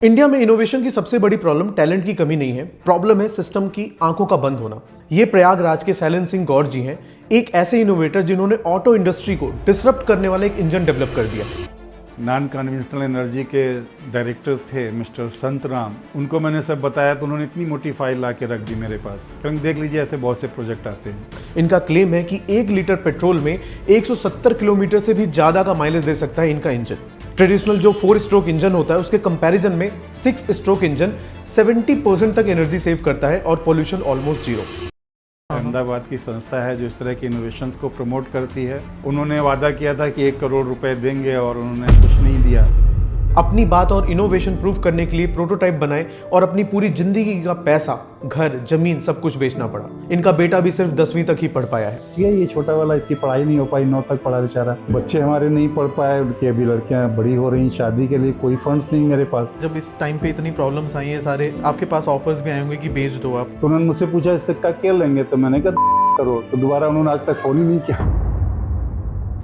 India में innovation की सबसे बड़ी प्रॉब्लम टैलेंट की कमी नहीं है, प्रॉब्लम है सिस्टम की आंखों का बंद होना। ये प्रयागराज के सैलन सिंह गौर जी हैं, एक ऐसे इनोवेटर जिन्होंने ऑटो इंडस्ट्री को डिसरप्ट करने वाला एक इंजन डेवलप कर दिया। नॉन कन्वेंशनल एनर्जी के डायरेक्टर थे मिस्टर संतराम, उनको मैंने सब बताया तो उन्होंने इतनी मोटी फाइल ला के रख दी मेरे पास। क्योंकि देख लीजिए ऐसे बहुत से प्रोजेक्ट आते हैं। इनका क्लेम है कि 1 लीटर पेट्रोल में 170 किलोमीटर से भी ज्यादा का माइलेज दे सकता है इनका इंजन। ट्रेडिशनल जो 4 स्ट्रोक इंजन होता है उसके कंपैरिजन में 6 स्ट्रोक इंजन 70% तक एनर्जी सेव करता है और पोल्यूशन ऑलमोस्ट जीरो। अहमदाबाद की संस्था है जो इस तरह के इनोवेशंस को प्रमोट करती है। उन्होंने वादा किया था कि 1 करोड़ रुपए देंगे और उन्होंने कुछ नहीं दिया। अपनी बात और इनोवेशन प्रूव करने के लिए प्रोटोटाइप बनाए और अपनी पूरी जिंदगी का पैसा, घर, जमीन सब कुछ बेचना पड़ा। इनका बेटा भी सिर्फ 10वीं तक ही पढ़ पाया है। ये छोटा वाला, इसकी पढ़ाई नहीं हो पाई, 9 तक पढ़ा बेचारा। बच्चे हमारे नहीं पढ़ पाए, उनकी अभी लड़कियां बड़ी हो रही, शादी के लिए कोई फंड्स नहीं मेरे पास। जब इस टाइम पे इतनी प्रॉब्लम्स आई हैं, सारे आपके पास ऑफर्स भी आए होंगे कि बेच दो आप। तो उन्होंने मुझसे पूछा इससे क्या लेंगे, तो मैंने कहा करो। तो दोबारा उन्होंने आज तक फोन ही नहीं किया।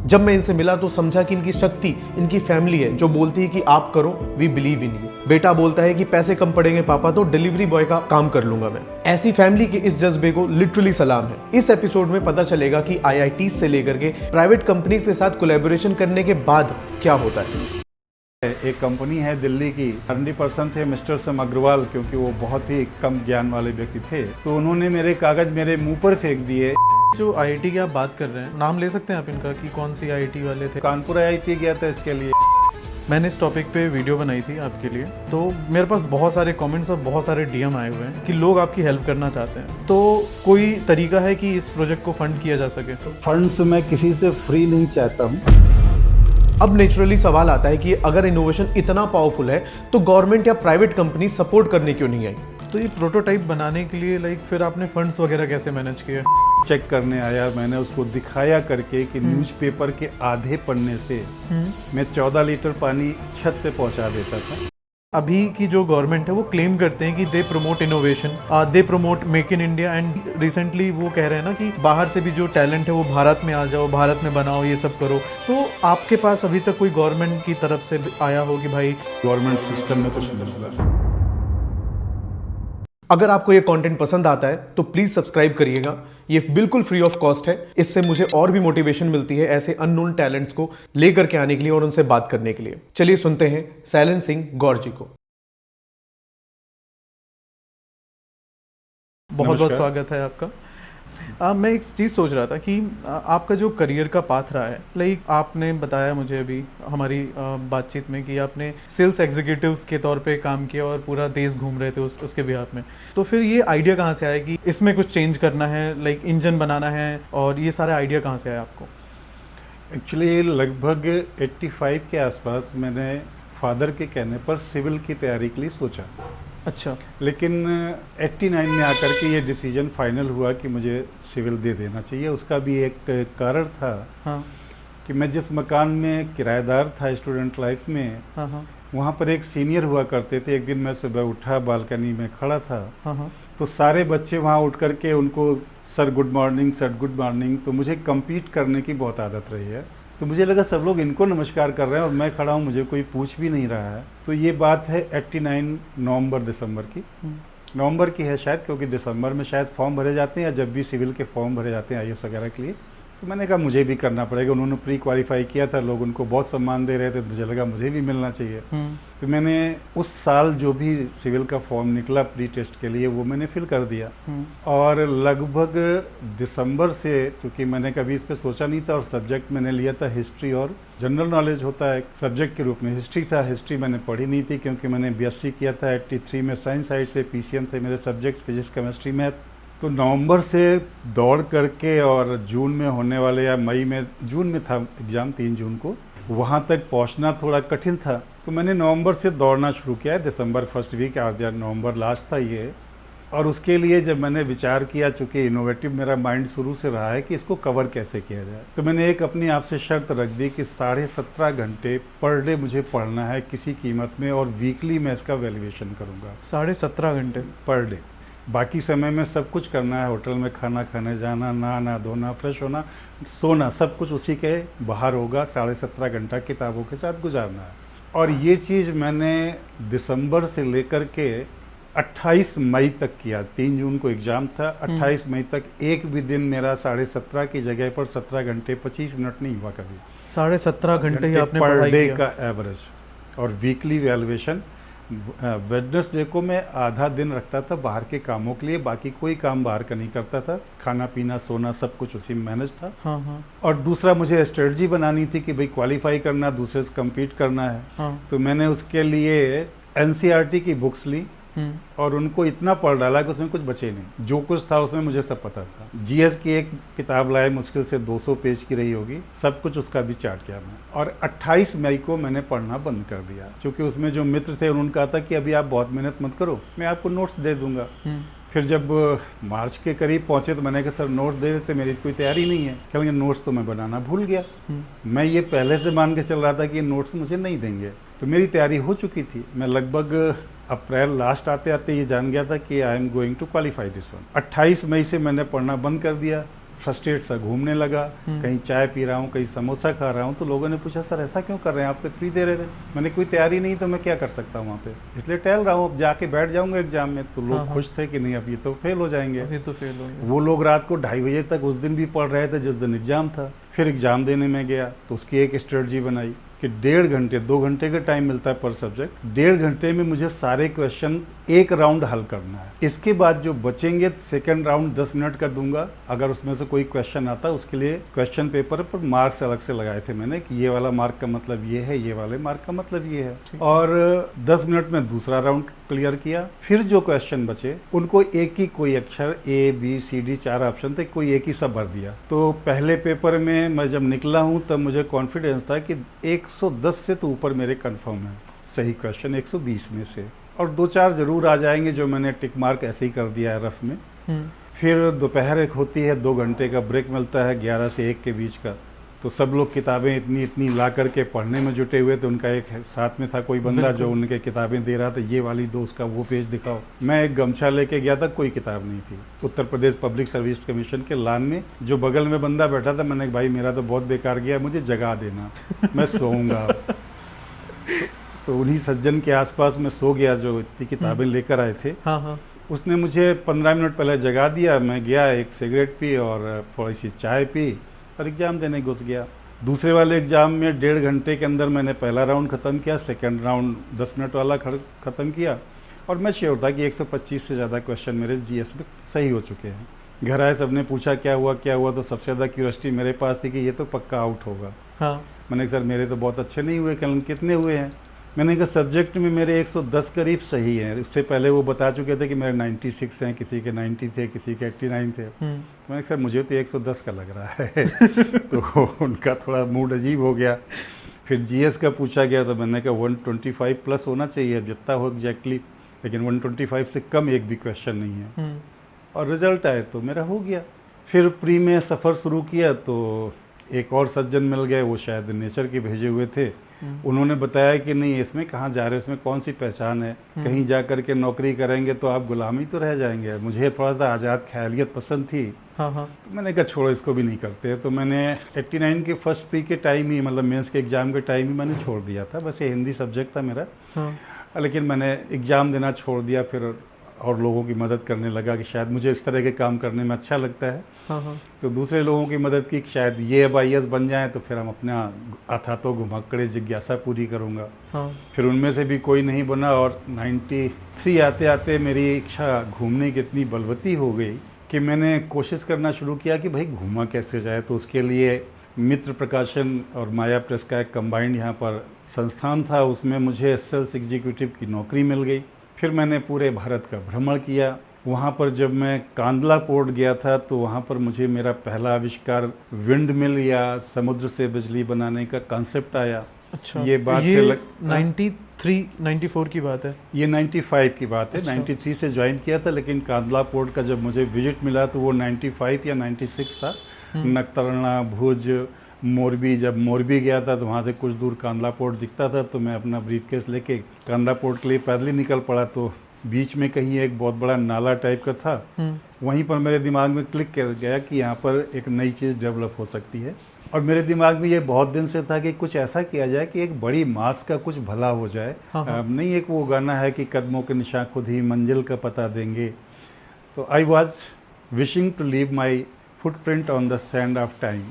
जब मैं इनसे मिला तो समझा कि इनकी शक्ति इनकी फैमिली है जो बोलती है कि आप करो, वी बिलीव इन यू। बेटा बोलता है कि पैसे कम पड़ेंगे पापा तो डिलीवरी बॉय का काम कर लूंगा मैं। ऐसी फैमिली के इस जज्बे को लिटरली सलाम है। इस एपिसोड में पता चलेगा कि IIT से लेकर के प्राइवेट कंपनीज के साथ कोलैबोरेशन करने के बाद क्या होता है। एक कंपनी है दिल्ली की, R&D पर्सन थे मिस्टर सम अग्रवाल, क्योंकि वो बहुत ही कम ज्ञान वाले व्यक्ति थे। तो उन्होंने मेरे कागज मेरे मुंह पर फेंक दिए। जो IIT की आप बात कर रहे हैं, नाम ले सकते हैं आप इनका कि कौन सी IIT वाले थे? कानपुर IIT गया था इसके लिए। मैंने इस टॉपिक पे वीडियो बनाई थी आपके लिए, तो मेरे पास बहुत सारे कमेंट्स और बहुत सारे DM आए हुए हैं कि लोग आपकी हेल्प करना चाहते हैं। तो कोई तरीका है कि इस प्रोजेक्ट को फंड किया जा सके? फंड्स मैं किसी से फ्री नहीं चाहता हूँ। अब नेचुरली सवाल आता है कि अगर इनोवेशन इतना पावरफुल है तो गवर्नमेंट या प्राइवेट कंपनी सपोर्ट करने क्यों नहीं आई? तो ये प्रोटोटाइप बनाने के लिए फिर आपने फंड्स वगैरह कैसे मैनेज किए? चेक करने आया, मैंने उसको दिखाया करके कि न्यूज़पेपर के आधे पन्ने से मैं 14 लीटर पानी छत पे पहुंचा देता था। अभी की जो गवर्नमेंट है वो क्लेम करते हैं कि they promote innovation, they promote make in India, and recently वो कह रहे हैं ना कि बाहर से भी जो टैलेंट है वो भारत में आ जाओ, भारत में बनाओ, ये सब करो। तो आपके पास अभी तक कोई गवर्नमेंट की तरफ से आया हो कि भाई गवर्नमेंट सिस्टम में कुछ नहीं। अगर आपको ये कंटेंट पसंद आता है तो प्लीज सब्सक्राइब करिएगा। ये बिल्कुल फ्री ऑफ कॉस्ट है। इससे मुझे और भी मोटिवेशन मिलती है ऐसे अननोन टैलेंट्स को लेकर के आने के लिए और उनसे बात करने के लिए। चलिए सुनते हैं सैलन सिंह गौर जी को। बहुत बहुत स्वागत है आपका। मैं एक चीज़ सोच रहा था कि आपका जो करियर का पाथ रहा है, आपने बताया मुझे अभी हमारी बातचीत में कि आपने सेल्स एग्जीक्यूटिव के तौर पे काम किया और पूरा देश घूम रहे थे उसके बिहाफ में। तो फिर ये आइडिया कहाँ से आया कि इसमें कुछ चेंज करना है, इंजन बनाना है, और ये सारा आइडिया कहाँ से आया आपको? एक्चुअली लगभग 85 के आसपास मैंने फादर के कहने पर सिविल की तैयारी के लिए सोचा। अच्छा। लेकिन 89 में आकर के ये डिसीजन फाइनल हुआ कि मुझे सिविल दे देना चाहिए। उसका भी एक कारण था। हाँ। कि मैं जिस मकान में किराएदार था स्टूडेंट लाइफ में, हाँ। वहाँ पर एक सीनियर हुआ करते थे। एक दिन मैं सुबह उठा, बालकनी में खड़ा था। हाँ। तो सारे बच्चे वहाँ उठ करके उनको sir good morning, sir good morning. तो मुझे कम्पीट करने की बहुत आदत रही है। तो मुझे लगा सब लोग इनको नमस्कार कर रहे हैं और मैं खड़ा हूँ, मुझे कोई पूछ भी नहीं रहा है। तो ये बात है 89 नवंबर दिसंबर की। नवंबर की है शायद, क्योंकि दिसंबर में शायद फॉर्म भरे जाते हैं या जब भी सिविल के फॉर्म भरे जाते हैं IAS वगैरह के लिए। तो मैंने कहा मुझे भी करना पड़ेगा। उन्होंने प्री क्वालिफाई किया था, लोग उनको बहुत सम्मान दे रहे थे, तो मुझे लगा मुझे भी मिलना चाहिए। तो मैंने उस साल जो भी सिविल का फॉर्म निकला प्री टेस्ट के लिए वो मैंने फिल कर दिया। और लगभग दिसंबर से, क्योंकि मैंने कभी इस पर सोचा नहीं था और सब्जेक्ट मैंने लिया था हिस्ट्री, और जनरल नॉलेज होता है सब्जेक्ट के रूप में हिस्ट्री था। हिस्ट्री मैंने पढ़ी नहीं थी क्योंकि मैंने BSc किया था 83 में साइंस साइड से। PCM थे मेरे सब्जेक्ट, फिजिक्स, केमिस्ट्री, मैथ। तो नवंबर से दौड़ करके और जून में होने वाले, या मई में, जून में था एग्ज़ाम 3 जून को, वहाँ तक पहुँचना थोड़ा कठिन था। तो मैंने नवंबर से दौड़ना शुरू किया। दिसंबर फर्स्ट वीक या नवंबर लास्ट था ये। और उसके लिए जब मैंने विचार किया, चूँकि इनोवेटिव मेरा माइंड शुरू से रहा है कि इसको कवर कैसे किया जाए, तो मैंने एक अपनी आप से शर्त रख दी कि 17.5 घंटे पर डे मुझे पढ़ना है किसी कीमत में, और वीकली मैं इसका वैल्यूएशन करूँगा। 17.5 घंटे पर डे। बाकी समय में सब कुछ करना है, होटल में खाना खाने जाना, नहाना धोना, फ्रेश होना, सोना, सब कुछ उसी के बाहर होगा। 17.5 घंटा किताबों के साथ गुजारना है। और ये चीज़ मैंने दिसंबर से लेकर के 28 मई तक किया। 3 जून को एग्ज़ाम था, 28 मई तक एक भी दिन मेरा 17.5 की जगह पर 17 घंटे 25 मिनट नहीं हुआ कभी। 17.5 घंटे ही आपने पर पढ़ाई डे किया? का एवरेज। और वीकली वैल्यूएशन वेडनेसडे को मैं आधा दिन रखता था बाहर के कामों के लिए, बाकी कोई काम बाहर का नहीं करता था, खाना पीना सोना सब कुछ उसी में मैनेज था। हाँ हाँ और दूसरा मुझे स्ट्रेटजी बनानी थी कि भाई क्वालिफाई करना, दूसरे से कम्पीट करना है। हाँ। तो मैंने उसके लिए एनसीईआरटी की बुक्स ली और उनको इतना पढ़ डाला कि उसमें कुछ बचे नहीं, जो कुछ था उसमें मुझे सब पता था। जीएस की एक किताब लाए, मुश्किल से 200 पेज की रही होगी, सब कुछ उसका भी चार्ट किया मैं। और 28 मई को मैंने पढ़ना बंद कर दिया, क्योंकि उसमें जो मित्र थे उन्होंने कहा था कि अभी आप बहुत मेहनत मत करो, मैं आपको नोट्स दे दूंगा। फिर जब मार्च के करीब पहुंचे तो मैंने कहा सर नोट दे देते, मेरी कोई तैयारी नहीं है। कहेंगे नोट्स तो मैं बनाना भूल गया। मैं ये पहले से मान के चल रहा था कि ये नोट्स मुझे नहीं देंगे, तो मेरी तैयारी हो चुकी थी। मैं लगभग अप्रैल लास्ट आते आते ये जान गया था कि I am going to qualify this one. 28 मई से मैंने पढ़ना बंद कर दिया, फ्रस्ट्रेट सा घूमने लगा, कहीं चाय पी रहा हूँ, कहीं समोसा खा रहा हूँ। तो लोगों ने पूछा सर ऐसा क्यों कर रहे हैं, आप तो फ्री दे रहे थे। मैंने कोई तैयारी नहीं, तो मैं क्या कर सकता हूँ वहाँ पे, इसलिए टहल रहा हूँ, अब जाके बैठ जाऊँगा एग्जाम में। तो लोग खुश थे कि नहीं अब ये तो फेल हो जाएंगे। ये तो फेल हो गया। वो लोग रात को 2:30 बजे तक उस दिन भी पढ़ रहे थे जिस दिन एग्जाम था। फिर एग्जाम देने में गया तो उसकी एक स्ट्रेटजी बनाई कि 1.5 घंटे 2 घंटे का टाइम मिलता है पर सब्जेक्ट, 1.5 घंटे में मुझे सारे क्वेश्चन एक राउंड हल करना है। इसके बाद जो बचेंगे सेकंड राउंड 10 मिनट का दूंगा, अगर उसमें से कोई क्वेश्चन आता उसके लिए क्वेश्चन पेपर पर मार्क्स अलग से लगाए थे मैंने कि ये वाला मार्क का मतलब ये है, ये वाले मार्क का मतलब ये है। और 10 मिनट में दूसरा राउंड क्लियर किया। फिर जो क्वेश्चन बचे उनको एक ही कोई अक्षर A B C D 4 option थे, कोई एक ही सब भर दिया। तो पहले पेपर में मैं जब निकला हूँ तब मुझे कॉन्फिडेंस था कि 110 से तो ऊपर मेरे कंफर्म है सही क्वेश्चन 120 में से, और 2-4 जरूर आ जाएंगे जो मैंने टिक मार्क ऐसे ही कर दिया है रफ में। फिर दोपहर एक होती है, 2 घंटे का ब्रेक मिलता है 11 से 1 के बीच का। तो सब लोग किताबें इतनी इतनी ला करके पढ़ने में जुटे हुए थे। उनका एक साथ में था कोई बंदा जो उनके किताबें दे रहा था, ये वाली दो, उसका वो पेज दिखाओ। मैं एक गमछा लेके गया था, कोई किताब नहीं थी। Uttar Pradesh public service commission के लान में जो बगल में बंदा बैठा था, मैंने भाई मेरा तो बहुत बेकार गया, मुझे जगा देना, मैं सोऊंगा। तो उन्हीं सज्जन के आसपास मैं सो गया जो इतनी किताबें लेकर आए थे। हाँ हाँ। उसने मुझे 15 मिनट पहले जगा दिया। मैं गया, एक सिगरेट पी और थोड़ी सी चाय पी और एग्ज़ाम देने घुस गया। दूसरे वाले एग्ज़ाम में 1.5 घंटे के अंदर मैंने पहला राउंड ख़त्म किया, सेकंड राउंड 10 मिनट वाला ख़त्म किया, और मैं श्योर था कि 125 से ज़्यादा क्वेश्चन मेरे जीएस में सही हो चुके हैं। घर आए, सबने पूछा क्या हुआ, तो सबसे ज़्यादा क्यूरियोसिटी मेरे पास थी कि ये तो पक्का आउट होगा। हाँ। मैंने कहा सर मेरे तो बहुत अच्छे नहीं हुए, कल कितने हुए हैं? मैंने कहा सब्जेक्ट में मेरे 110 करीब सही हैं। उससे पहले वो बता चुके थे कि मेरे 96 हैं, किसी के 90 थे, किसी के 89 थे। मैंने कहा सर मुझे तो 110 का लग रहा है। तो उनका थोड़ा मूड अजीब हो गया। फिर जीएस का पूछा गया तो मैंने कहा 125 प्लस होना चाहिए, जितना हो एग्जैक्टली, लेकिन 125 से कम एक भी क्वेश्चन नहीं है। और रिजल्ट आए तो मेरा हो गया। फिर प्री में सफ़र शुरू किया तो एक और सज्जन मिल गए, वो शायद नेचर के भेजे हुए थे। उन्होंने बताया कि नहीं इसमें कहाँ जा रहे हो, इसमें कौन सी पहचान है, कहीं जा कर के नौकरी करेंगे तो आप गुलामी तो रह जाएंगे। मुझे थोड़ा सा आज़ाद ख्यालियत पसंद थी। हाँ हाँ। तो मैंने कहा छोड़ो, इसको भी नहीं करते। तो मैंने 89 के फर्स्ट प्री के टाइम ही, मतलब मेंस के एग्ज़ाम के टाइम ही मैंने छोड़ दिया था। बस ये हिंदी सब्जेक्ट था मेरा। लेकिन मैंने एग्ज़ाम देना छोड़ दिया फिर, और लोगों की मदद करने लगा कि शायद मुझे इस तरह के काम करने में अच्छा लगता है। हाँ हाँ। तो दूसरे लोगों की मदद की, शायद ये अब IAS बन जाए तो फिर हम अपना अथातो घुमक्कड़े जिज्ञासा पूरी करूँगा। हाँ। फिर उनमें से भी कोई नहीं बना, और 93 आते आते मेरी इच्छा घूमने की इतनी बलवती हो गई कि मैंने कोशिश करना शुरू किया कि भाई घूमा कैसे जाए। तो उसके लिए मित्र प्रकाशन और माया प्रेस का एक कंबाइंड यहाँ पर संस्थान था, उसमें मुझे सेल्स एग्जीक्यूटिव की नौकरी मिल गई। फिर मैंने पूरे भारत का भ्रमण किया। वहाँ पर जब मैं कांदला पोर्ट गया था तो वहाँ पर मुझे मेरा पहला आविष्कार विंड मिल या समुद्र से बिजली बनाने का कॉन्सेप्ट आया। अच्छा, ये बात ये 93-94 की बात है। ये 95 की बात है। अच्छा। 93 से ज्वाइन किया था, लेकिन कांदला पोर्ट का जब मुझे विजिट मिला तो वो 95 या 96 था। नक्तरना, भुज, मोरबी, जब मोरबी गया था तो वहाँ से कुछ दूर कांदला पोर्ट दिखता था, तो मैं अपना ब्रीफकेस लेके कांदला पोर्ट के लिए पैदल ही निकल पड़ा। तो बीच में कहीं एक बहुत बड़ा नाला टाइप का था, वहीं पर मेरे दिमाग में क्लिक कर गया कि यहाँ पर एक नई चीज़ डेवलप हो सकती है। और मेरे दिमाग में ये बहुत दिन से था कि कुछ ऐसा किया जाए कि एक बड़ी मास का कुछ भला हो जाए। अब नहीं, एक वो गाना है कि कदमों के निशान खुद ही मंजिल का पता देंगे। तो I was wishing to leave my footprint on the sand of time.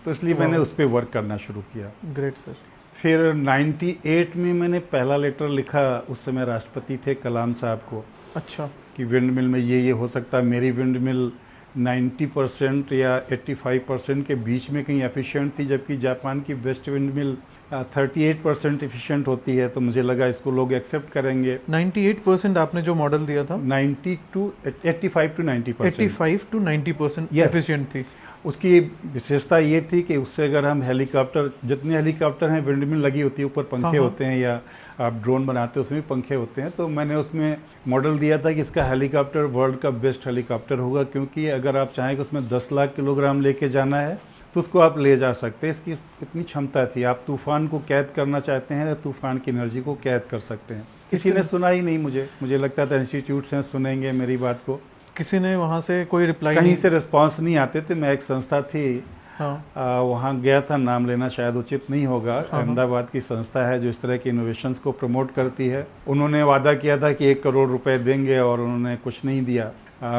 तो इसलिए मैंने उस पर वर्क करना शुरू किया। Great sir. फिर 98 में मैंने पहला लेटर लिखा, उस समय राष्ट्रपति थे कलाम साहब को, अच्छा। कि विंड मिल में ये हो सकता है। मेरी विंड मिल 90% या 85% के बीच में कहीं एफिशिएंट थी, जबकि जापान की वेस्ट विंड मिल 38% एफिशिएंट होती है। तो मुझे लगा इसको लोग एक्सेप्ट करेंगे। 98% आपने जो मॉडल दिया था 85 to 90%। 85 to 90% Yes. एफिशिएंट थी। उसकी विशेषता ये थी कि उससे अगर हम हेलीकॉप्टर, जितने हेलीकॉप्टर हैं विंड मिल लगी होती है, ऊपर पंखे होते हैं, या आप ड्रोन बनाते हैं उसमें भी पंखे होते हैं। तो मैंने उसमें मॉडल दिया था कि इसका हेलीकॉप्टर वर्ल्ड का बेस्ट हेलीकॉप्टर होगा, क्योंकि अगर आप चाहें कि उसमें 10 लाख किलोग्राम लेके जाना है तो उसको आप ले जा सकते हैं। इसकी इतनी क्षमता थी। आप तूफान को कैद करना चाहते हैं, तूफान की एनर्जी को कैद कर सकते हैं। किसी ने सुना ही नहीं मुझे लगता था इंस्टीट्यूट से सुनेंगे मेरी बात को। किसी ने वहाँ से कोई रिप्लाई कहीं से रिस्पांस नहीं आते थे। मैं एक संस्था थी, हाँ। वहाँ गया था, नाम लेना शायद उचित नहीं होगा। अहमदाबाद की संस्था है जो इस तरह की इनोवेशंस को प्रमोट करती है। उन्होंने वादा किया था कि 1 करोड़ रुपए देंगे और उन्होंने कुछ नहीं दिया।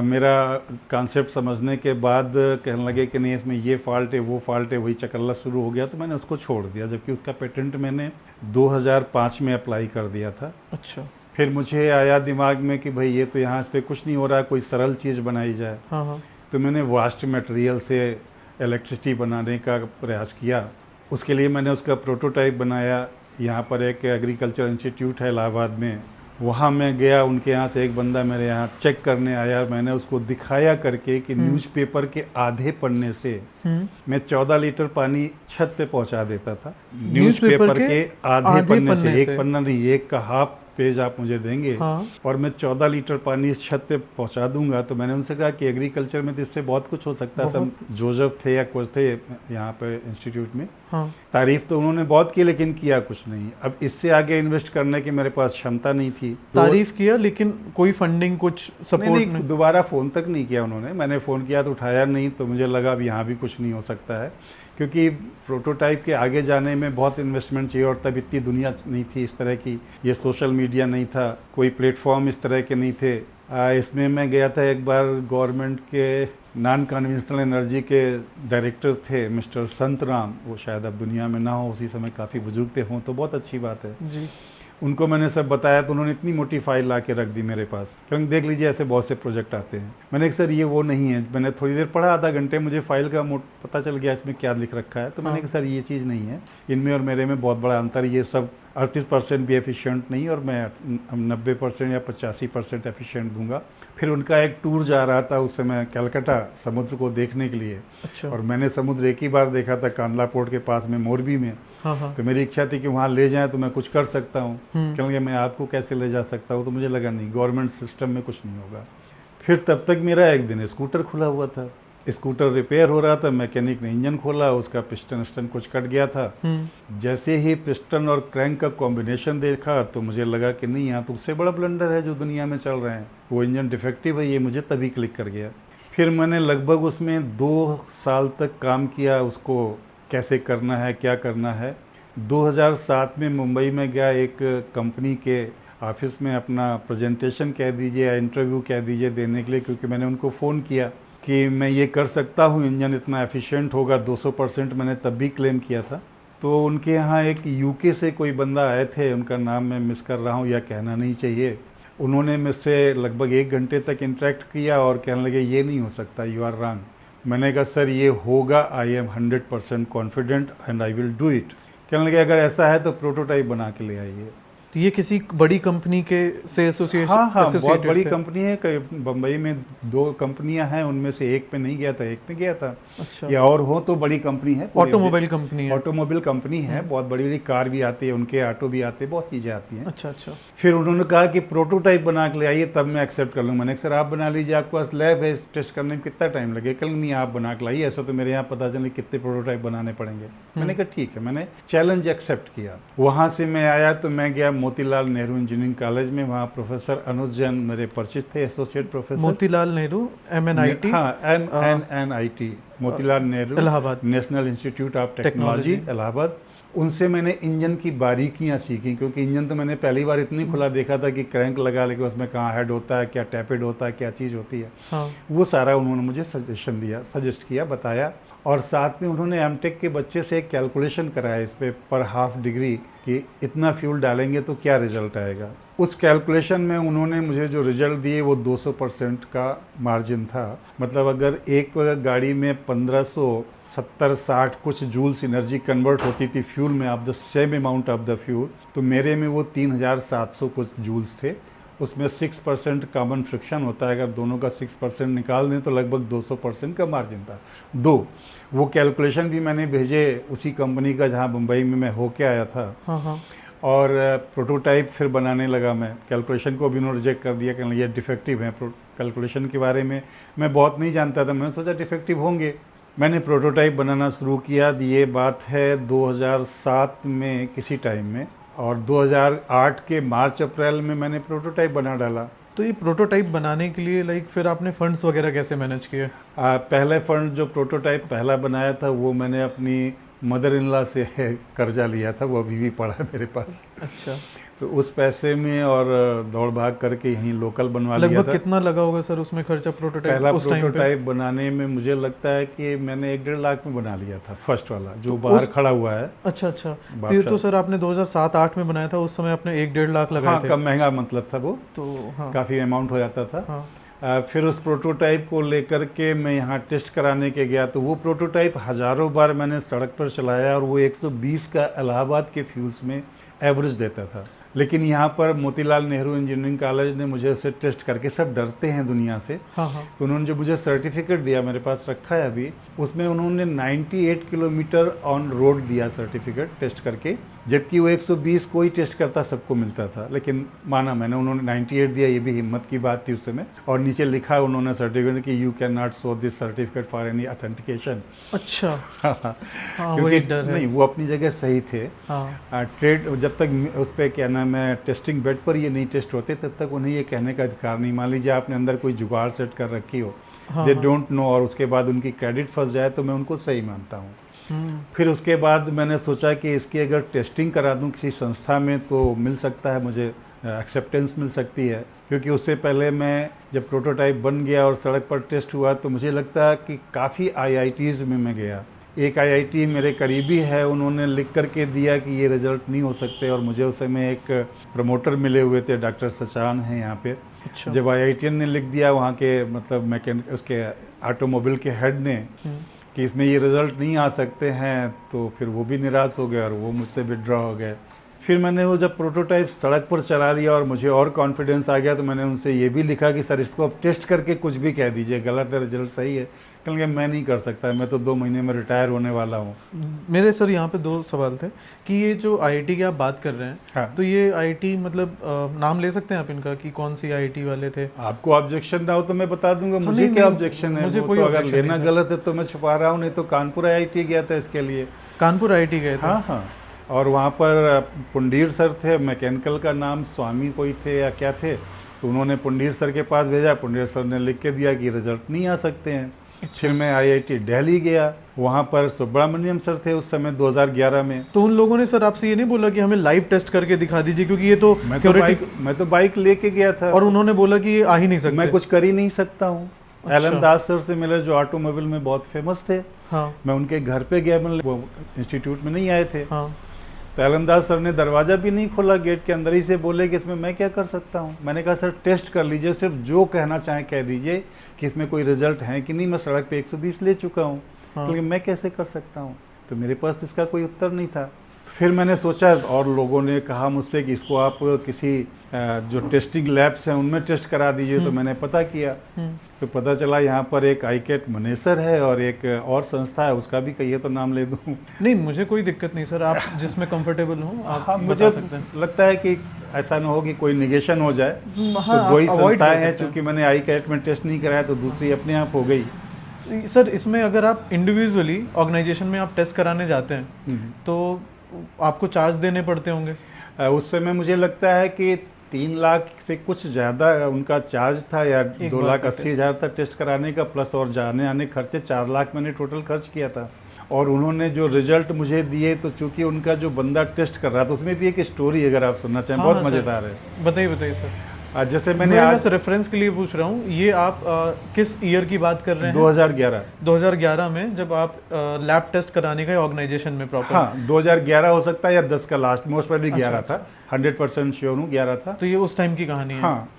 मेरा कॉन्सेप्ट समझने के बाद कहने लगे कि नहीं, इसमें ये फॉल्ट है, वो फॉल्ट है, वही चकल्ला शुरू हो गया। तो मैंने उसको छोड़ दिया, जबकि उसका पेटेंट मैंने 2005 में अप्लाई कर दिया था। अच्छा। फिर मुझे आया दिमाग में कि भाई ये तो यहाँ इस पर कुछ नहीं हो रहा है, कोई सरल चीज़ बनाई जाए। हाँ। तो मैंने वास्ट मटेरियल से इलेक्ट्रिसिटी बनाने का प्रयास किया। उसके लिए मैंने उसका प्रोटोटाइप बनाया। यहाँ पर एक एग्रीकल्चर इंस्टीट्यूट है इलाहाबाद में, वहाँ मैं गया। उनके यहाँ से एक बंदा मेरे यहाँ चेक करने आया। मैंने उसको दिखाया करके कि न्यूज़पेपर के आधे पन्ने से मैं 14 लीटर पानी छत पे पहुँचा देता था। न्यूज़पेपर के आधे पन्ने से, एक पन्ना नहीं, एक का हाफ पेज आप मुझे देंगे, हाँ। और मैं 14 लीटर पानी इस छत पे पहुंचा दूंगा। तो मैंने उनसे कहा कि एग्रीकल्चर में तो इससे बहुत कुछ हो सकता है। सब जोसेफ थे या कुछ थे यहाँ पे इंस्टीट्यूट में। हाँ। तारीफ तो उन्होंने बहुत की, लेकिन किया कुछ नहीं। अब इससे आगे इन्वेस्ट करने की मेरे पास क्षमता नहीं थी। तारीफ किया, लेकिन कोई फंडिंग, कुछ सपोर्ट नहीं। दोबारा फ़ोन तक नहीं किया उन्होंने। मैंने फ़ोन किया तो उठाया नहीं। तो मुझे लगा अब यहाँ भी कुछ नहीं हो सकता है, क्योंकि प्रोटोटाइप के आगे जाने में बहुत इन्वेस्टमेंट चाहिए, और तब इतनी दुनिया नहीं थी इस तरह की। ये सोशल मीडिया नहीं था, कोई प्लेटफॉर्म इस तरह के नहीं थे। इसमें मैं गया था एक बार, गवर्नमेंट के नॉन कन्वेंशनल एनर्जी के डायरेक्टर थे मिस्टर संतराम। वो शायद अब दुनिया में ना हो, उसी समय काफ़ी बुजुर्ग थे, हों तो बहुत अच्छी बात है जी। उनको मैंने सब बताया। तो उन्होंने इतनी मोटी फाइल ला के रख दी मेरे पास, क्योंकि देख लीजिए ऐसे बहुत से प्रोजेक्ट आते हैं। मैंने कहा सर ये वो नहीं है। मैंने थोड़ी देर पढ़ा, आधा घंटे, मुझे फाइल का पता चल गया इसमें क्या लिख रखा है। तो मैंने कहा सर ये चीज़ नहीं है, इनमें और मेरे में बहुत बड़ा अंतर। ये सब 38% भी एफिशिएंट नहीं, और मैं 90% या 85% एफिशिएंट दूंगा। फिर उनका एक टूर जा रहा था उस समय कलकत्ता, समुद्र को देखने के लिए। अच्छा। और मैंने समुद्र एक ही बार देखा था, कांडला पोर्ट के पास में, मोरबी में। हाँ। तो मेरी इच्छा थी कि वहाँ ले जाएं तो मैं कुछ कर सकता हूँ, क्योंकि मैं आपको कैसे ले जा सकता हूँ। तो मुझे लगा नहीं, गवर्नमेंट सिस्टम में कुछ नहीं होगा। फिर तब तक मेरा एक दिन स्कूटर खुला हुआ था, स्कूटर रिपेयर हो रहा था। मैकेनिक ने इंजन खोला, उसका पिस्टन कुछ कट गया था। जैसे ही पिस्टन और क्रैंक का कॉम्बिनेशन देखा तो मुझे लगा कि नहीं, यहाँ तो उससे बड़ा ब्लंडर है जो दुनिया में चल रहे हैं, वो इंजन डिफेक्टिव है। ये मुझे तभी क्लिक कर गया। फिर मैंने लगभग उसमें 2 साल तक काम किया, उसको कैसे करना है, क्या करना है। 2007 में मुंबई में गया, एक कंपनी के ऑफिस में अपना प्रेजेंटेशन कह दीजिए या इंटरव्यू कह दीजिए देने के लिए, क्योंकि मैंने उनको फ़ोन किया कि मैं ये कर सकता हूँ, इंजन इतना एफिशिएंट होगा। 200% मैंने तब भी क्लेम किया था। तो उनके यहाँ एक यूके से कोई बंदा आए थे, उनका नाम मैं मिस कर रहा हूँ या कहना नहीं चाहिए। उन्होंने मुझसे लगभग 1 घंटे तक इंटरेक्ट किया और कहने लगे ये नहीं हो सकता, यू आर रॉन्ग। मैंने कहा सर ये होगा, आई am 100% confident and I will do it. कहने लगे अगर ऐसा है तो प्रोटोटाइप बना के ले आइए। तो ये किसी बड़ी कंपनी के से एसोसिएशन? हाँ, बहुत बड़ी कंपनी है। बम्बई में 2 कंपनियां हैं, उनमें से एक पे नहीं गया था, एक पे गया था। अच्छा। या और हो तो बड़ी कंपनी है, ऑटोमोबाइल कंपनी है। ऑटोमोबाइल कंपनी है, बहुत बड़ी बड़ी कार भी आती है उनके, ऑटो भी आते हैं, बहुत चीज़ें आती हैं। अच्छा। फिर उन्होंने कहा कि प्रोटोटाइप बना के ले आइए, तब मैं एक्सेप्ट कर लूँगा। मैंने सर आप बना लीजिए, आपके पास लैब है, टेस्ट करने में कितना टाइम लगे? कल नहीं, आप बना के लाइए। ऐसा तो मेरे यहाँ पता चले कितने प्रोटोटाइप बनाने पड़ेंगे। मैंने कहा ठीक है, मैंने चैलेंज एक्सेप्ट किया। वहाँ से मैं आया तो मैं गया मोतीलाल नेहरू इंजीनियरिंग कॉलेज में, वहाँ प्रोफेसर अनुज जैन मेरे परिचित थे, associate professor. Motilal Nehru MNIT, हाँ, MNIT, Motilal Nehru Allahabad, national institute of technology Allahabad. उनसे मैंने इंजन की बारीकियां सीखी, क्योंकि इंजन तो मैंने पहली बार इतनी खुला देखा था कि क्रैंक लगा लेके उसमें कहाँ हेड होता है, क्या टैपेड होता है, क्या चीज़ होती है। हाँ। वो सारा उन्होंने मुझे सजेस्ट किया, बताया। और साथ में उन्होंने एमटेक के बच्चे से एक कैलकुलेशन कराया इस पे पर हाफ डिग्री कि इतना फ्यूल डालेंगे तो क्या रिजल्ट आएगा। उस कैलकुलेशन में उन्होंने मुझे जो रिजल्ट दिए वो 200% का मार्जिन था। मतलब अगर एक गाड़ी में 1570-60 कुछ जूल्स एनर्जी कन्वर्ट होती थी फ्यूल में of the same amount of the fuel, तो मेरे में वो 3700 कुछ जूल्स थे। उसमें 6% कॉमन फ्रिक्शन होता है, अगर दोनों का 6% निकाल दें तो लगभग 200% का मार्जिन था। वो कैलकुलेशन भी मैंने भेजे उसी कंपनी का जहां मुंबई में मैं होके आया था। हाँ हाँ। और प्रोटोटाइप फिर बनाने लगा मैं। कैलकुलेशन को भी उन्होंने रिजेक्ट कर दिया कि ये डिफेक्टिव है। कैलकुलेशन के बारे में मैं बहुत नहीं जानता था, मैंने सोचा डिफेक्टिव होंगे। मैंने प्रोटोटाइप बनाना शुरू किया। ये बात है 2007 में किसी टाइम में, और 2008 के मार्च अप्रैल में मैंने प्रोटोटाइप बना डाला। तो ये प्रोटोटाइप बनाने के लिए लाइक फिर आपने फंड्स वगैरह कैसे मैनेज किए? पहले फंड जो प्रोटोटाइप पहला बनाया था वो मैंने अपनी मदर इन लॉ से कर्जा लिया था, वो अभी भी पड़ा है मेरे पास। अच्छा। तो उस पैसे में और दौड़ भाग करके यहीं लोकल बनवा लिया था। लगभग कितना लगा होगा सर उसमें खर्चा प्रोटोटाइप? पहला उस टाइम पे प्रोटोटाइप बनाने में मुझे लगता है कि मैंने 1-1.5 लाख में बना लिया था, फर्स्ट वाला जो बाहर खड़ा हुआ है। अच्छा अच्छा। फिर तो सर आपने 2007-8 में बनाया था, उस समय आपने 1-1.5 लाख लगाए थे। कम महंगा मतलब था वो, तो हाँ, काफ़ी अमाउंट हो जाता था। हाँ। फिर उस प्रोटोटाइप को लेकर के मैं यहाँ टेस्ट कराने के गया, तो वो प्रोटोटाइप हज़ारों बार मैंने सड़क पर चलाया और वो 120 का इलाहाबाद के फ्यूल्स में एवरेज देता था। लेकिन यहाँ पर मोतीलाल नेहरू इंजीनियरिंग कॉलेज ने मुझे उसे टेस्ट करके, सब डरते हैं दुनिया से, हाँ हाँ। तो उन्होंने जो मुझे सर्टिफिकेट दिया, मेरे पास रखा है अभी, उसमें उन्होंने 98 किलोमीटर ऑन रोड दिया सर्टिफिकेट टेस्ट करके, जबकि वो 120 कोई टेस्ट करता सबको मिलता था। लेकिन माना मैंने, उन्होंने 98 दिया, ये भी हिम्मत की बात थी उस समय। और नीचे लिखा उन्होंने सर्टिफिकेट कि you can not show this certificate for any authentication. अच्छा। हाँ, वही डर है। नहीं, वो अपनी जगह सही थे। हाँ। ट्रेड जब तक उस पर क्या नाम है टेस्टिंग बेड पर ये नहीं टेस्ट होते, तब तक उन्हें ये कहने का अधिकार नहीं। मान लीजिए आपने अंदर कोई जुगाड़ सेट कर रखी हो, दे डोंट नो, और उसके बाद उनकी क्रेडिट फंस जाए, तो मैं उनको सही मानता हूँ। फिर उसके बाद मैंने सोचा कि इसकी अगर टेस्टिंग करा दूं किसी संस्था में तो मिल सकता है, मुझे एक्सेप्टेंस मिल सकती है। क्योंकि उससे पहले मैं जब प्रोटोटाइप बन गया और सड़क पर टेस्ट हुआ, तो मुझे लगता है कि काफ़ी IITs में मैं गया। एक IIT मेरे करीबी है, उन्होंने लिख करके दिया कि ये रिजल्ट नहीं हो सकते, और मुझे उस समय एक प्रमोटर मिले हुए थे, डॉक्टर सचान हैं यहाँ पे। अच्छा। जब IITian ने लिख दिया, वहाँ के मतलब मैकेनिक, उसके ऑटोमोबाइल के हेड ने, कि इसमें ये रिज़ल्ट नहीं आ सकते हैं, तो फिर वो भी निराश हो गए और वो मुझसे विड्रॉ हो गए। फिर मैंने वो जब प्रोटोटाइप सड़क पर चला लिया और मुझे और कॉन्फिडेंस आ गया, तो मैंने उनसे ये भी लिखा कि सर इसको अब टेस्ट करके कुछ भी कह दीजिए, गलत है, रिजल्ट सही है। कहेंगे मैं नहीं कर सकता, मैं तो 2 महीने में रिटायर होने वाला हूँ। मेरे सर यहाँ पे 2 सवाल थे कि ये जो IIT की आप बात कर रहे हैं, हाँ। तो ये IIT मतलब नाम ले सकते हैं आप इनका कि कौन सी IIT वाले थे? आपको ऑब्जेक्शन ना हो तो मैं बता दूंगा, मुझे नहीं, क्या नहीं, ऑब्जेक्शन है। मुझे वो कोई तो अगर objection लेना नहीं, सर। गलत है तो मैं छुपा रहा हूँ, नहीं तो कानपुर IIT गया था इसके लिए। कानपुर IIT गए थे? हाँ हाँ। और वहाँ पर पुंडीर सर थे, मैकेनिकल का नाम स्वामी कोई थे या क्या थे, तो उन्होंने पुंडीर सर के पास भेजा। पुंडीर सर ने लिख के दिया कि रिजल्ट नहीं आ सकते हैं। फिर मैं IIT दिल्ली गया, वहाँ पर सुब्रमण्यम सर थे उस समय 2011 में। तो उन लोगों ने सर आपसे ये नहीं बोला कि हमें लाइव टेस्ट करके दिखा दीजिए, क्योंकि ये तो मैं तो बाइक लेके गया था, और उन्होंने बोला कि ये आ ही नहीं सकते, मैं कुछ कर ही नहीं सकता हूँ। अच्छा। एलन दास सर से मिले, जो ऑटोमोबाइल में बहुत फेमस थे। हाँ। मैं उनके घर पे गया, वो इंस्टीट्यूट में नहीं आए थे। हाँ। तो एलन दास सर ने दरवाज़ा भी नहीं खोला, गेट के अंदर ही से बोले कि इसमें मैं क्या कर सकता हूँ। मैंने कहा सर टेस्ट कर लीजिए, सिर्फ जो कहना चाहें कह दीजिए कि इसमें कोई रिजल्ट है कि नहीं। मैं सड़क पे 120 ले चुका हूँ, हाँ। लेकिन मैं कैसे कर सकता हूँ। तो मेरे पास तो इसका कोई उत्तर नहीं था। तो फिर मैंने सोचा, और लोगों ने कहा मुझसे कि इसको आप किसी जो टेस्टिंग लैब्स हैं उनमें टेस्ट करा दीजिए। तो मैंने पता किया, तो पता चला यहाँ पर एक ICAT मनेसर है और एक और संस्था है, उसका भी कहिए तो नाम ले दूँ। नहीं, मुझे कोई दिक्कत नहीं सर, आप जिसमें कंफर्टेबल हो आप हाँ, बता मुझे सकते हैं। लगता है कि ऐसा ना हो कि कोई निगेशन हो जाए। हाँ, तो वही आप avoid संस्थाएं कर हैं, सकते हैं। चूंकि मैंने ICAT में टेस्ट नहीं कराया तो दूसरी अपने आप हो गई। सर इसमें अगर आप इंडिविजुअली ऑर्गेनाइजेशन में आप टेस्ट कराने जाते हैं तो आपको चार्ज देने पड़ते होंगे? उस समय मुझे लगता है कि 3 लाख से कुछ ज़्यादा उनका चार्ज था, या 2,80,000 था टेस्ट कराने का, प्लस और जाने आने खर्चे 4 लाख मैंने टोटल खर्च किया था। और उन्होंने जो रिजल्ट मुझे दिए, तो चूंकि उनका जो बंदा टेस्ट कर रहा था, उसमें भी एक स्टोरी अगर आप सुनना चाहें, हाँ, बहुत मज़ेदार है। बताइए सर। जैसे मैंने मैं आज बस रेफरेंस के लिए पूछ रहा हूँ, ये आप किस ईयर की बात कर रहे हैं? 2011 में, जब आप लैब टेस्ट कराने गए ऑर्गेनाइजेशन में प्रॉपर। हाँ, 2011 हो सकता है या 10 का लास्ट, मोस्ट प्रोबेबली 11 अच्छा। था, 100% श्योर हूँ 11 था। तो ये उस टाइम की कहानी है। हाँ,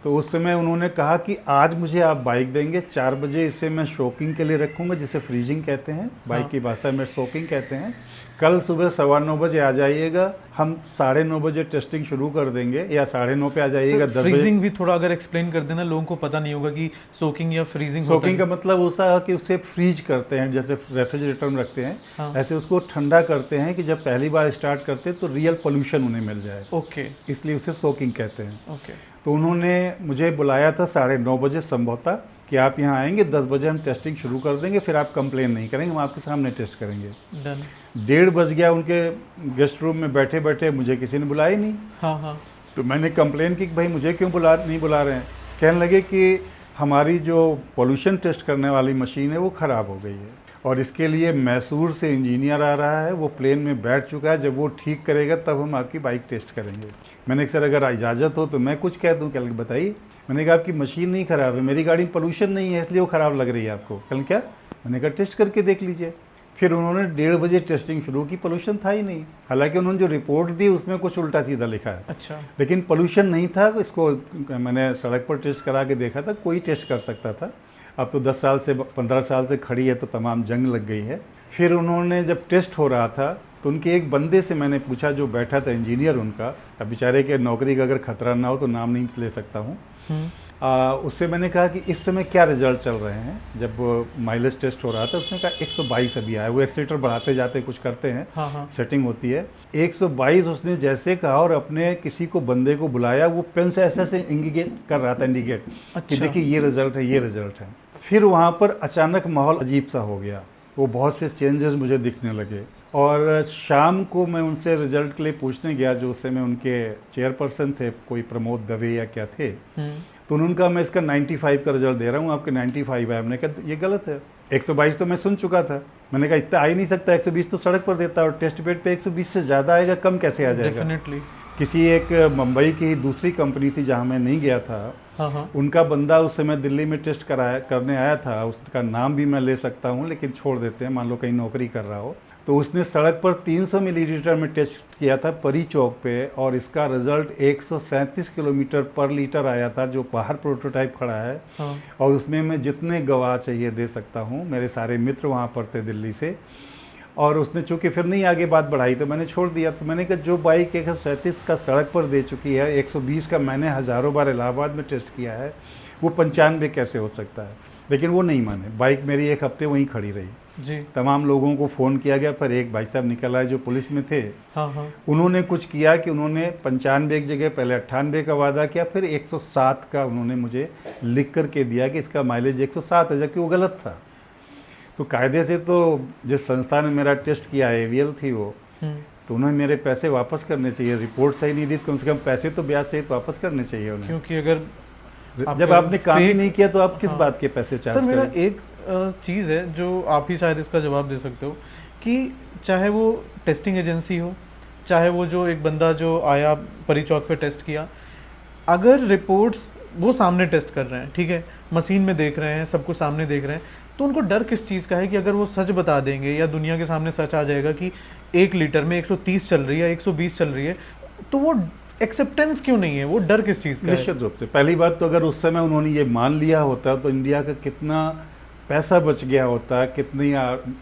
तो उस समय उन्होंने कहा कि आज मुझे आप बाइक देंगे 4 बजे, इसे मैं शोकिंग के लिए रखूंगा, जिसे फ्रीजिंग कहते हैं, बाइक की भाषा में शोकिंग कहते हैं। कल सुबह 9:15 बजे आ जाइएगा, हम 9:30 बजे टेस्टिंग शुरू कर देंगे, या 9:30 पे आ जाइएगा। 10 बजे फ्रीजिंग भी थोड़ा अगर एक्सप्लेन कर देना, लोगों को पता नहीं होगा कि सोकिंग या फ्रीजिंग। सोकिंग का मतलब होता है कि उसे फ्रीज करते हैं, जैसे रेफ्रिजरेटर में रखते हैं। हाँ। ऐसे उसको ठंडा करते हैं कि जब पहली बार स्टार्ट करते हैं तो रियल पोल्यूशन उन्हें मिल जाए। ओके, इसलिए उसे सोकिंग कहते हैं। ओके। तो उन्होंने मुझे बुलाया था 9:30 बजे संभवतः, कि आप यहाँ आएंगे, 10 बजे हम टेस्टिंग शुरू कर देंगे, फिर आप कंप्लेन नहीं करेंगे, हम आपके सामने टेस्ट करेंगे। डन। 1:30 बज गया, उनके गेस्ट रूम में बैठे बैठे मुझे किसी ने बुलाया ही नहीं। हाँ हाँ। तो मैंने कंप्लेन की कि भाई मुझे क्यों नहीं बुला रहे हैं। कहने लगे कि हमारी जो पोल्यूशन टेस्ट करने वाली मशीन है वो ख़राब हो गई है, और इसके लिए मैसूर से इंजीनियर आ रहा है, वो प्लेन में बैठ चुका है, जब वो ठीक करेगा तब हम आपकी बाइक टेस्ट करेंगे। मैंने कहा सर अगर इजाज़त हो तो मैं कुछ कह दूँ। कल बताइए। मैंने कहा आपकी मशीन नहीं ख़राब है, मेरी गाड़ी में पोल्यूशन नहीं है, इसलिए वो ख़राब लग रही है आपको। कल क्या? मैंने कहा टेस्ट करके देख लीजिए। फिर उन्होंने 1:30 बजे टेस्टिंग शुरू की, पोल्यूशन था ही नहीं। हालांकि उन्होंने जो रिपोर्ट दी उसमें कुछ उल्टा सीधा लिखा है। अच्छा। लेकिन पोल्यूशन नहीं था। इसको मैंने सड़क पर टेस्ट करा के देखा था, कोई टेस्ट कर सकता था। अब तो 10 साल से 15 साल से खड़ी है, तो तमाम जंग लग गई है। फिर उन्होंने जब टेस्ट हो रहा था तो उनके एक बंदे से मैंने पूछा, जो बैठा था इंजीनियर उनका, अब बेचारे के नौकरी का अगर खतरा ना हो तो नाम नहीं ले सकता हूँ, उससे मैंने कहा कि इस समय क्या रिजल्ट चल रहे हैं। जब माइलेज टेस्ट हो रहा था उसने कहा 122 अभी आया। वो एक्सीलेटर बढ़ाते जाते कुछ करते हैं, हाँ हाँ। सेटिंग होती है। 122 उसने जैसे कहा और अपने किसी को बंदे को बुलाया, वो पेन से ऐसे इंडिकेट कर रहा था, इंडिकेट कि अच्छा। देखिए ये रिजल्ट है, ये रिजल्ट है। फिर वहाँ पर अचानक माहौल अजीब सा हो गया, वो बहुत से चेंजेस मुझे दिखने लगे। और शाम को मैं उनसे रिजल्ट के लिए पूछने गया, जो उस समय उनके चेयरपर्सन थे, कोई प्रमोद दवे या क्या थे। तो उन्होंने कहा मैं इसका 95 का रिजल्ट दे रहा हूँ, आपके 95 है। हमने कहा ये गलत है, 122 तो मैं सुन चुका था। मैंने कहा इतना आ ही नहीं सकता, 120 तो सड़क पर देता है, और टेस्ट बेड पे 120 से ज़्यादा आएगा, कम कैसे आ जाएगा। डेफिनेटली। किसी एक मुंबई की ही दूसरी कंपनी थी जहाँ मैं नहीं गया था, हाँ हाँ। उनका बंदा उस समय दिल्ली में टेस्ट करने आया था। उसका नाम भी मैं ले सकता हूँ, लेकिन छोड़ देते हैं, मान लो कहीं नौकरी कर रहा हो। तो उसने सड़क पर 300 मिलीलीटर में टेस्ट किया था परी चौक पे, और इसका रिजल्ट 137 किलोमीटर पर लीटर आया था, जो बाहर प्रोटोटाइप खड़ा है। हाँ। और उसमें मैं जितने गवाह चाहिए दे सकता हूँ, मेरे सारे मित्र वहाँ पर थे दिल्ली से। और उसने चूँकि फिर नहीं आगे बात बढ़ाई तो मैंने छोड़ दिया। तो मैंने कहा जो बाइक 137 का सड़क पर दे चुकी है, 120 का मैंने हज़ारों बार इलाहाबाद में टेस्ट किया है, वो 95 कैसे हो सकता है। लेकिन वो नहीं माने, बाइक मेरी 1 हफ्ते वहीं खड़ी रही जी। तमाम लोगों को फ़ोन किया गया, पर एक भाई साहब निकल आए जो पुलिस में थे। हाँ हाँ। उन्होंने कुछ किया कि उन्होंने 95 की जगह पहले 98 का वादा किया, फिर 107 का उन्होंने मुझे लिख करके दिया कि इसका माइलेज 107 है, जबकि वो गलत था। तो कायदे से तो जिस संस्था ने मेरा टेस्ट किया, AVL थी वो, तो उन्हें मेरे पैसे वापस करने चाहिए। रिपोर्ट सही नहीं दी तो कम से कम पैसे तो ब्याज सहित वापस करने चाहिए उन्हें, क्योंकि अगर जब आपने काम ही नहीं किया तो आप किस बात के पैसे चार्ज सर, करें। मेरा एक चीज़ है जो आप ही शायद इसका जवाब दे सकते हो, कि चाहे वो टेस्टिंग एजेंसी हो, चाहे वो जो एक बंदा जो आया परी चौक पे टेस्ट किया, अगर रिपोर्ट्स वो सामने टेस्ट कर रहे हैं, ठीक है, मशीन में देख रहे हैं, सब कुछ सामने देख रहे हैं, तो उनको डर किस चीज़ का है कि अगर वो सच बता देंगे या दुनिया के सामने सच आ जाएगा कि 1 लीटर में 130 चल रही है, 120 चल रही है, तो वो एक्सेप्टेंस क्यों नहीं है, वो डर किस चीज़ का है? निश्चित रूप से पहली बात तो अगर उस समय उन्होंने ये मान लिया होता तो इंडिया का कितना पैसा बच गया होता, कितनी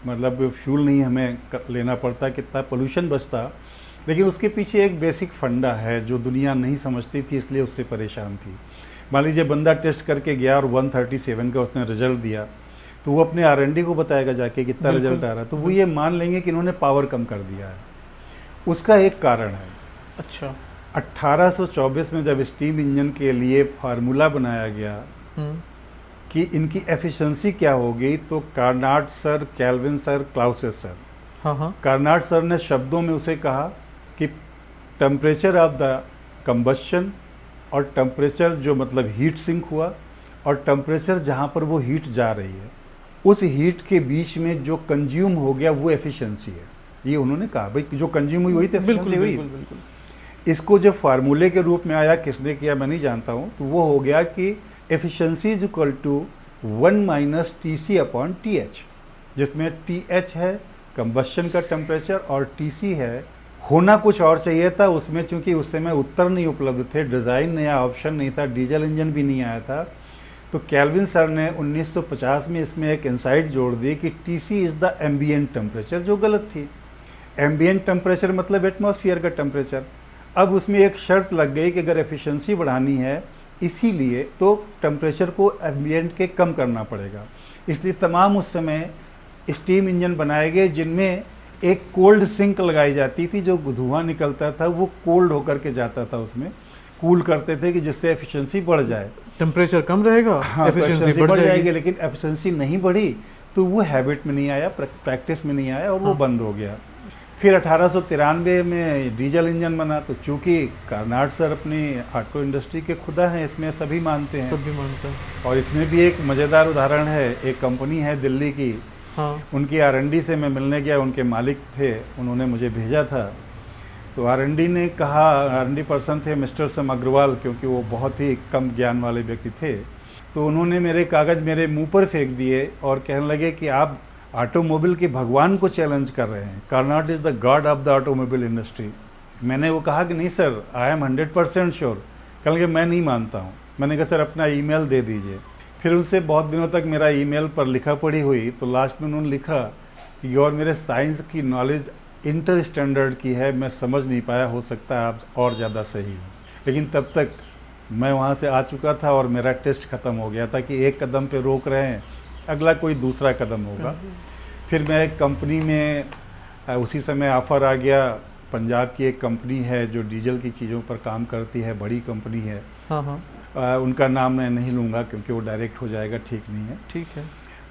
मतलब फ्यूल नहीं हमें लेना पड़ता, कितना पोल्यूशन बचता। लेकिन उसके पीछे एक बेसिक फंडा है जो दुनिया नहीं समझती थी, इसलिए उससे परेशान थी। मान लीजिए बंदा टेस्ट करके गया और 137 का उसने रिजल्ट दिया, तो वो अपने R&D को बताएगा जाके कितना रिजल्ट आ रहा है, तो वो ये मान लेंगे कि इन्होंने पावर कम कर दिया है। उसका एक कारण है। अच्छा। 1824 में जब स्टीम इंजन के लिए फार्मूला बनाया गया कि इनकी एफिशिएंसी क्या होगी, तो Carnot sir, Kelvin sir, Clausius sir, हाँ हाँ। कार्नाट सर ने शब्दों में उसे कहा कि टेम्परेचर ऑफ द कंबशन और टेम्परेचर जो मतलब हीट सिंक हुआ और टेम्परेचर जहाँ पर वो हीट जा रही है, उस हीट के बीच में जो कंज्यूम हो गया वो एफिशिएंसी है। ये उन्होंने कहा भाई जो कंज्यूम हुई वही तो efficiency हुई। इसको जो फार्मूले के रूप में आया, किसने किया मैं नहीं जानता हूँ, तो वो हो गया कि efficiency is equal to 1 minus TC upon TH, जिसमें TH है कंबशन का टेम्परेचर और TC है, होना कुछ और चाहिए था उसमें, चूंकि उस समय उत्तर नहीं उपलब्ध थे, डिज़ाइन नया ऑप्शन नहीं था, डीजल इंजन भी नहीं आया था, तो कैल्विन सर ने 1950 में इसमें एक इंसाइट जोड़ दी कि TC is the ambient temperature, जो गलत थी। एम्बिएंट टेम्परेचर मतलब एटमॉस्फेयर का टेम्परेचर। अब उसमें एक शर्त लग गई कि अगर एफिशिएंसी बढ़ानी है इसीलिए तो टेम्परेचर को एम्बिएंट के कम करना पड़ेगा। इसलिए तमाम उस समय स्टीम इंजन बनाए गए जिनमें एक कोल्ड सिंक लगाई जाती थी, जो धुआं निकलता था वो कोल्ड होकर के जाता था, उसमें कूल करते थे कि जिससे एफिशिएंसी बढ़ जाए, टेम्परेचर कम रहेगा, हाँ, एफिशिएंसी बढ़ जाएगी। लेकिन एफिशिएंसी नहीं बढ़ी तो वो हैबिट में नहीं आया, प्रैक्टिस में नहीं आया और वो बंद हो गया। फिर 1893 में डीजल इंजन बना, तो चूंकि कार्नाड सर अपनी ऑटो इंडस्ट्री के खुदा हैं, इसमें सभी मानते हैं, सभी मानते हैं। और इसमें भी एक मज़ेदार उदाहरण है, एक कंपनी है दिल्ली की, हाँ, उनकी R&D से मैं मिलने गया, उनके मालिक थे, उन्होंने मुझे भेजा था। तो R&D ने कहा, R&D पर्सन थे मिस्टर सम अग्रवाल, क्योंकि वो बहुत ही कम ज्ञान वाले व्यक्ति थे, तो उन्होंने मेरे कागज़ मेरे मुंह पर फेंक दिए और कहने लगे कि आप ऑटोमोबाइल के भगवान को चैलेंज कर रहे हैं, Karnad is the God of the automobile industry. मैंने वो कहा कि नहीं सर, आई एम 100% श्योर। कहने लगे मैं नहीं मानता हूँ। मैंने कहा सर अपना ईमेल दे दीजिए। फिर उनसे बहुत दिनों तक मेरा ईमेल पर लिखा पढ़ी हुई, तो लास्ट में उन्होंने लिखा कि और मेरे साइंस की नॉलेज इंटर स्टैंडर्ड की है, मैं समझ नहीं पाया, हो सकता है आप और ज़्यादा सही हो। लेकिन तब तक मैं वहाँ से आ चुका था और मेरा टेस्ट ख़त्म हो गया था कि एक कदम पे रोक रहे हैं, अगला कोई दूसरा कदम होगा। फिर मैं एक कंपनी में, उसी समय ऑफ़र आ गया, पंजाब की एक कंपनी है जो डीजल की चीज़ों पर काम करती है, बड़ी कंपनी है। हाँ हाँ, उनका नाम मैं नहीं लूँगा क्योंकि वो डायरेक्ट हो जाएगा, ठीक नहीं है। ठीक है।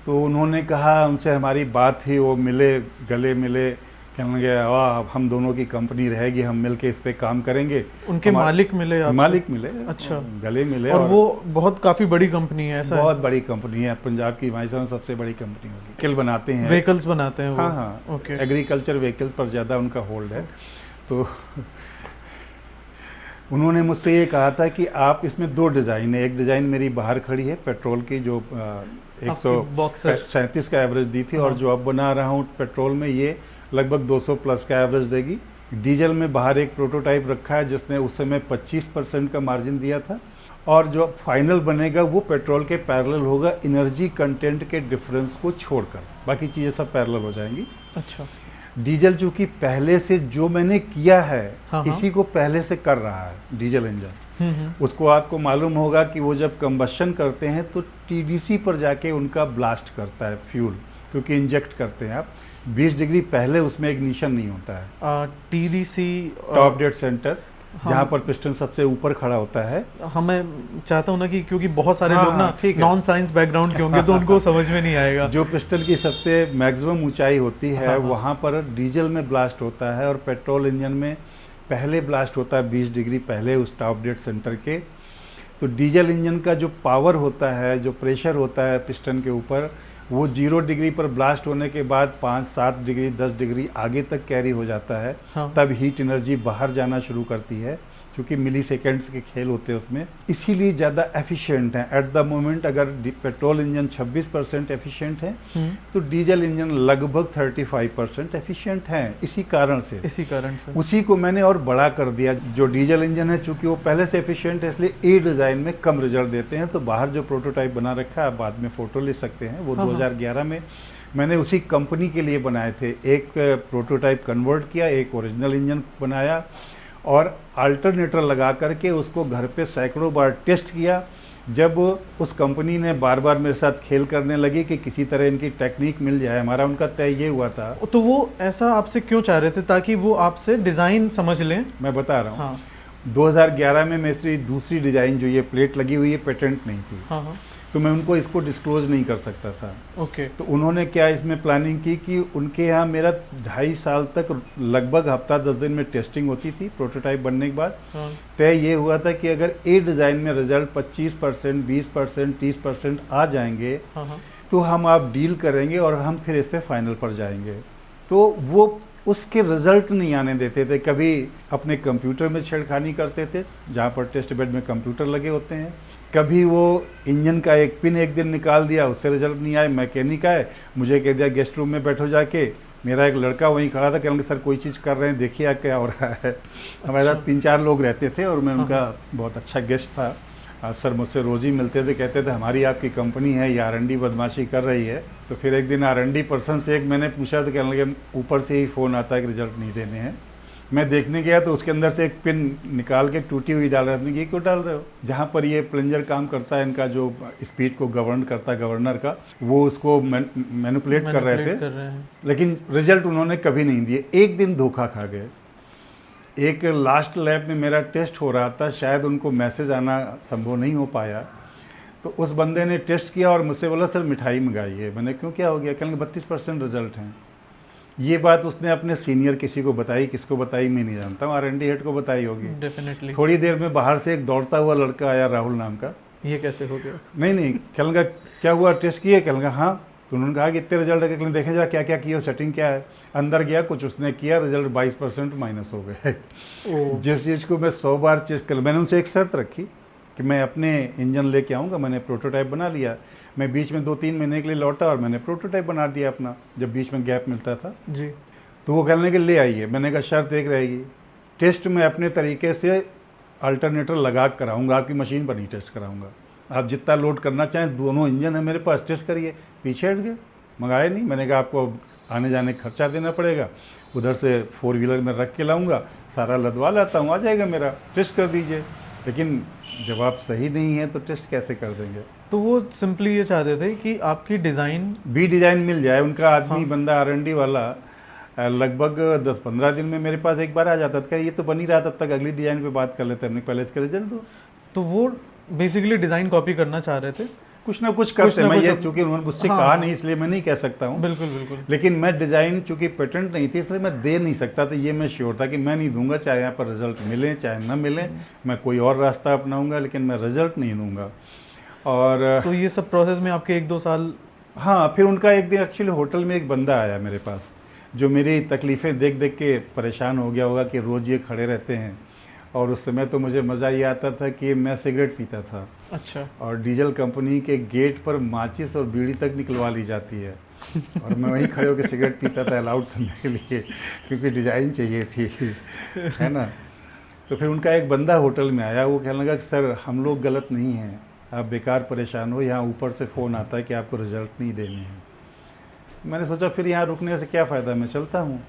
तो उन्होंने कहा, उनसे हमारी बात थी, वो मिले, गले मिले, कहने लगे वाह हम दोनों की कंपनी रहेगी, हम मिलके इस पे काम करेंगे। उनके मालिक मिले आपसे? मालिक मिले, अच्छा, गले मिले। और वो बहुत काफ़ी बड़ी कंपनी है, ऐसा? बहुत बड़ी कंपनी है, पंजाब की हमारी सबसे बड़ी कंपनी होगी। किल बनाते हैं, व्हीकल्स बनाते हैं वो? हाँ हाँ, ओके। एग्रीकल्चर व्हीकल्स पर ज़्यादा उनका होल्ड है। तो उन्होंने मुझसे ये कहा था कि आप इसमें दो डिज़ाइन है, एक डिज़ाइन मेरी बाहर खड़ी है पेट्रोल की, जो 137 का एवरेज दी थी, और जो अब बना रहा हूँ पेट्रोल में ये लगभग 200 प्लस का एवरेज देगी। डीजल में बाहर एक प्रोटोटाइप रखा है जिसने उस समय 25% का मार्जिन दिया था, और जो फाइनल बनेगा वो पेट्रोल के पैरेलल होगा, एनर्जी कंटेंट के डिफरेंस को छोड़कर, बाकी चीज़ें सब पैरेलल हो जाएंगी। अच्छा। डीजल चूँकि पहले से जो मैंने किया है, हाँ, इसी को पहले से कर रहा है डीजल इंजन। उसको आपको मालूम होगा कि वो जब कंबशन करते हैं तो TDC पर जाके उनका ब्लास्ट करता है फ्यूल, क्योंकि इंजेक्ट करते हैं आप 20 डिग्री पहले, उसमें इग्निशन नहीं होता है। TDC टॉप डेड सेंटर, जहाँ पर पिस्टन सबसे ऊपर खड़ा होता है। मैं चाहता हूँ ना कि क्योंकि बहुत सारे लोग ना नॉन साइंस बैकग्राउंड के होंगे तो उनको समझ में नहीं आएगा। जो पिस्टन की सबसे मैक्सिमम ऊंचाई होती है वहाँ पर डीजल में ब्लास्ट होता है, और पेट्रोल इंजन में पहले ब्लास्ट होता है 20 डिग्री पहले उस टॉप डेड सेंटर के। तो डीजल इंजन का जो पावर होता है, जो प्रेशर होता है पिस्टन के ऊपर, वो 0 डिग्री पर ब्लास्ट होने के बाद 5-7 डिग्री 10 डिग्री आगे तक कैरी हो जाता है। हाँ। तब हीट एनर्जी बाहर जाना शुरू करती है, क्योंकि मिली सेकेंड्स के खेल होते हैं उसमें, इसीलिए ज़्यादा एफिशिएंट है। एट द मोमेंट अगर पेट्रोल इंजन 26% एफिशिएंट है तो डीजल इंजन लगभग 35% एफिशिएंट है। इसी कारण से उसी को मैंने और बड़ा कर दिया। जो डीजल इंजन है चूँकि वो पहले से एफिशिएंट है, इसलिए ए डिज़ाइन में कम रिजल्ट देते हैं। तो बाहर जो प्रोटोटाइप बना रखा है, आप बाद में फ़ोटो ले सकते हैं, वो 2011 में मैंने उसी कंपनी के लिए बनाए थे। एक प्रोटोटाइप कन्वर्ट किया, एक ओरिजिनल इंजन बनाया, और अल्टरनेटर लगा करके उसको घर पे सैकड़ों बार टेस्ट किया। जब उस कंपनी ने बार बार मेरे साथ खेल करने लगी कि किसी तरह इनकी टेक्निक मिल जाए, हमारा उनका तय ये हुआ था। तो वो ऐसा आपसे क्यों चाह रहे थे? ताकि वो आपसे डिज़ाइन समझ लें? मैं बता रहा हूँ। 2011 में मेरी दूसरी डिज़ाइन जो ये प्लेट लगी हुई है पेटेंट नहीं थी। तो मैं उनको इसको डिस्क्लोज नहीं कर सकता था। ओके। तो उन्होंने क्या इसमें प्लानिंग की कि उनके यहाँ मेरा 2.5 साल तक लगभग हफ्ता 10 दिन में टेस्टिंग होती थी प्रोटोटाइप बनने के बाद। हाँ। तय ये हुआ था कि अगर ए डिज़ाइन में रिजल्ट 25%, 20%, 30% आ जाएंगे हाँ हाँ। तो हम आप डील करेंगे और हम फिर इस पर फाइनल पर जाएंगे। तो वो उसके रिजल्ट नहीं आने देते थे। कभी अपने कंप्यूटर में छेड़खानी करते थे जहाँ पर टेस्ट बेड में कंप्यूटर लगे होते हैं, कभी वो इंजन का एक पिन एक दिन निकाल दिया, उससे रिजल्ट नहीं आए। मैकेनिक आए, मुझे कह दिया गेस्ट रूम में बैठो जाके। मेरा एक लड़का वहीं खड़ा था, कहेंगे सर कोई चीज़ कर रहे हैं, देखिए क्या हो रहा है। हमारे साथ 3-4 लोग रहते थे और मैं उनका बहुत अच्छा गेस्ट था। सर मुझसे रोज़ ही मिलते थे, कहते थे हमारी आपकी कंपनी है, ये R&D बदमाशी कर रही है। तो फिर एक दिन R&D पर्सन से एक मैंने पूछा तो कहने लगे ऊपर से ही फ़ोन आता है कि रिजल्ट नहीं देने हैं। मैं देखने गया तो उसके अंदर से एक पिन निकाल के टूटी हुई डाल रहे थे। ये क्यों डाल रहे हो? जहाँ पर ये प्लंजर काम करता है, इनका जो स्पीड को गवर्न करता है गवर्नर का, वो उसको मैनिपुलेट कर रहे थे। लेकिन रिजल्ट उन्होंने कभी नहीं दिए। एक दिन धोखा खा गए। एक लास्ट लैब में मेरा टेस्ट हो रहा था, शायद उनको मैसेज आना संभव नहीं हो पाया। तो उस बंदे ने टेस्ट किया और मुझसे बोला सर मिठाई मंगाई है। मैंने क्यों, क्या हो गया? कहेंगे 32% रिजल्ट हैं। ये बात उसने अपने सीनियर किसी को बताई, किसको बताई मैं नहीं जानता हूँ, R&D हेड को बताई होगी डेफिनेटली। थोड़ी देर में बाहर से एक दौड़ता हुआ लड़का आया, राहुल नाम का। ये कैसे हो गया? नहीं कहूँगा क्या हुआ, टेस्ट किए? कहूँगा हाँ। तो उन्होंने कहा कि इतने रिजल्ट है, देखे जरा क्या क्या किया, सेटिंग क्या है। अंदर गया, कुछ उसने किया, रिजल्ट 22% माइनस हो गए। जिस चीज़ को मैं 100 बार चेक कर, मैंने उनसे एक शर्त रखी कि मैं अपने इंजन लेके आऊँगा। मैंने प्रोटोटाइप बना लिया। मैं बीच में 2-3 महीने के लिए लौटा और मैंने प्रोटोटाइप बना दिया अपना, जब बीच में गैप मिलता था जी। तो वो कहने के ले आइए। मैंने कहा शर्त एक रहेगी, टेस्ट मैं अपने तरीके से अल्टरनेटर लगा कराऊंगा, आपकी मशीन पर नहीं टेस्ट कराऊंगा। आप जितना लोड करना चाहें, दोनों इंजन है मेरे पास, टेस्ट करिए। पीछे हट गए, मंगाए नहीं। मैंने कहा आपको आने जाने का खर्चा देना पड़ेगा, उधर से 4 व्हीलर में रख के लाऊंगा, सारा लदवा लाता हूँ, आ जाएगा मेरा, टेस्ट कर दीजिए। लेकिन जब आप सही नहीं है तो टेस्ट कैसे कर देंगे? तो वो सिंपली ये चाहते थे कि आपकी डिज़ाइन बी डिज़ाइन मिल जाए। उनका आदमी बंदा R&D वाला लगभग 10-15 दिन में मेरे पास एक बार आ जाता था। ये तो बन ही रहा, तब तक अगली डिज़ाइन पे बात कर लेते, हमने पहले इसका रिजल्ट दो। तो वो बेसिकली डिज़ाइन कॉपी करना चाह रहे थे, कुछ ना कुछ करते। मैं ये चूंकि उन्होंने मुझसे कहा नहीं, इसलिए मैं नहीं कह सकता हूँ। बिल्कुल बिल्कुल। लेकिन मैं डिज़ाइन चूंकि पेटेंट नहीं थी, इसलिए मैं दे नहीं सकता था। ये मैं श्योर था कि मैं नहीं दूंगा, चाहे यहाँ पर रिजल्ट मिले चाहे ना मिले, मैं कोई और रास्ता अपनाऊंगा, लेकिन मैं रिजल्ट नहीं दूंगा। और तो ये सब प्रोसेस में आपके 1-2 साल। हाँ, फिर उनका एक दिन एक्चुअली होटल में एक बंदा आया मेरे पास, जो मेरी तकलीफ़ें देख देख के परेशान हो गया होगा कि रोज़ ये खड़े रहते हैं। और उस समय तो मुझे मज़ा ये आता था कि मैं सिगरेट पीता था। अच्छा। और डीजल कंपनी के गेट पर माचिस और बीड़ी तक निकलवा ली जाती है और मैं वहीं खड़े होकर सिगरेट पीता था अलाउड करने के लिए, क्योंकि डिज़ाइन चाहिए थी, है ना। तो फिर उनका एक बंदा होटल में आया, वो कहने लगा कि सर हम लोग गलत नहीं हैं, आप बेकार परेशान हो, यहाँ ऊपर से फ़ोन आता है कि आपको रिजल्ट नहीं देने हैं। मैंने सोचा फिर यहाँ रुकने से क्या फ़ायदा, मैं चलता हूँ।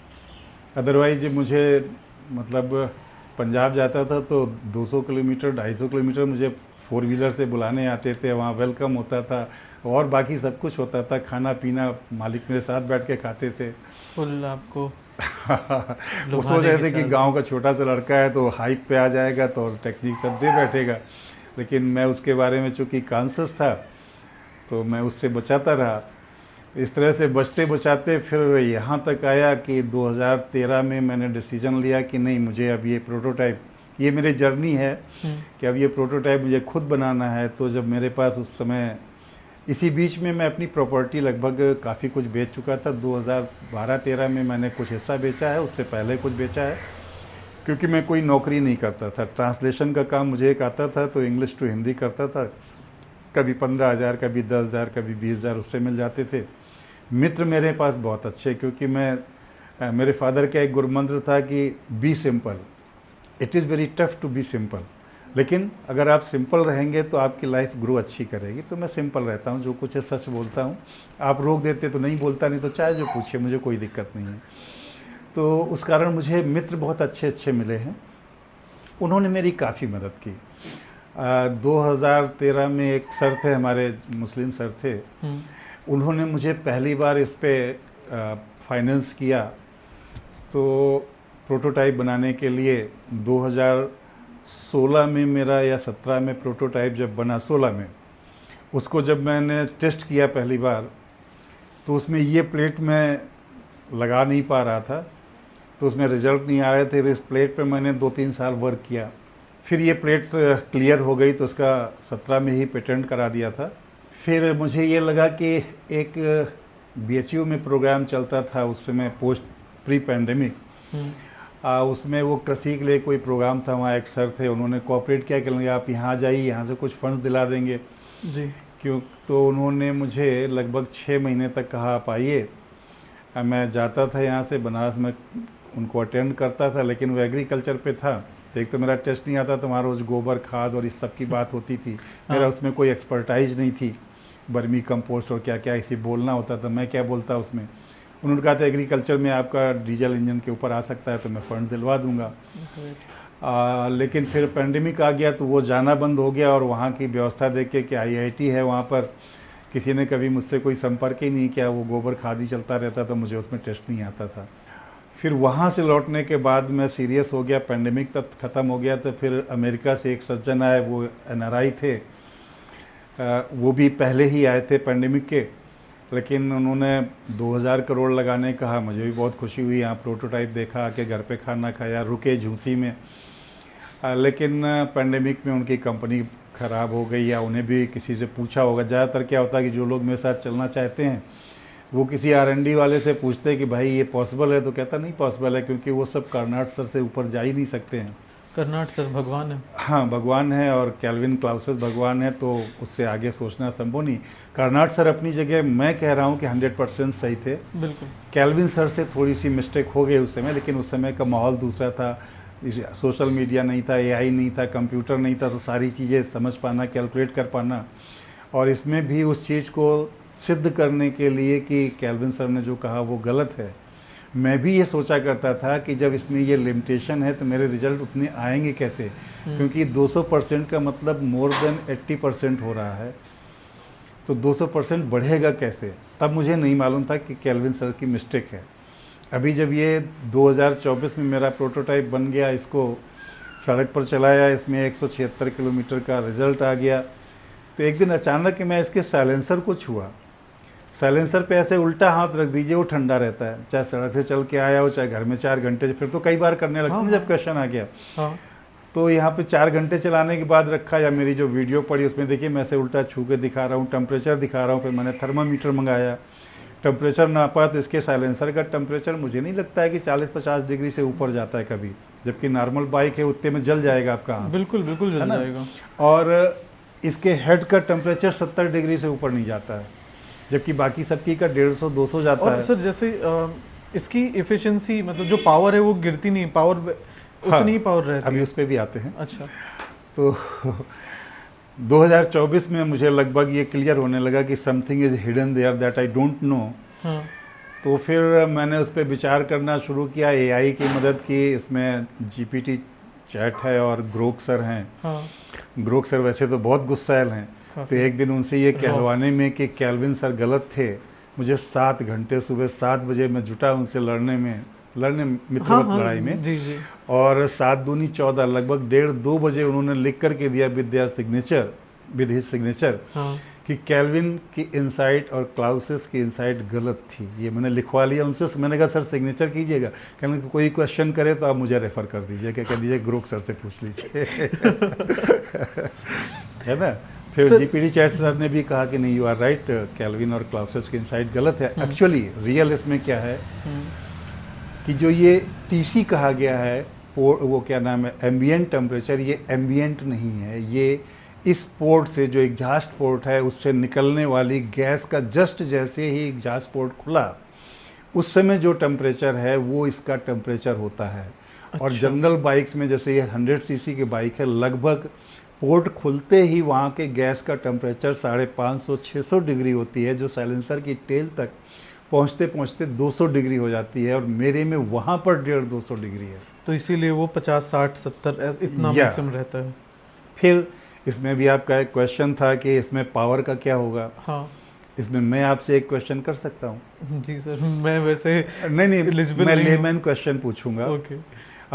अदरवाइज मुझे मतलब पंजाब जाता था तो 200 किलोमीटर 250 किलोमीटर मुझे 4 व्हीलर से बुलाने आते थे, वहाँ वेलकम होता था और बाकी सब कुछ होता था, खाना पीना मालिक मेरे साथ बैठ के खाते थे। फुल आपको वो सोच रहे थे कि गांव का छोटा सा लड़का है तो हाइप पे आ जाएगा तो टेक्निक सब दे बैठेगा। लेकिन मैं उसके बारे में चूँकि कॉन्शियस था तो मैं उससे बचाता रहा। इस तरह से बचते बचाते फिर यहाँ तक आया कि 2013 में मैंने डिसीजन लिया कि नहीं, मुझे अब ये प्रोटोटाइप, ये मेरी जर्नी है कि अब ये प्रोटोटाइप मुझे खुद बनाना है। तो जब मेरे पास उस समय, इसी बीच में मैं अपनी प्रॉपर्टी लगभग काफ़ी कुछ बेच चुका था। 2012-13 में मैंने कुछ हिस्सा बेचा है, उससे पहले कुछ बेचा है, क्योंकि मैं कोई नौकरी नहीं करता था। ट्रांसलेशन का काम मुझे एक आता था, तो इंग्लिश टू हिंदी करता था। कभी 15,000, कभी 10,000, कभी 20,000 उससे मिल जाते थे। मित्र मेरे पास बहुत अच्छे, क्योंकि मेरे फादर का एक गुरुमंत्र था कि be simple, it is very tough to be simple, लेकिन अगर आप सिंपल रहेंगे तो आपकी लाइफ ग्रो अच्छी करेगी। तो मैं सिंपल रहता हूँ, जो कुछ है सच बोलता हूँ। आप रोक देते तो नहीं बोलता, नहीं तो चाहे जो पूछे, मुझे कोई दिक्कत नहीं है। तो उस कारण मुझे मित्र बहुत अच्छे अच्छे मिले हैं, उन्होंने मेरी काफ़ी मदद की। 2013 में एक सर थे हमारे, मुस्लिम सर थे, उन्होंने मुझे पहली बार इस पे फाइनेंस किया। तो प्रोटोटाइप बनाने के लिए 2016 में मेरा या 17 में प्रोटोटाइप जब बना, 16 में, उसको जब मैंने टेस्ट किया पहली बार तो उसमें ये प्लेट मैं लगा नहीं पा रहा था, तो उसमें रिजल्ट नहीं आ रहे थे। इस प्लेट पे मैंने 2-3 साल वर्क किया, फिर ये प्लेट क्लियर हो गई तो उसका 17 में ही पेटेंट करा दिया था। फिर मुझे ये लगा कि एक BHU में प्रोग्राम चलता था उस समय, पोस्ट प्री पैंडेमिक, उसमें वो कृषि के लिए कोई प्रोग्राम था। वहाँ एक सर थे, उन्होंने कोऑपरेट किया कि आप यहाँ जाइए, यहाँ से कुछ फंड दिला देंगे जी। क्यों, तो उन्होंने मुझे लगभग 6 महीने तक कहा आप आइए। मैं जाता था यहाँ से बनारस में, उनको अटेंड करता था, लेकिन वो एग्रीकल्चर पे था। एक तो मेरा टेस्ट नहीं आता, तो वहाँ रोज़ गोबर खाद और इस सब की बात होती थी। मेरा उसमें कोई एक्सपर्टाइज नहीं थी, बर्मी कंपोस्ट और क्या क्या इसी बोलना होता था, मैं क्या बोलता उसमें। उन्होंने कहा था एग्रीकल्चर में आपका डीजल इंजन के ऊपर आ सकता है तो मैं फ़ंड दिलवा दूंगा। लेकिन फिर पेंडेमिक आ गया तो वो जाना बंद हो गया, और वहाँ की व्यवस्था देख के कि IIT है वहाँ पर, किसी ने कभी मुझसे कोई संपर्क ही नहीं किया, वो गोबर खाद ही चलता रहता, तो मुझे उसमें टेस्ट नहीं आता था। फिर वहाँ से लौटने के बाद मैं सीरियस हो गया, पेंडेमिक तब ख़त्म हो गया, तो फिर अमेरिका से एक सज्जन आए, वो NRI थे, वो भी पहले ही आए थे पेंडेमिक के, लेकिन उन्होंने 2000 करोड़ लगाने कहा। मुझे भी बहुत खुशी हुई, यहाँ प्रोटोटाइप देखा, आके घर पे खाना खाया, रुके झूसी में। लेकिन पेंडेमिक में उनकी कंपनी ख़राब हो गई, या उन्हें भी किसी से पूछा होगा। ज़्यादातर क्या होता है कि जो लोग मेरे साथ चलना चाहते हैं वो किसी R&D वाले से पूछते हैं कि भाई ये पॉसिबल है, तो कहता नहीं पॉसिबल है, क्योंकि वो सब कार्नाट सर से ऊपर जा ही नहीं सकते हैं। कर्नाट सर भगवान है। हाँ, भगवान है, और कैल्विन क्लाउसेस भगवान है, तो उससे आगे सोचना संभव नहीं। कार्नाट सर अपनी जगह मैं कह रहा हूँ कि 100% सही थे। बिल्कुल। कैल्विन सर से थोड़ी सी मिस्टेक हो गई उस समय, लेकिन उस समय का माहौल दूसरा था, सोशल मीडिया नहीं था, AI नहीं था, कंप्यूटर नहीं था, तो सारी चीज़ें समझ पाना, कैलकुलेट कर पाना, और इसमें भी उस चीज़ को सिद्ध करने के लिए कि कैल्विन सर ने जो कहा वो गलत है। मैं भी ये सोचा करता था कि जब इसमें ये लिमिटेशन है तो मेरे रिजल्ट उतने आएंगे कैसे, क्योंकि 200% का मतलब मोर देन 80% हो रहा है, तो 200% बढ़ेगा कैसे। तब मुझे नहीं मालूम था कि कैल्विन सर की मिस्टेक है। अभी जब ये 2024 में मेरा प्रोटोटाइप बन गया, इसको सड़क पर चलाया, इसमें 176 किलोमीटर का रिज़ल्ट आ गया, तो एक दिन अचानक मैं इसके साइलेंसर को छुआ। साइलेंसर पे ऐसे उल्टा हाथ रख दीजिए, वो ठंडा रहता है, चाहे सड़क से चल के आया हो, चाहे घर में 4 घंटे, फिर तो कई बार करने लगता हूँ जब क्वेश्चन आ गया। तो यहाँ पे 4 घंटे चलाने के बाद रखा, या मेरी जो वीडियो पड़ी उसमें देखिए मैं ऐसे उल्टा छू के दिखा रहा हूँ, टेम्परेचर दिखा रहा हूँ। फिर मैंने थर्मामीटर मंगाया, टेम्परेचर नापा, तो इसके साइलेंसर का टेम्परेचर मुझे नहीं लगता है कि 40-50 डिग्री से ऊपर जाता है कभी, जबकि नॉर्मल बाइक है उतने में जल जाएगा आपका हाथ। बिल्कुल बिल्कुल जल जाएगा। और इसके हेड का टेम्परेचर 70 डिग्री से ऊपर नहीं जाता है, जबकि बाकी सबकी का 150-200 जाता है। और सर जैसे इसकी एफिशिएंसी, मतलब जो पावर है वो गिरती नहीं, पावर उतनी ही पावर रहती है। अभी उस पर भी आते हैं। अच्छा। तो 2024 में मुझे लगभग ये क्लियर होने लगा कि something is hidden there that I don't know. तो फिर मैंने उस पर विचार करना शुरू किया, AI की मदद की। इसमें GPT चैट है और ग्रोक सर हैं। ग्रोक सर वैसे तो बहुत गुस्सैल हैं, तो एक दिन उनसे ये कहलवाने में कि कैल्विन सर गलत थे, मुझे 7 घंटे सुबह 7 बजे मैं जुटा उनसे लड़ने मित्रवत लड़ाई में। जी जी। और 7 दूनी 14, लगभग 1:30-2 बजे उन्होंने लिख करके दिया विद हिज सिग्नेचर कि कैल्विन की इनसाइट और क्लाउसेस की इनसाइट गलत थी। ये मैंने लिखवा लिया उनसे। मैंने कहा सर सिग्नेचर कीजिएगा, कहने कोई क्वेश्चन करे तो आप मुझे रेफ़र कर दीजिए, क्या कह दीजिए ग्रोक सर से पूछ लीजिए। है ना। फिर GPT चैट सर ने भी कहा कि नहीं, यू आर राइट, कैल्विन और क्लाउसेस की इनसाइट गलत है। एक्चुअली रियल इसमें क्या है कि जो ये TC कहा गया है, वो क्या नाम है, एम्बिएंट टेम्परेचर, ये एम्बिएंट नहीं है। ये इस पोर्ट से, जो एग्जॉस्ट पोर्ट है, उससे निकलने वाली गैस का जस्ट जैसे ही एग्जॉस्ट पोर्ट खुला उस समय जो टेम्परेचर है वो इसका टेम्परेचर होता है। अच्छा। और जनरल बाइक्स में जैसे ये 100 cc की बाइक है, लगभग पोर्ट खुलते ही वहाँ के गैस का टेम्परेचर 550-600 डिग्री होती है, जो साइलेंसर की टेल तक पहुँचते पहुँचते 200 डिग्री हो जाती है, और मेरे में वहाँ पर 150-200 डिग्री है। तो इसीलिए वो 50, 60, 70 इतना मैक्सिमम रहता है। फिर इसमें भी आपका एक क्वेश्चन था कि इसमें पावर का क्या होगा। हाँ, इसमें मैं आपसे एक क्वेश्चन कर सकता हूँ? जी सर। मैं वैसे नहीं, मैं लेमैन क्वेश्चन पूछूंगा। ओके।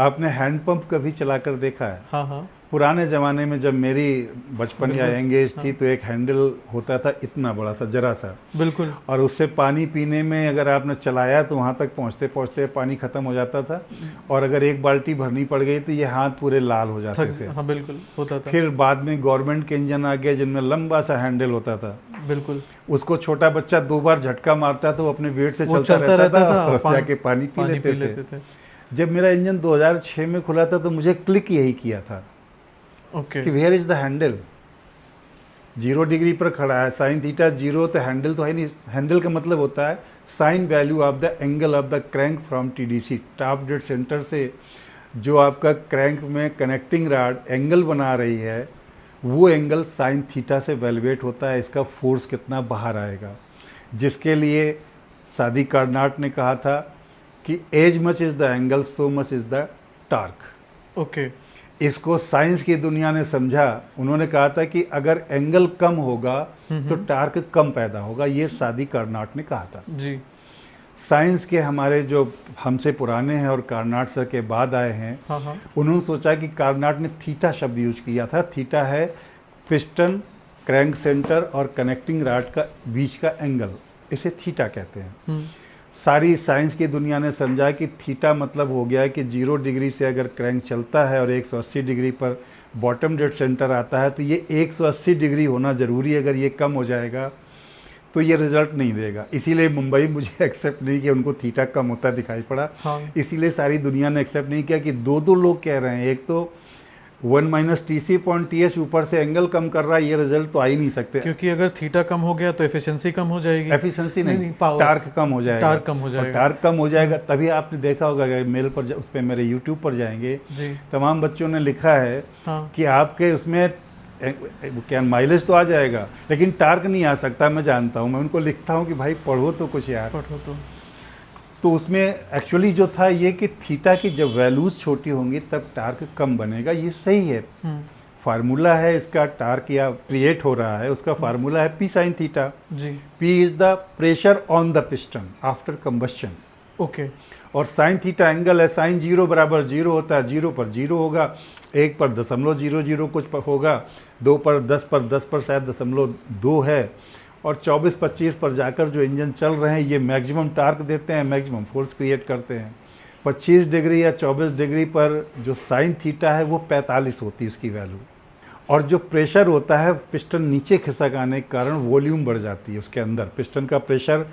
आपने हैंडपंप कभी चलाकर देखा है? हाँ हाँ पुराने ज़माने में जब मेरी बचपन या यंग एज थी तो एक हैंडल होता था इतना बड़ा सा, जरा सा, बिल्कुल। और उससे पानी पीने में अगर आपने चलाया तो वहाँ तक पहुँचते पहुँचते पानी ख़त्म हो जाता था, और अगर एक बाल्टी भरनी पड़ गई तो ये हाथ पूरे लाल हो जाते थे। हाँ बिल्कुल होता था। फिर बाद में गवर्नमेंट के इंजन आ गए जिनमें लंबा सा हैंडल होता था, बिल्कुल। उसको छोटा बच्चा 2 बार झटका मारता था, वो अपने वेट से वो चलता रहता था और पानी- जाके पानी पी पानी लेते थे। जब मेरा इंजन 2006 में खुला था तो मुझे क्लिक यही किया था ओके। कि where is the handle. 0 degree पर खड़ा है, साइन थीटा 0, तो हैंडल तो है नहीं। हैंडल का मतलब होता है sine value of the angle of the crank from TDC, top dead centre से जो आपका क्रैंक में कनेक्टिंग रॉड एंगल बना रही है, वो एंगल साइन थीटा से वैल्यूएट होता है। इसका फोर्स कितना बाहर आएगा, जिसके लिए सादी कार्नाट ने कहा था कि as much is the angle so much is the torque. Okay. इसको साइंस की दुनिया ने समझा। उन्होंने कहा था कि अगर एंगल कम होगा तो टार्क कम पैदा होगा, ये सादी कार्नाट ने कहा था जी। साइंस के हमारे जो हमसे पुराने हैं और कार्नाट सर के बाद आए हैं, हाँ हाँ उन्होंने सोचा कि कार्नाट ने थीटा शब्द यूज किया था। थीटा है पिस्टन, क्रैंक सेंटर और कनेक्टिंग रॉड का बीच का एंगल, इसे थीटा कहते हैं। सारी साइंस की दुनिया ने समझा कि थीटा मतलब हो गया है कि 0 डिग्री से अगर क्रैंक चलता है और 180 डिग्री पर बॉटम डेड सेंटर आता है तो ये 180 डिग्री होना ज़रूरी है। अगर ये कम हो जाएगा तो ये रिजल्ट नहीं देगा। इसीलिए मुंबई मुझे एक्सेप्ट नहीं किया, उनको थीटा कम होता दिखाई पड़ा। हाँ। इसीलिए सारी दुनिया ने एक्सेप्ट नहीं किया कि 2 लोग कह रहे हैं, एक तो 1 - TC पॉइंट TH ऊपर से एंगल कम कर रहा है, ये रिजल्ट तो आ ही नहीं सकते, क्योंकि अगर थीटा कम हो गया तो एफिशिएंसी कम हो जाएगी। एफिशिएंसी नहीं, पावर, टार्क कम हो जाएगा। टार्क कम हो जाएगा। टार्क कम हो जाएगा तभी आपने देखा होगा कि मेल पर उस पर मेरे यूट्यूब पर जाएंगे, जी। तमाम बच्चों ने लिखा है हाँ। कि आपके उसमें क्या माइलेज तो आ जाएगा लेकिन टार्क नहीं आ सकता। मैं जानता हूँ, मैं उनको लिखता हूँ कि भाई पढ़ो तो कुछ यार। पढ़ो तो उसमें एक्चुअली जो था ये कि थीटा की जब वैल्यूज छोटी होंगी तब टार्क कम बनेगा, ये सही है। फार्मूला है इसका, टार्क या क्रिएट हो रहा है उसका फार्मूला है P sin थीटा। जी। P is the pressure on the piston after combustion. Okay. और साइन थीटा एंगल है, साइन 0 बराबर 0 होता है, 0 पर 0 होगा, 1 पर 0.00 कुछ पर होगा, 2 पर 10 पर शायद 0.2 है, और 24-25 पर जाकर जो इंजन चल रहे हैं ये मैक्सिमम टार्क देते हैं, मैक्सिमम फोर्स क्रिएट करते हैं। 25 डिग्री या 24 डिग्री पर जो साइन थीटा है वो 45 होती है उसकी वैल्यू, और जो प्रेशर होता है पिस्टन नीचे खिसक आने के कारण वॉल्यूम बढ़ जाती है उसके अंदर। पिस्टन का प्रेशर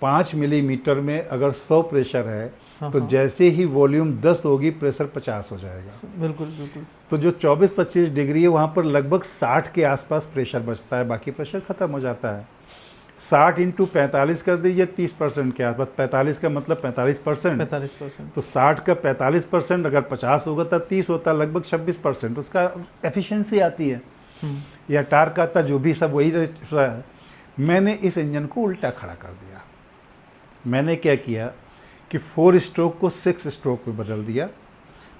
5 मिलीमीटर में अगर 100 प्रेशर है तो जैसे ही वॉल्यूम 10 होगी प्रेशर 50 हो जाएगा। बिल्कुल बिल्कुल। तो जो 24-25 डिग्री है वहाँ पर लगभग 60 के आसपास प्रेशर बचता है, बाकी प्रेशर ख़त्म हो जाता है। 60 × 45 कर दीजिए 30% के आसपास, 45 का मतलब 45%, 45%। तो 60 का 45% अगर 50 होगा तो 30 होता है, लगभग 26% उसका एफिशिएंसी आती है या टार्क आता, जो भी सब वही रहता है। मैंने इस इंजन को उल्टा खड़ा कर दिया। मैंने क्या किया कि 4 स्ट्रोक को 6 स्ट्रोक पे बदल दिया।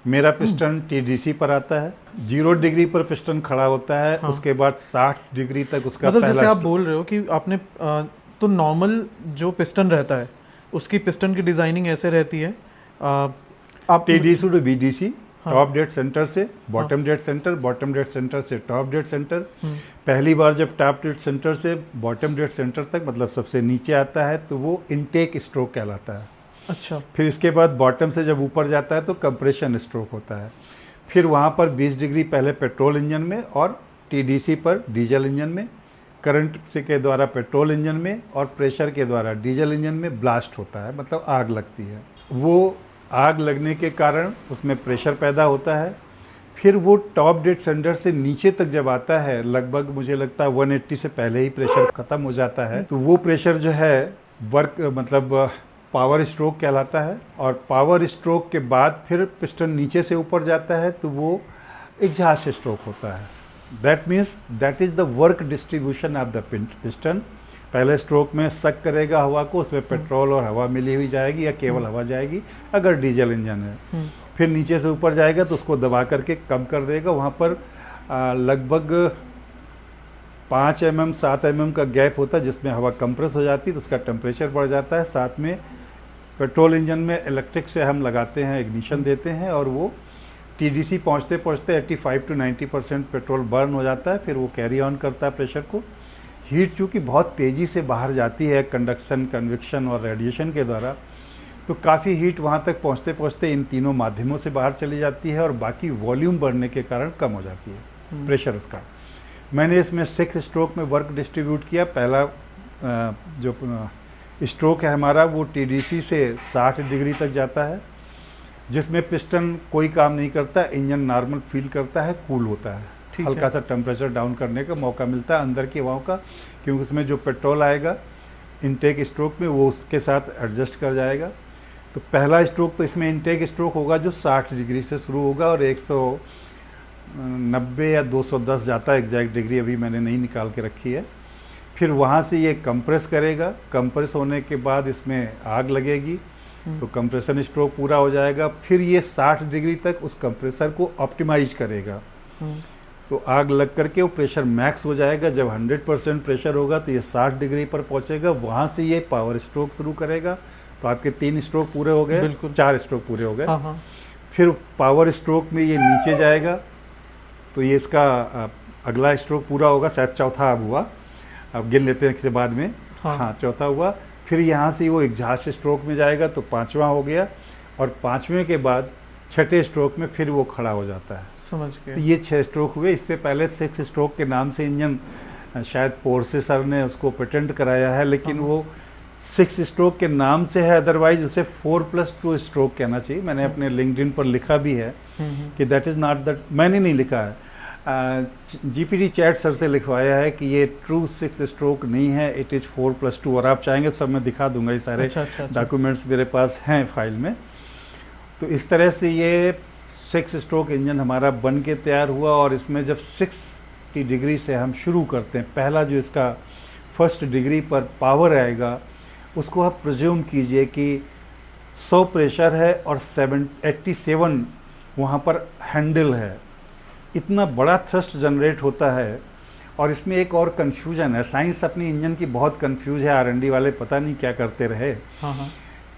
मेरा पिस्टन TDC पर आता है, 0 डिग्री पर पिस्टन खड़ा होता है, उसके बाद 60 डिग्री तक उसका मतलब पहला जैसे आप बोल रहे हो कि आपने तो नॉर्मल जो पिस्टन रहता है उसकी पिस्टन की डिजाइनिंग ऐसे रहती है, आप TDC to BDC, top dead centre से bottom dead centre, bottom dead centre से टॉप डेड सेंटर। पहली बार जब टॉप डेड सेंटर से बॉटम डेड सेंटर तक मतलब सबसे नीचे आता है तो वो इनटेक स्ट्रोक कहलाता है। अच्छा। फिर इसके बाद बॉटम से जब ऊपर जाता है तो कंप्रेशन स्ट्रोक होता है। फिर वहाँ पर 20 डिग्री पहले पेट्रोल इंजन में और TDC पर डीजल इंजन में, करंट से के द्वारा पेट्रोल इंजन में और प्रेशर के द्वारा डीजल इंजन में ब्लास्ट होता है, मतलब आग लगती है। वो आग लगने के कारण उसमें प्रेशर पैदा होता है। फिर वो टॉप डेड सेंटर से नीचे तक जब आता है, लगभग मुझे लगता है 180 से पहले ही प्रेशर ख़त्म हो जाता है, तो वो प्रेशर जो है वर्क मतलब पावर स्ट्रोक कहलाता है। और पावर स्ट्रोक के बाद फिर पिस्टन नीचे से ऊपर जाता है तो वो एग्जॉस्ट स्ट्रोक होता है। That means that is the work distribution of the piston. पहले स्ट्रोक में सक करेगा हवा को, उसमें पेट्रोल और हवा मिली हुई जाएगी या केवल हवा जाएगी अगर डीजल इंजन है। फिर नीचे से ऊपर जाएगा तो उसको दबा करके कम कर देगा। वहाँ पर लगभग 5 mm 7 mm का गैप होता है जिसमें हवा कंप्रेस हो जाती है तो उसका टेम्परेचर बढ़ जाता है। साथ में पेट्रोल इंजन में इलेक्ट्रिक से हम लगाते हैं, इग्निशन देते हैं और वो टीडीसी पहुंचते पहुंचते 85 to 90% पेट्रोल बर्न हो जाता है। फिर वो कैरी ऑन करता है प्रेशर को। हीट चूँकि बहुत तेज़ी से बाहर जाती है कंडक्शन, कन्विक्शन और रेडिएशन के द्वारा, तो काफ़ी हीट वहाँ तक पहुँचते पहुँचते इन तीनों माध्यमों से बाहर चली जाती है और बाकी वॉल्यूम बढ़ने के कारण कम हो जाती है प्रेशर उसका। मैंने इसमें 6 स्ट्रोक में वर्क डिस्ट्रीब्यूट किया। पहला जो स्ट्रोक है हमारा वो टीडीसी से 60 डिग्री तक जाता है, जिसमें पिस्टन कोई काम नहीं करता, इंजन नॉर्मल फील करता है, कूल होता है, हल्का सा टेम्परेचर डाउन करने का मौका मिलता है अंदर की हवाओं का, क्योंकि उसमें जो पेट्रोल आएगा इनटेक स्ट्रोक में वो उसके साथ एडजस्ट कर जाएगा। तो पहला स्ट्रोक तो इसमें इनटेक स्ट्रोक होगा जो 60 डिग्री से शुरू होगा और 190 या 210 जाता है, एग्जैक्ट डिग्री अभी मैंने नहीं निकाल के रखी है। फिर वहाँ से ये कंप्रेस करेगा, कंप्रेस होने के बाद इसमें आग लगेगी तो कंप्रेशन स्ट्रोक पूरा हो जाएगा। फिर ये 60 डिग्री तक उस कंप्रेसर को ऑप्टिमाइज करेगा, तो आग लग करके वो प्रेशर मैक्स हो जाएगा। जब 100% प्रेशर होगा तो ये 60 डिग्री पर पहुंचेगा। वहाँ से ये पावर स्ट्रोक शुरू करेगा। तो आपके 3 स्ट्रोक पूरे हो गए, 4 स्ट्रोक पूरे हो गए। फिर पावर स्ट्रोक में ये नीचे जाएगा, तो ये इसका अगला स्ट्रोक पूरा होगा, शायद चौथा अब हुआ, अब गिन लेते हैं किसी बाद में। हाँ, चौथा हुआ। फिर यहाँ से वो एग्जॉस्ट स्ट्रोक में जाएगा तो 5वां हो गया, और 5वें के बाद 6ठे स्ट्रोक में फिर वो खड़ा हो जाता है। समझ गए। तो ये 6 स्ट्रोक हुए। इससे पहले 6 स्ट्रोक के नाम से इंजन शायद पोर्से सर ने उसको पेटेंट कराया है, लेकिन वो 6 स्ट्रोक के नाम से है, अदरवाइज उसे 4+2 स्ट्रोक कहना चाहिए। मैंने अपने लिंक्डइन पर लिखा भी है कि दैट इज़ नॉट दैट, मैंने नहीं लिखा है, जीपीटी चैट सर से लिखवाया है कि ये ट्रू 6 स्ट्रोक नहीं है, इट इज़ 4+2। और आप चाहेंगे तो सब मैं दिखा दूंगा, ये सारे डॉक्यूमेंट्स मेरे पास हैं फाइल में। तो इस तरह से ये 6 स्ट्रोक इंजन हमारा बन के तैयार हुआ। और इसमें जब 60 डिग्री से हम शुरू करते हैं, पहला जो इसका फर्स्ट डिग्री पर पावर आएगा उसको आप प्रिज्यूम कीजिए कि 100 प्रेशर है और 87 वहाँ पर हैंडल है। इतना बड़ा थ्रस्ट जनरेट होता है। और इसमें एक और कन्फ्यूजन है, साइंस अपनी इंजन की बहुत कन्फ्यूज है, R&D वाले पता नहीं क्या करते रहे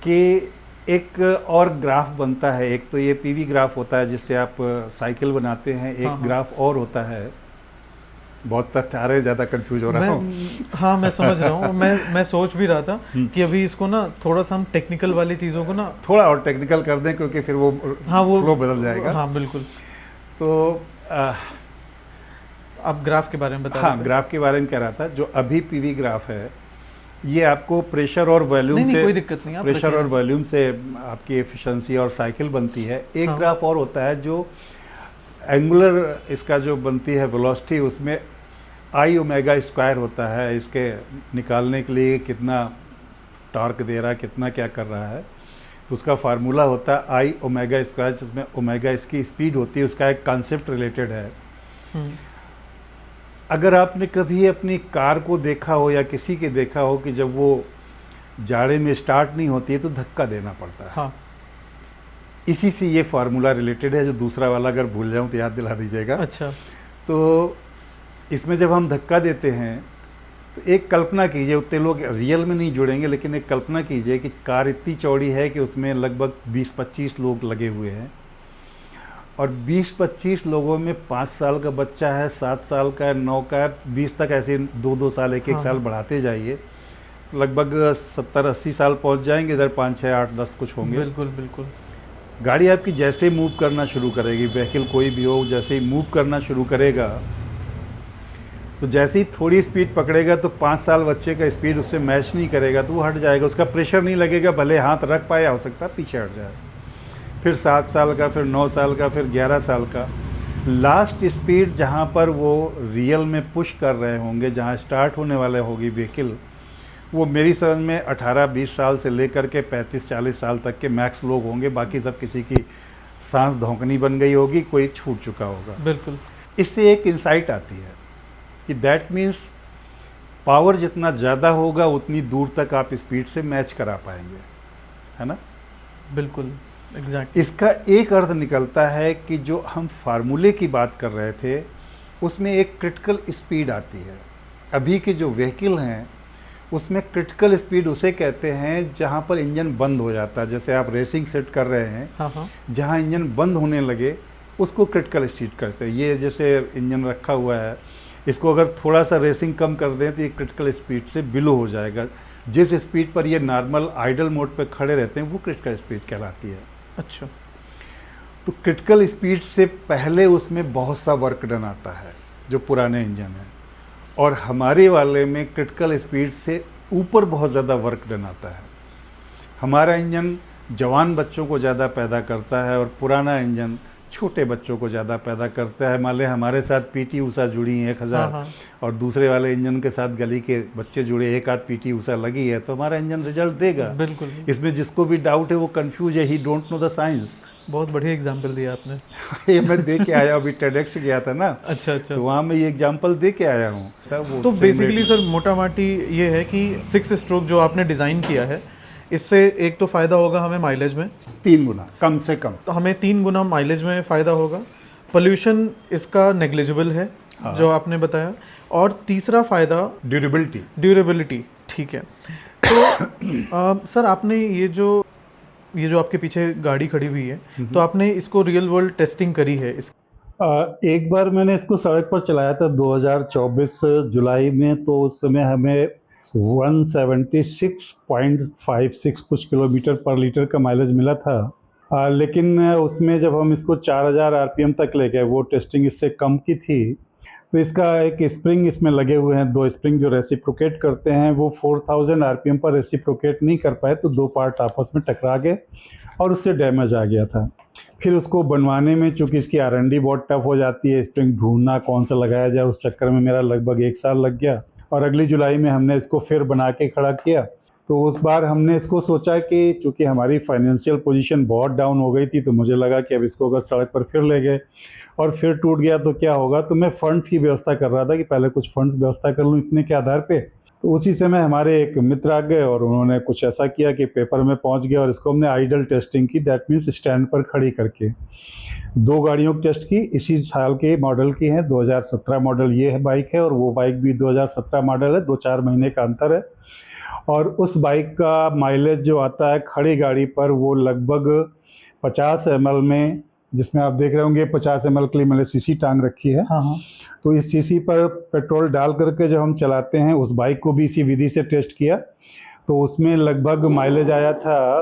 कि एक और ग्राफ बनता है। एक तो ये पीवी ग्राफ होता है जिससे आप साइकिल बनाते हैं, एक ग्राफ और होता है, बहुत तथ्य आ रहे, ज़्यादा कंफ्यूज हो रहा हूँ। हाँ, मैं समझ रहा हूँ। मैं सोच भी रहा था कि अभी इसको ना थोड़ा सा हम टेक्निकल वाली चीज़ों को ना थोड़ा और टेक्निकल कर दें, क्योंकि फिर वो फ्लो बदल जाएगा। हाँ बिल्कुल। तो आप ग्राफ के बारे में बता। हाँ, ग्राफ के बारे में कह रहा था। जो अभी पीवी ग्राफ है ये आपको प्रेशर और वॉल्यूम से, कोई दिक्कत नहीं, प्रेशर और वॉल्यूम से आपकी एफिशिएंसी और साइकिल बनती है। एक ग्राफ और होता है जो एंगुलर इसका जो बनती है वेलोसिटी, उसमें I ओमेगा स्क्वायर होता है, इसके निकालने के लिए कितना टॉर्क दे रहा है, कितना क्या कर रहा है। तो उसका फार्मूला होता है I ओमेगा स्क्वायर, जिसमें ओमेगा इसकी स्पीड होती है, उसका एक कॉन्सेप्ट रिलेटेड है। अगर आपने कभी अपनी कार को देखा हो या किसी के देखा हो कि जब वो जाड़े में स्टार्ट नहीं होती है तो धक्का देना पड़ता है। हाँ। इसी से ये फार्मूला रिलेटेड है, जो दूसरा वाला अगर भूल जाऊं तो याद दिला दीजिएगा। अच्छा। तो इसमें जब हम धक्का देते हैं तो एक कल्पना कीजिए, उतने लोग रियल में नहीं जुड़ेंगे, लेकिन एक कल्पना कीजिए कि कार इतनी चौड़ी है कि उसमें लगभग 20-25 लोग लगे हुए हैं, और 20-25 लोगों में 5 साल का बच्चा है, 7 साल का है, 9 का है, 20 तक, ऐसे 2-2 साल, एक साल बढ़ाते जाइए, लगभग 70-80 साल पहुंच जाएंगे। इधर 5, 6, 8, 10 कुछ होंगे। बिल्कुल बिल्कुल। गाड़ी आपकी जैसे मूव करना शुरू करेगी, व्हीकल कोई भी हो, जैसे ही मूव करना शुरू करेगा तो जैसे ही थोड़ी स्पीड पकड़ेगा तो 5 साल बच्चे का स्पीड उससे मैच नहीं करेगा, तो वो हट जाएगा, उसका प्रेशर नहीं लगेगा, भले हाथ रख पाए, हो सकता है पीछे हट जाए। फिर 7 साल का, फिर 9 साल का, फिर 11 साल का, लास्ट स्पीड जहाँ पर वो रियल में पुश कर रहे होंगे, जहाँ स्टार्ट होने वाले होगी व्हीकल, वो मेरी समझ में 18-20 साल से लेकर के 35-40 साल तक के मैक्स लोग होंगे। बाकी सब किसी की सांस धौंकनी बन गई होगी, कोई छूट चुका होगा। बिल्कुल। इससे एक इंसाइट आती है कि दैट मीन्स पावर जितना ज़्यादा होगा उतनी दूर तक आप स्पीड से मैच करा पाएंगे, है ना। बिल्कुल एग्जैक्ट। इसका एक अर्थ निकलता है कि जो हम फार्मूले की बात कर रहे थे उसमें एक क्रिटिकल स्पीड आती है। अभी के जो व्हीकल हैं उसमें क्रिटिकल स्पीड उसे कहते हैं जहाँ पर इंजन बंद हो जाता है। जैसे आप रेसिंग सेट कर रहे हैं, हाँ हाँ, जहाँ इंजन बंद होने लगे उसको क्रिटिकल स्पीड कहते हैं। ये जैसे इंजन रखा हुआ है, इसको अगर थोड़ा सा रेसिंग कम कर दें तो ये क्रिटिकल स्पीड से बिलो हो जाएगा। जिस स्पीड पर ये नॉर्मल आइडल मोड पर खड़े रहते हैं वो क्रिटिकल स्पीड कहलाती है। अच्छा, तो क्रिटिकल स्पीड से पहले उसमें बहुत सा वर्क डन आता है जो पुराने इंजन है, और हमारे वाले में क्रिटिकल स्पीड से ऊपर बहुत ज़्यादा वर्क डन आता है। हमारा इंजन जवान बच्चों को ज़्यादा पैदा करता है और पुराना इंजन छोटे बच्चों को ज़्यादा पैदा करता है। मान लें हमारे साथ पीटी ऊषा जुड़ी हैं 1000, हाँ। और दूसरे वाले इंजन के साथ गली के बच्चे जुड़े, एक आध पीटी ऊषा लगी है तो हमारा इंजन रिजल्ट देगा। बिल्कुल, इसमें जिसको भी डाउट है वो कंफ्यूज है, ही डोंट नो द साइंस। बहुत बढ़िया एग्जाम्पल दिया आपने। ये मैं दे के आया, अभी टेडेक्स गया था ना, अच्छा अच्छा, तो वहाँ मैं ये एग्जाम्पल दे के आया हूँ। तो बेसिकली सर मोटा माटी ये है कि 6 स्ट्रोक जो आपने डिज़ाइन किया है, इससे एक तो फ़ायदा होगा हमें माइलेज में, 3 गुना कम से कम, तो हमें 3 गुना माइलेज में फ़ायदा होगा। पोल्यूशन इसका नेग्लिजिबल है, हाँ। जो आपने बताया। और तीसरा फ़ायदा ड्यूरेबिलिटी, ठीक है। तो सर आपने ये जो आपके पीछे गाड़ी खड़ी हुई है, तो आपने इसको रियल वर्ल्ड टेस्टिंग करी है एक बार मैंने इसको सड़क पर चलाया था 2024 जुलाई में, तो उस समय हमें 176.56 कुछ किलोमीटर पर लीटर का माइलेज मिला था। लेकिन उसमें जब हम इसको 4000 आरपीएम तक ले गए, वो टेस्टिंग इससे कम की थी। तो इसका एक स्प्रिंग इसमें लगे हुए हैं, 2 स्प्रिंग जो रेसिप्रोकेट करते हैं, वो 4000 आरपीएम पर रेसिप्रोकेट नहीं कर पाए, तो 2 पार्ट आपस में टकरा गए और उससे डैमेज आ गया था। फिर उसको बनवाने में चूँकि इसकी R&D बहुत टफ हो जाती है, स्प्रिंग ढूंढना कौन सा लगाया जाए, उस चक्कर में मेरा लगभग 1 साल लग गया। और अगली जुलाई में हमने इसको फिर बना के खड़ा किया। तो उस बार हमने इसको सोचा कि चूँकि हमारी फाइनेंशियल पोजीशन बहुत डाउन हो गई थी, तो मुझे लगा कि अब इसको अगर सड़क पर फिर ले गए और फिर टूट गया तो क्या होगा। तो मैं फ़ंड्स की व्यवस्था कर रहा था कि पहले कुछ फ़ंड्स व्यवस्था कर लूँ इतने के आधार पे। तो उसी समय हमारे एक मित्र आ गए और उन्होंने कुछ ऐसा किया कि पेपर में पहुंच गया और इसको हमने आइडल टेस्टिंग की, दैट मीन्स स्टैंड पर खड़ी करके 2 गाड़ियों की टेस्ट की। इसी साल के मॉडल की हैं, 2017 मॉडल ये है बाइक है, और वो बाइक भी 2017 मॉडल है, 2-4 महीने का अंतर है। और उस बाइक का माइलेज जो आता है खड़ी गाड़ी पर, वो लगभग 50 ml में, जिसमें आप देख रहे होंगे 50 ml के लिए मैंने सीसी टांग रखी है। हाँ हाँ, तो इस सीसी पर पेट्रोल डाल करके जब हम चलाते हैं, उस बाइक को भी इसी विधि से टेस्ट किया, तो उसमें लगभग माइलेज आया था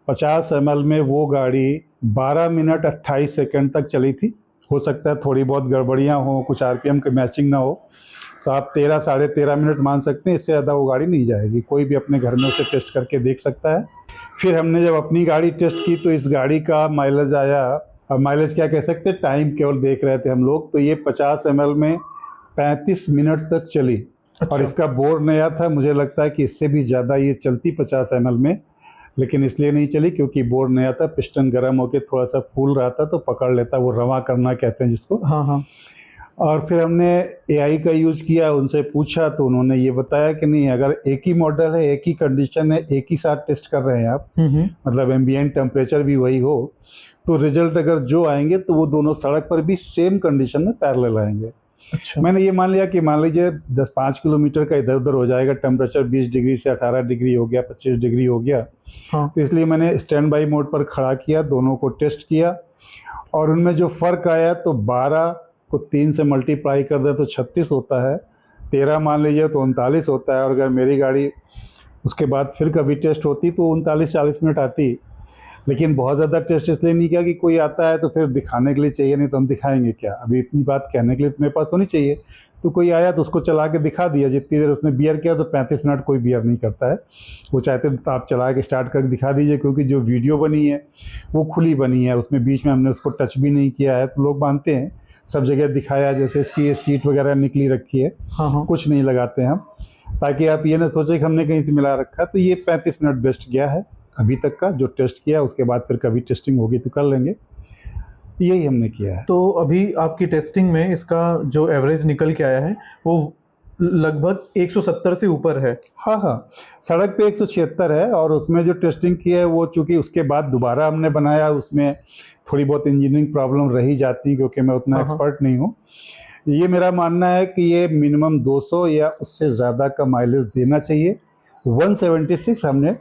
50 ml में। वो गाड़ी 12 मिनट 28 सेकंड तक चली थी। हो सकता है थोड़ी बहुत गड़बड़ियाँ हों, कुछ आरपीएम के मैचिंग ना हो, तो आप 13 साढ़े 13 मिनट मान सकते हैं, इससे ज़्यादा वो गाड़ी नहीं जाएगी। कोई भी अपने घर में उसे टेस्ट करके देख सकता है। फिर हमने जब अपनी गाड़ी टेस्ट की तो इस गाड़ी का माइलेज आया, अब माइलेज क्या कह सकते हैं, टाइम केवल देख रहे थे हम लोग, तो ये 50 ml में 35 मिनट तक चली। अच्छा। और इसका बोर नया था, मुझे लगता है कि इससे भी ज़्यादा ये चलती 50 ml में, लेकिन इसलिए नहीं चली क्योंकि बोर नया था, पिस्टन गर्म होकर थोड़ा सा फूल रहा था तो पकड़ लेता, वो रवा करना कहते हैं जिसको। हाँ हाँ, और फिर हमने एआई का यूज़ किया, उनसे पूछा तो उन्होंने ये बताया कि नहीं, अगर एक ही मॉडल है, एक ही कंडीशन है, एक ही साथ टेस्ट कर रहे हैं आप, मतलब एम्बिएंट टेम्परेचर भी वही हो, तो रिजल्ट अगर जो आएंगे तो वो दोनों सड़क पर भी सेम कंडीशन में पैरेलल आएंगे। अच्छा। मैंने ये मान लिया कि मान लीजिए 10-5 किलोमीटर का इधर उधर हो जाएगा, टेम्परेचर 20 डिग्री से 18 डिग्री हो गया, 25 डिग्री हो गया। हाँ। तो इसलिए मैंने स्टैंड बाई मोड पर खड़ा किया, दोनों को टेस्ट किया, और उनमें जो फ़र्क आया तो 12 को 3 से मल्टीप्लाई कर दे तो 36 होता है, 13 मान लीजिए तो 39 होता है। और अगर मेरी गाड़ी उसके बाद फिर कभी टेस्ट होती तो 39-40 मिनट आती। लेकिन बहुत ज़्यादा टेस्ट इसलिए नहीं किया कि कोई आता है तो फिर दिखाने के लिए चाहिए, नहीं तो हम दिखाएंगे क्या, अभी इतनी बात कहने के लिए तो मेरे पास होनी चाहिए। तो कोई आया तो उसको चला के दिखा दिया, जितनी देर उसने बियर किया, तो 35 मिनट कोई बियर नहीं करता है। वो चाहते तो आप चला के स्टार्ट करके दिखा दीजिए, क्योंकि जो वीडियो बनी है वो खुली बनी है, उसमें बीच में हमने उसको टच भी नहीं किया है, तो लोग मानते हैं सब जगह दिखाया, जैसे इसकी ये सीट वगैरह निकली रखी है। हाँ हाँ, कुछ नहीं लगाते हैं हम, ताकि आप ये ना सोचें कि हमने कहीं से मिला रखा। तो ये 35 मिनट बेस्ट गया है अभी तक का जो टेस्ट किया, उसके बाद फिर कभी टेस्टिंग होगी तो कर लेंगे, यही हमने किया है। तो अभी आपकी टेस्टिंग में इसका जो एवरेज निकल के आया है वो लगभग 170 से ऊपर है। हाँ हाँ, सड़क पे 176 है, और उसमें जो टेस्टिंग की है वो चूँकि उसके बाद दोबारा हमने बनाया, उसमें थोड़ी बहुत इंजीनियरिंग प्रॉब्लम रही जाती, क्योंकि मैं उतना एक्सपर्ट नहीं हूँ। ये मेरा मानना है कि ये मिनिमम 200 या उससे ज़्यादा का माइलेज देना चाहिए, 176 हमने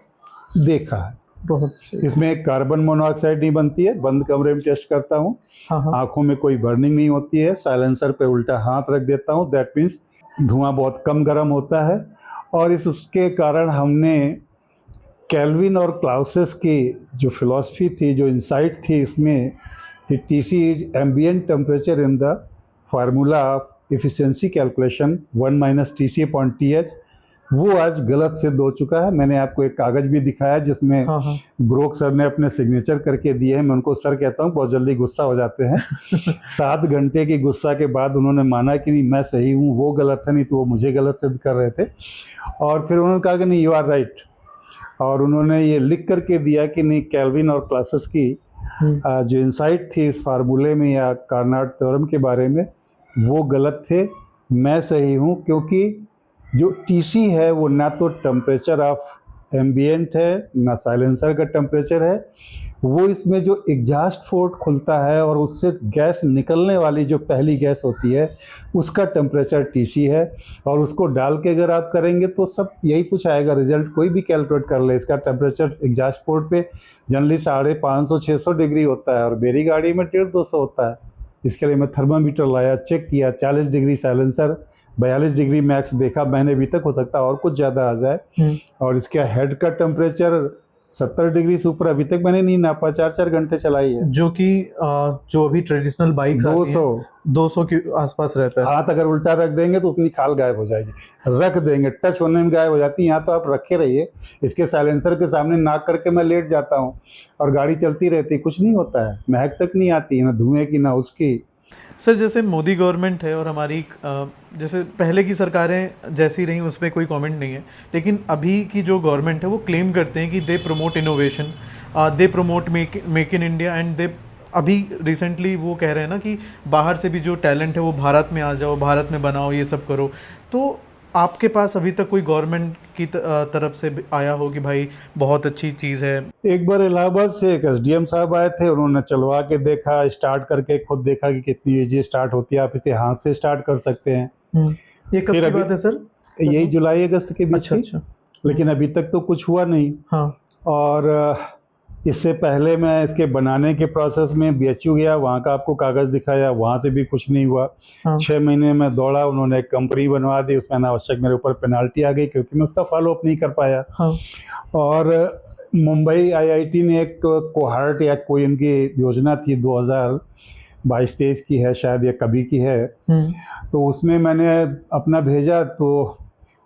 देखा है। बहुत सही। इसमें कार्बन मोनोऑक्साइड नहीं बनती है, बंद कमरे में टेस्ट करता हूँ, हाँ हाँ। आंखों में कोई बर्निंग नहीं होती है, साइलेंसर पे उल्टा हाथ रख देता हूँ, दैट मीन्स धुआं बहुत कम गर्म होता है। और उसके कारण हमने केल्विन और क्लाउसिस की जो फिलॉसफी थी, जो इंसाइट थी इसमें कि TC is ambient temperature in the formula of efficiency calculation 1 - TC/TH, वो आज गलत सिद्ध हो चुका है। मैंने आपको एक कागज़ भी दिखाया जिसमें हाँ हाँ। ब्रोक सर ने अपने सिग्नेचर करके दिए हैं। मैं उनको सर कहता हूँ, बहुत जल्दी गुस्सा हो जाते हैं। 7 घंटे की गुस्सा के बाद उन्होंने माना कि नहीं मैं सही हूँ, वो गलत है, नहीं तो वो मुझे गलत सिद्ध कर रहे थे। और फिर उन्होंने कहा कि नहीं यू आर राइट, और उन्होंने ये लिख करके दिया कि नहीं केल्विन और क्लासेस की जो इंसाइट थी इस फार्मूले में या कार्नाट थ्योरम के बारे में वो गलत थे, मैं सही हूँ। क्योंकि जो TC है वो ना तो टेम्परेचर ऑफ एम्बिएंट है, ना साइलेंसर का टेम्परेचर है, वो इसमें जो एग्जॉस्ट पोर्ट खुलता है और उससे गैस निकलने वाली जो पहली गैस होती है उसका टेम्परेचर TC है। और उसको डाल के अगर आप करेंगे तो सब यही कुछ आएगा, रिजल्ट कोई भी कैलकुलेट कर ले। इसका टेम्परेचर एग्जॉस्ट पोर्ट पे जनरली 550-600 डिग्री होता है और मेरी गाड़ी में 150-200 होता है। इसके लिए मैं थर्मामीटर लाया, चेक किया, 40 डिग्री साइलेंसर, 42 डिग्री मैक्स देखा मैंने अभी तक, हो सकता है और कुछ ज़्यादा आ जाए। और इसका हेड का टेम्परेचर 70 डिग्री से ऊपर अभी तक मैंने नहीं नापा, 4-4 घंटे चलाई है। जो कि जो अभी ट्रेडिशनल बाइक्स 200 के आसपास रहता है। हाथ अगर उल्टा रख देंगे तो उतनी खाल गायब हो जाएगी, रख देंगे टच होने में गायब हो जाती है। यहाँ तो आप रखे रहिए, इसके साइलेंसर के सामने नाक करके मैं लेट जाता हूँ और गाड़ी चलती रहती, कुछ नहीं होता है, महक तक नहीं आती है, ना धुएं की ना उसकी। सर जैसे मोदी गवर्नमेंट है और हमारी जैसे पहले की सरकारें जैसी रहीं उस पर कोई कमेंट नहीं है, लेकिन अभी की जो गवर्नमेंट है वो क्लेम करते हैं कि they promote innovation, they promote make in India, and they अभी रिसेंटली वो कह रहे हैं ना कि बाहर से भी जो टैलेंट है वो भारत में आ जाओ, भारत में बनाओ, ये सब करो। तो आपके पास अभी तक कोई गवर्नमेंट की तरफ से आया हो कि भाई बहुत अच्छी चीज़ है? एक बार इलाहाबाद से एक SDM साहब आए थे, उन्होंने चलवा के देखा, स्टार्ट करके खुद देखा कि कितनी ईजी स्टार्ट होती है, आप इसे हाथ से स्टार्ट कर सकते हैं। ये कब की बात है सर? यही जुलाई अगस्त के बीच की। अच्छा। लेकिन अभी तक तो कुछ हुआ नहीं। हाँ। और इससे पहले मैं इसके बनाने के प्रोसेस में BHU गया, वहाँ का आपको कागज़ दिखाया, वहाँ से भी कुछ नहीं हुआ। हाँ। 6 महीने में दौड़ा, उन्होंने एक कंपनी बनवा दी, उसमें अनावश्यक मेरे ऊपर पेनाल्टी आ गई क्योंकि मैं उसका फॉलोअप नहीं कर पाया। हाँ। और मुंबई IIT ने एक कोहार्ट या कोई उनकी योजना थी 2022-23 की है शायद, या कभी की है, तो उसमें मैंने अपना भेजा, तो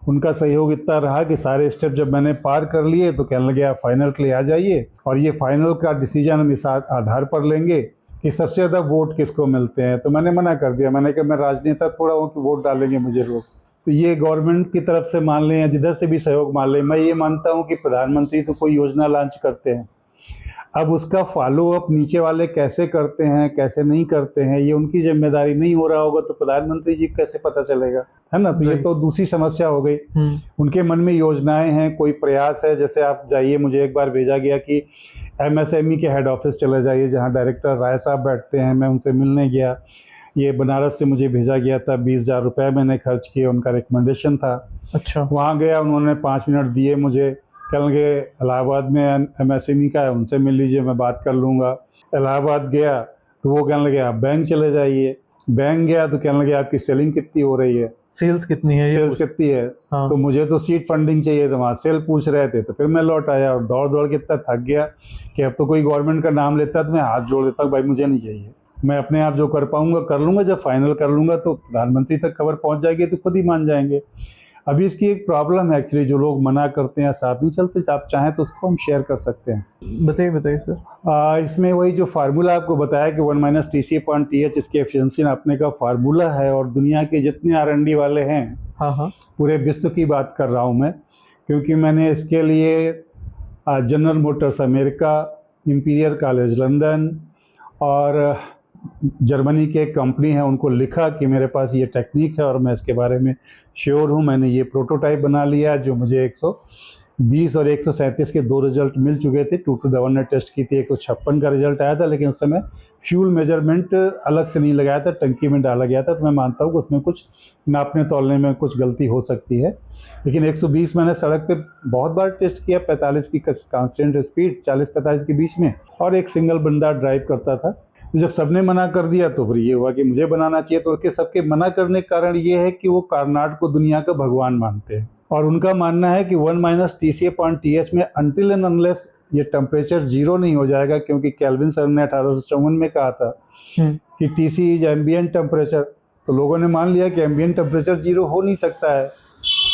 उनका सहयोग इतना रहा कि सारे स्टेप जब मैंने पार कर लिए तो कहने लगे आप फाइनल के लिए आ जाइए, और ये फाइनल का डिसीजन हम इस आधार पर लेंगे कि सबसे ज़्यादा वोट किसको मिलते हैं। तो मैंने मना कर दिया, मैंने कहा मैं राजनेता थोड़ा हूँ कि वोट डालेंगे मुझे लोग। तो ये गवर्नमेंट की तरफ से मान लें या जिधर से भी सहयोग मान लें, मैं ये मानता हूँ कि प्रधानमंत्री तो कोई योजना लॉन्च करते हैं, अब उसका फॉलोअप नीचे वाले कैसे करते हैं कैसे नहीं करते हैं ये उनकी जिम्मेदारी नहीं हो रहा होगा तो प्रधानमंत्री जी कैसे पता चलेगा, है ना। तो ये तो दूसरी समस्या हो गई। उनके मन में योजनाएं हैं, कोई प्रयास है, जैसे आप जाइए, मुझे एक बार भेजा गया कि MSME के हेड ऑफिस चले जाइए जहाँ डायरेक्टर राय साहब बैठते हैं, मैं उनसे मिलने गया। ये बनारस से मुझे भेजा गया था, 20,000 रुपये मैंने खर्च किए, उनका रिकमेंडेशन था। अच्छा। वहाँ गया, उन्होंने 5 मिनट दिए मुझे, कल गए इलाहाबाद में MSME का है, उनसे मिल लीजिए, मैं बात कर लूँगा। इलाहाबाद गया तो वो कहने लगे आप बैंक चले जाइए। बैंक गया तो कहने लगे आपकी सेलिंग कितनी हो रही है, सेल्स कितनी है, सेल्स कितनी है। हाँ। तो मुझे तो सीट फंडिंग चाहिए, तो वहाँ सेल पूछ रहे थे। तो फिर मैं लौट आया और दौड़ दौड़ के इतना थक गया कि अब तो कोई गवर्नमेंट का नाम लेता तो मैं हाथ जोड़ देता, भाई मुझे नहीं चाहिए, मैं अपने आप जो कर पाऊँगा कर लूँगा, जब फाइनल कर लूँगा तो प्रधानमंत्री तक खबर पहुँच जाएगी तो खुद ही मान जाएंगे। अभी इसकी एक प्रॉब्लम है एक्चुअली, जो लोग मना करते हैं साथ नहीं चलते, आप चाहें तो उसको हम शेयर कर सकते हैं। बताइए सर। इसमें वही जो फार्मूला आपको बताया कि 1 - TC/TH इसके एफिशिएंसी नापने का फार्मूला है, और दुनिया के जितने R&D वाले हैं, हाँ, पूरे विश्व की बात कर रहा हूँ मैं, क्योंकि मैंने इसके लिए general Motors America, imperial college London और जर्मनी के एक कंपनी है उनको लिखा कि मेरे पास ये टेक्निक है और मैं इसके बारे में श्योर हूँ। मैंने ये प्रोटोटाइप बना लिया जो मुझे 20 और 137 के 2 रिजल्ट मिल चुके थे। 2-to-1 ने टेस्ट की थी, 156 का रिजल्ट आया था, लेकिन उस समय फ्यूल मेजरमेंट अलग से नहीं लगाया था, टंकी में डाला गया था। तो मैं मानता हूँ कि उसमें कुछ नापने तौलने में कुछ गलती हो सकती है। लेकिन 120 मैंने सड़क पे बहुत बार टेस्ट किया, 45 की कांस्टेंट स्पीड 40-45 के बीच में, और एक सिंगल बंदा ड्राइव करता था। तो जब सबने मना कर दिया तो फिर ये हुआ कि मुझे बनाना चाहिए। तो उनके सबके मना करने का कारण ये है कि वो कार्नाट को दुनिया का भगवान मानते हैं, और उनका मानना है कि 1 - TCA/TH में अनटिल एंड अनलेस ये टेम्परेचर जीरो नहीं हो जाएगा, क्योंकि केल्विन सर ने 1854 में कहा था कि TC इज एम्बिएंट टेम्परेचर। तो लोगों ने मान लिया कि एम्बिएंट टेम्परेचर जीरो हो नहीं सकता है,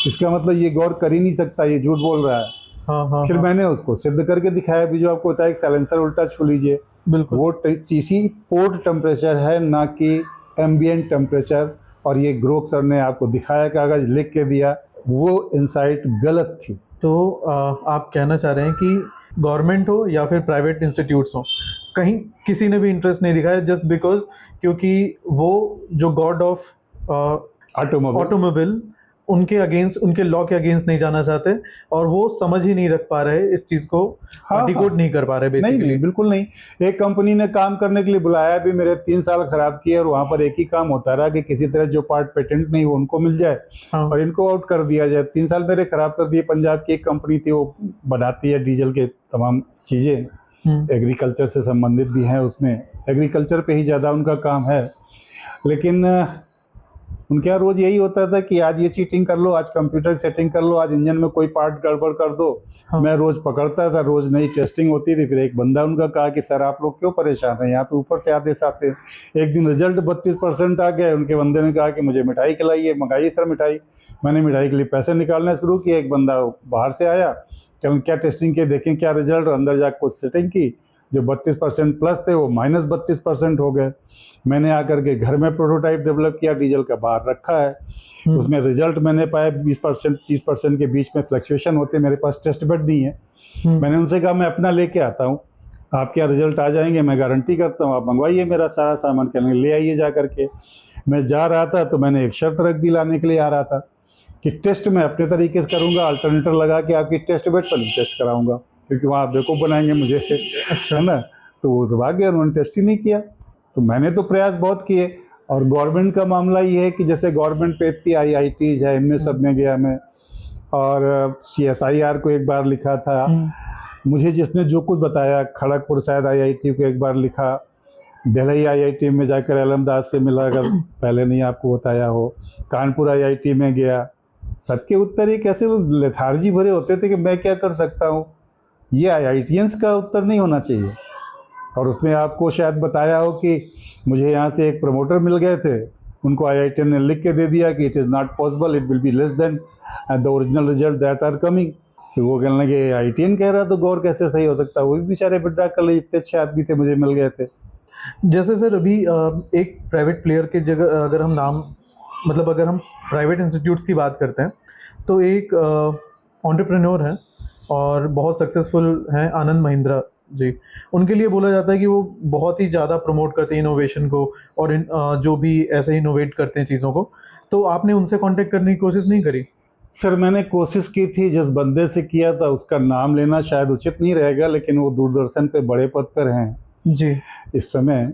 इसका मतलब ये गौर कर ही नहीं सकता, ये झूठ बोल रहा है। हाँ फिर मैंने उसको सिद्ध करके दिखाया भी, जो आपको बताया कि साइलेंसर उल्टा छू लीजिए, बिल्कुल। वो TC पोर्ट टेम्परेचर है, ना कि एम्बिएंट टेम्परेचर। और ये ग्रोक सर ने आपको दिखाया, कागज लिख के दिया, वो इंसाइट गलत थी। तो आप कहना चाह रहे हैं कि गवर्नमेंट हो या फिर प्राइवेट इंस्टीट्यूट्स हो, कहीं किसी ने भी इंटरेस्ट नहीं दिखाया, जस्ट बिकॉज क्योंकि वो जो गॉड ऑफ ऑटोमोबाइल उनके अगेंस्ट, उनके लॉ के अगेंस्ट नहीं जाना चाहते, और वो समझ ही नहीं रख पा रहे इस चीज़ को, डिकोड नहीं कर पा रहे बेसिकली। नहीं, बिल्कुल नहीं। एक कंपनी ने काम करने के लिए बुलाया भी, मेरे 3 साल खराब किए, और वहाँ पर एक ही काम होता रहा कि किसी तरह जो पार्ट पेटेंट नहीं हो उनको मिल जाए और इनको आउट कर दिया जाए। 3 साल मेरे खराब कर दिए। पंजाब की एक कंपनी थी, वो बनाती है डीजल के तमाम चीज़ें, एग्रीकल्चर से संबंधित भी हैं, उसमें एग्रीकल्चर पे ही ज़्यादा उनका काम है। लेकिन उनके यहाँ रोज़ यही होता था कि आज ये चीटिंग कर लो, आज कंप्यूटर सेटिंग कर लो, आज इंजन में कोई पार्ट गड़बड़ कर दो। मैं रोज़ पकड़ता था, रोज़ नई टेस्टिंग होती थी। फिर एक बंदा उनका कहा कि सर आप लोग क्यों परेशान हैं, यहाँ तो ऊपर से आदेश आते हैं। एक दिन रिजल्ट 32% आ गए। उनके बंदे ने कहा कि मुझे मिठाई खिलाइए। मंगाइए सर मिठाई। मैंने मिठाई के लिए पैसे निकालना शुरू किए। एक बंदा बाहर से आया, क्या टेस्टिंग किए, देखें क्या रिजल्ट, अंदर जाकर कुछ सेटिंग की, जो 32% प्लस थे वो -32% हो गए। मैंने आकर के घर में प्रोटोटाइप डेवलप किया, डीजल का बाहर रखा है। उसमें रिजल्ट मैंने पाया 20% 30% के बीच में फ्लक्चुएशन होते। मेरे पास टेस्ट बेड नहीं है। मैंने उनसे कहा मैं अपना लेके आता हूँ, आपके यहाँ रिजल्ट आ जाएंगे, मैं गारंटी करता हूँ, आप मंगवाइए मेरा सारा सामान, कहने ले आइए जा करके। मैं जा रहा था तो मैंने एक शर्त रख दी लाने के लिए आ रहा था कि टेस्ट मैं अपने तरीके से करूँगा, अल्टरनेटर लगा के आपकी टेस्ट बेड पर नहीं टेस्ट कराऊंगा, क्योंकि वहाँ बेवकूफ़ बनाएंगे मुझे। अच्छा है ना। तो वो भाग गया, उन्होंने टेस्ट ही नहीं किया। तो मैंने तो प्रयास बहुत किए। और गवर्नमेंट का मामला ये है कि जैसे गवर्नमेंट पे इतनी IITs है, इनमें सब में गया मैं, और CSIR को एक बार लिखा था। मुझे जिसने जो कुछ बताया, खड़गपुर शायद IIT को एक बार लिखा, दिल्ली IIT में जाकर अलमदास से मिला, अगर पहले नहीं आपको बताया हो, कानपुर IIT में गया। सबके उत्तर ही कैसे लेथार्जी भरे होते थे कि मैं क्या कर सकता हूँ। ये IITians का उत्तर नहीं होना चाहिए। और उसमें आपको शायद बताया हो कि मुझे यहाँ से एक प्रमोटर मिल गए थे, उनको IIT ने लिख के दे दिया कि it is not possible, it will be less than the original result that are coming. तो वो कहने लगे IITian कह रहा तो गौर कैसे सही हो सकता है। वो भी बेचारे विड्रा कर ले, इतने अच्छे आदमी थे, मुझे मिल गए थे। जैसे सर अभी एक प्राइवेट प्लेयर के जगह अगर हम नाम, मतलब अगर हम प्राइवेट इंस्टीट्यूट्स की बात करते हैं, तो एक एंटरप्रेन्योर हैं और बहुत सक्सेसफुल हैं, आनंद महिंद्रा जी। उनके लिए बोला जाता है कि वो बहुत ही ज़्यादा प्रमोट करते हैं इनोवेशन को, और जो भी ऐसे इनोवेट करते हैं चीज़ों को। तो आपने उनसे कांटेक्ट करने की कोशिश नहीं करी? सर मैंने कोशिश की थी, जिस बंदे से किया था उसका नाम लेना शायद उचित नहीं रहेगा, लेकिन वो दूरदर्शन पे बड़े पद पर हैं जी इस समय।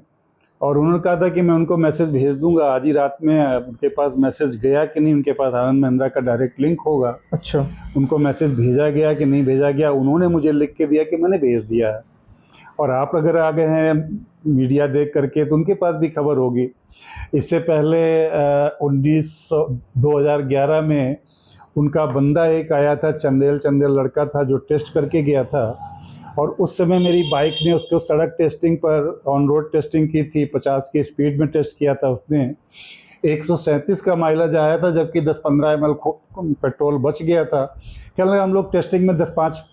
और उन्होंने कहा था कि मैं उनको मैसेज भेज दूंगा आज ही रात में। उनके पास मैसेज गया कि नहीं, उनके पास आनंद महिंद्रा का डायरेक्ट लिंक होगा। अच्छा, उनको मैसेज भेजा गया कि नहीं भेजा गया, उन्होंने मुझे लिख के दिया कि मैंने भेज दिया है। और आप अगर आ गए हैं मीडिया देख करके तो उनके पास भी खबर होगी। इससे पहले 2011 में उनका बंदा एक आया था, चंदेल लड़का था, जो टेस्ट करके गया था। और उस समय मेरी बाइक ने उसको सड़क टेस्टिंग पर ऑन रोड टेस्टिंग की थी, 50 की स्पीड में टेस्ट किया था उसने। 137 का माइलेज आया था, जबकि 10-15 ml पेट्रोल बच गया था। कहने लगा हम लोग टेस्टिंग में 10-5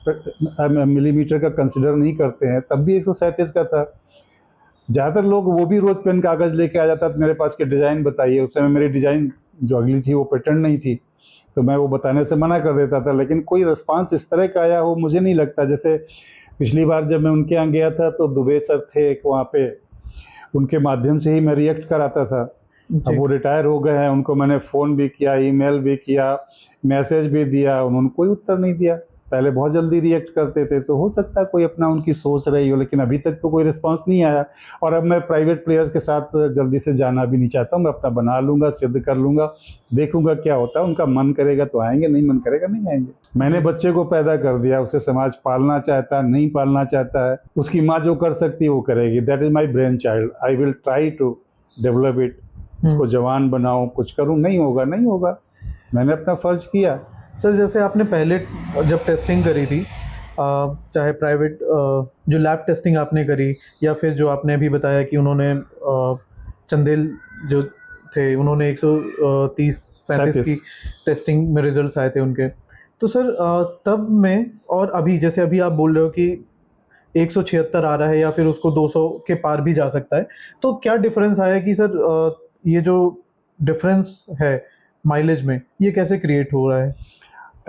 मिलीमीटर का कंसिडर नहीं करते हैं, तब भी 137 का था। ज़्यादातर लोग वो भी रोज़ पेन कागज़ लेके आ जाता था, मेरे पास के डिज़ाइन बताइए। उस समय मेरी डिज़ाइन जो अगली थी वो पेटेंट नहीं थी, तो मैं वो बताने से मना कर देता था। लेकिन कोई रिस्पांस इस तरह का आया हो मुझे नहीं लगता। जैसे पिछली बार जब मैं उनके यहाँ गया था तो दुबे सर थे एक वहाँ पे, उनके माध्यम से ही मैं रिएक्ट कराता था। अब वो रिटायर हो गए हैं, उनको मैंने फ़ोन भी किया, ईमेल भी किया, मैसेज भी दिया, उन्होंने कोई उत्तर नहीं दिया। पहले बहुत जल्दी रिएक्ट करते थे, तो हो सकता है कोई अपना उनकी सोच रही हो, लेकिन अभी तक तो कोई रिस्पांस नहीं आया। और अब मैं प्राइवेट प्लेयर्स के साथ जल्दी से जाना भी नहीं चाहता हूँ, मैं अपना बना लूँगा, सिद्ध कर लूँगा, देखूँगा क्या होता है। उनका मन करेगा तो आएंगे, नहीं मन करेगा नहीं आएंगे। मैंने बच्चे को पैदा कर दिया, उसे समाज पालना चाहता है, नहीं पालना चाहता है, उसकी माँ जो कर सकती है वो करेगी। That is my brain child, I will try to develop it. इसको जवान बनाऊँ, कुछ करूँ, नहीं होगा नहीं होगा, मैंने अपना फ़र्ज किया। सर जैसे आपने पहले जब टेस्टिंग करी थी, चाहे प्राइवेट जो लैब टेस्टिंग आपने करी, या फिर जो आपने अभी बताया कि उन्होंने चंदेल जो थे उन्होंने 130-37 की टेस्टिंग में रिजल्ट्स आए थे उनके, तो सर तब में और अभी, जैसे अभी आप बोल रहे हो कि 176 आ रहा है या फिर उसको 200 के पार भी जा सकता है, तो क्या डिफरेंस आया कि सर ये जो डिफरेंस है माइलेज में, ये कैसे क्रिएट हो रहा है?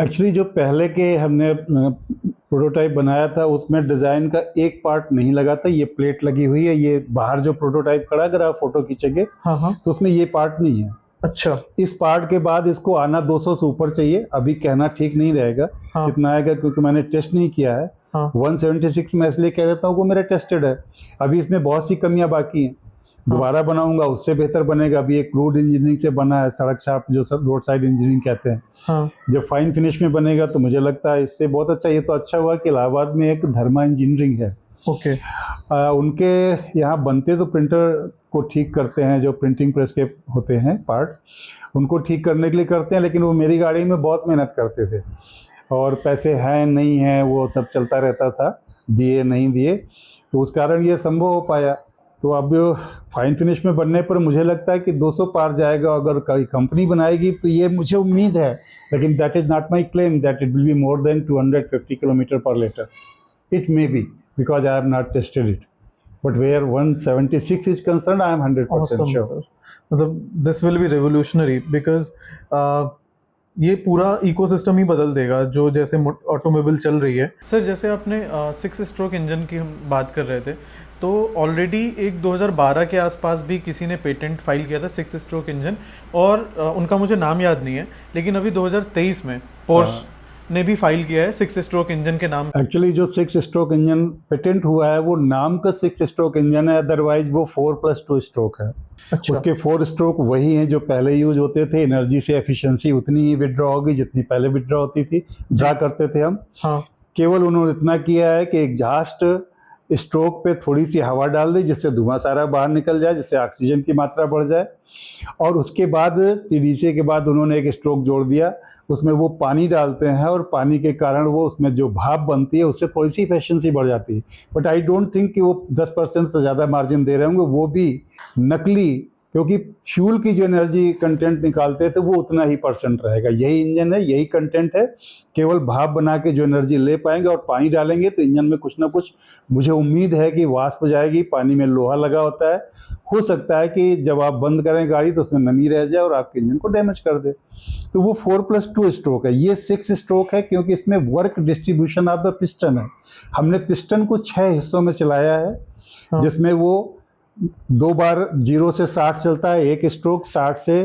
एक्चुअली जो पहले के हमने प्रोटोटाइप बनाया था उसमें डिज़ाइन का एक पार्ट नहीं लगा था, ये प्लेट लगी हुई है, ये बाहर जो प्रोटोटाइप खड़ा, अगर आप फोटो खींचेंगे हाँ तो उसमें ये पार्ट नहीं है। अच्छा। इस पार्ट के बाद इसको आना 200 से ऊपर चाहिए, अभी कहना ठीक नहीं रहेगा हाँ। कितना आएगा, क्योंकि मैंने टेस्ट नहीं किया है। हाँ। 176 में इसलिए कह देता हूँ वो मेरा टेस्टेड है, अभी इसमें बहुत सी कमियां बाकी हैं। दोबारा बनाऊंगा उससे बेहतर बनेगा। अभी एक क्रूड इंजीनियरिंग से बना है, सड़क छाप जो सब रोड साइड इंजीनियरिंग कहते हैं। हाँ। जब फाइन फिनिश में बनेगा तो मुझे लगता है इससे बहुत अच्छा। ये तो अच्छा हुआ कि इलाहाबाद में एक धर्मा इंजीनियरिंग है, ओके। उनके यहाँ बनते तो प्रिंटर को ठीक करते हैं, जो प्रिंटिंग प्रेस के होते हैं पार्ट्स, उनको ठीक करने के लिए करते हैं, लेकिन वो मेरी गाड़ी में बहुत मेहनत करते थे और पैसे हैं नहीं हैं वो सब चलता रहता था, दिए नहीं दिए, तो उस कारण ये संभव हो पाया। तो अब फाइन फिनिश में बनने पर मुझे लगता है कि 200 पार जाएगा। अगर कोई कंपनी बनाएगी तो ये मुझे उम्मीद है, लेकिन that is not my claim that it will be more than 250 kilometre per litre. It may be because I have not tested it, but where 176 is concern I am 100% sure. मतलब this will be revolutionary because ये पूरा ecosystem ही बदल देगा जो जैसे automobile चल रही है। सर जैसे आपने 6 स्ट्रोक इंजन की हम बात कर रहे थे, तो ऑलरेडी एक 2012 के आसपास भी किसी ने पेटेंट फाइल किया था 6 स्ट्रोक इंजन, और उनका मुझे नाम याद नहीं है, लेकिन अभी 2023 में पोर्श ने भी फाइल किया है 6 स्ट्रोक इंजन के नाम। एक्चुअली जो 6 स्ट्रोक इंजन पेटेंट हुआ है वो नाम का 6 स्ट्रोक इंजन है, अदरवाइज वो 4+2 स्ट्रोक है। अच्छा। उसके 4 स्ट्रोक वही हैं जो पहले यूज होते थे। एनर्जी से एफिशिएंसी उतनी ही विड्रॉ होगी जितनी पहले विड्रॉ होती थी, ड्रा करते थे हम। हाँ। केवल उन्होंने इतना किया है कि एग्जॉस्ट स्ट्रोक पे थोड़ी सी हवा डाल दी जिससे धुआं सारा बाहर निकल जाए, जिससे ऑक्सीजन की मात्रा बढ़ जाए, और उसके बाद टीडीसी के बाद उन्होंने एक स्ट्रोक जोड़ दिया, उसमें वो पानी डालते हैं और पानी के कारण वो उसमें जो भाप बनती है उससे थोड़ी सी एफिशिएंसी बढ़ जाती है। बट आई डोंट थिंक कि वो 10% से ज़्यादा मार्जिन दे रहे होंगे, वो भी नकली, क्योंकि फ्यूल की जो एनर्जी कंटेंट निकालते थे वो उतना ही परसेंट रहेगा। यही इंजन है, यही कंटेंट है, केवल भाप बना के जो एनर्जी ले पाएंगे, और पानी डालेंगे तो इंजन में कुछ ना कुछ मुझे उम्मीद है कि वाष्प जाएगी। पानी में लोहा लगा होता है, हो सकता है कि जब आप बंद करें गाड़ी तो उसमें नमी रह जाए और आपके इंजन को डैमेज कर दे। तो वो 4+2 स्ट्रोक है, ये 6 स्ट्रोक है, क्योंकि इसमें work distribution of the piston है। हमने पिस्टन को 6 हिस्सों में चलाया है। हाँ। जिसमें वो 2 बार 0 से 60 चलता है, एक स्ट्रोक 60 से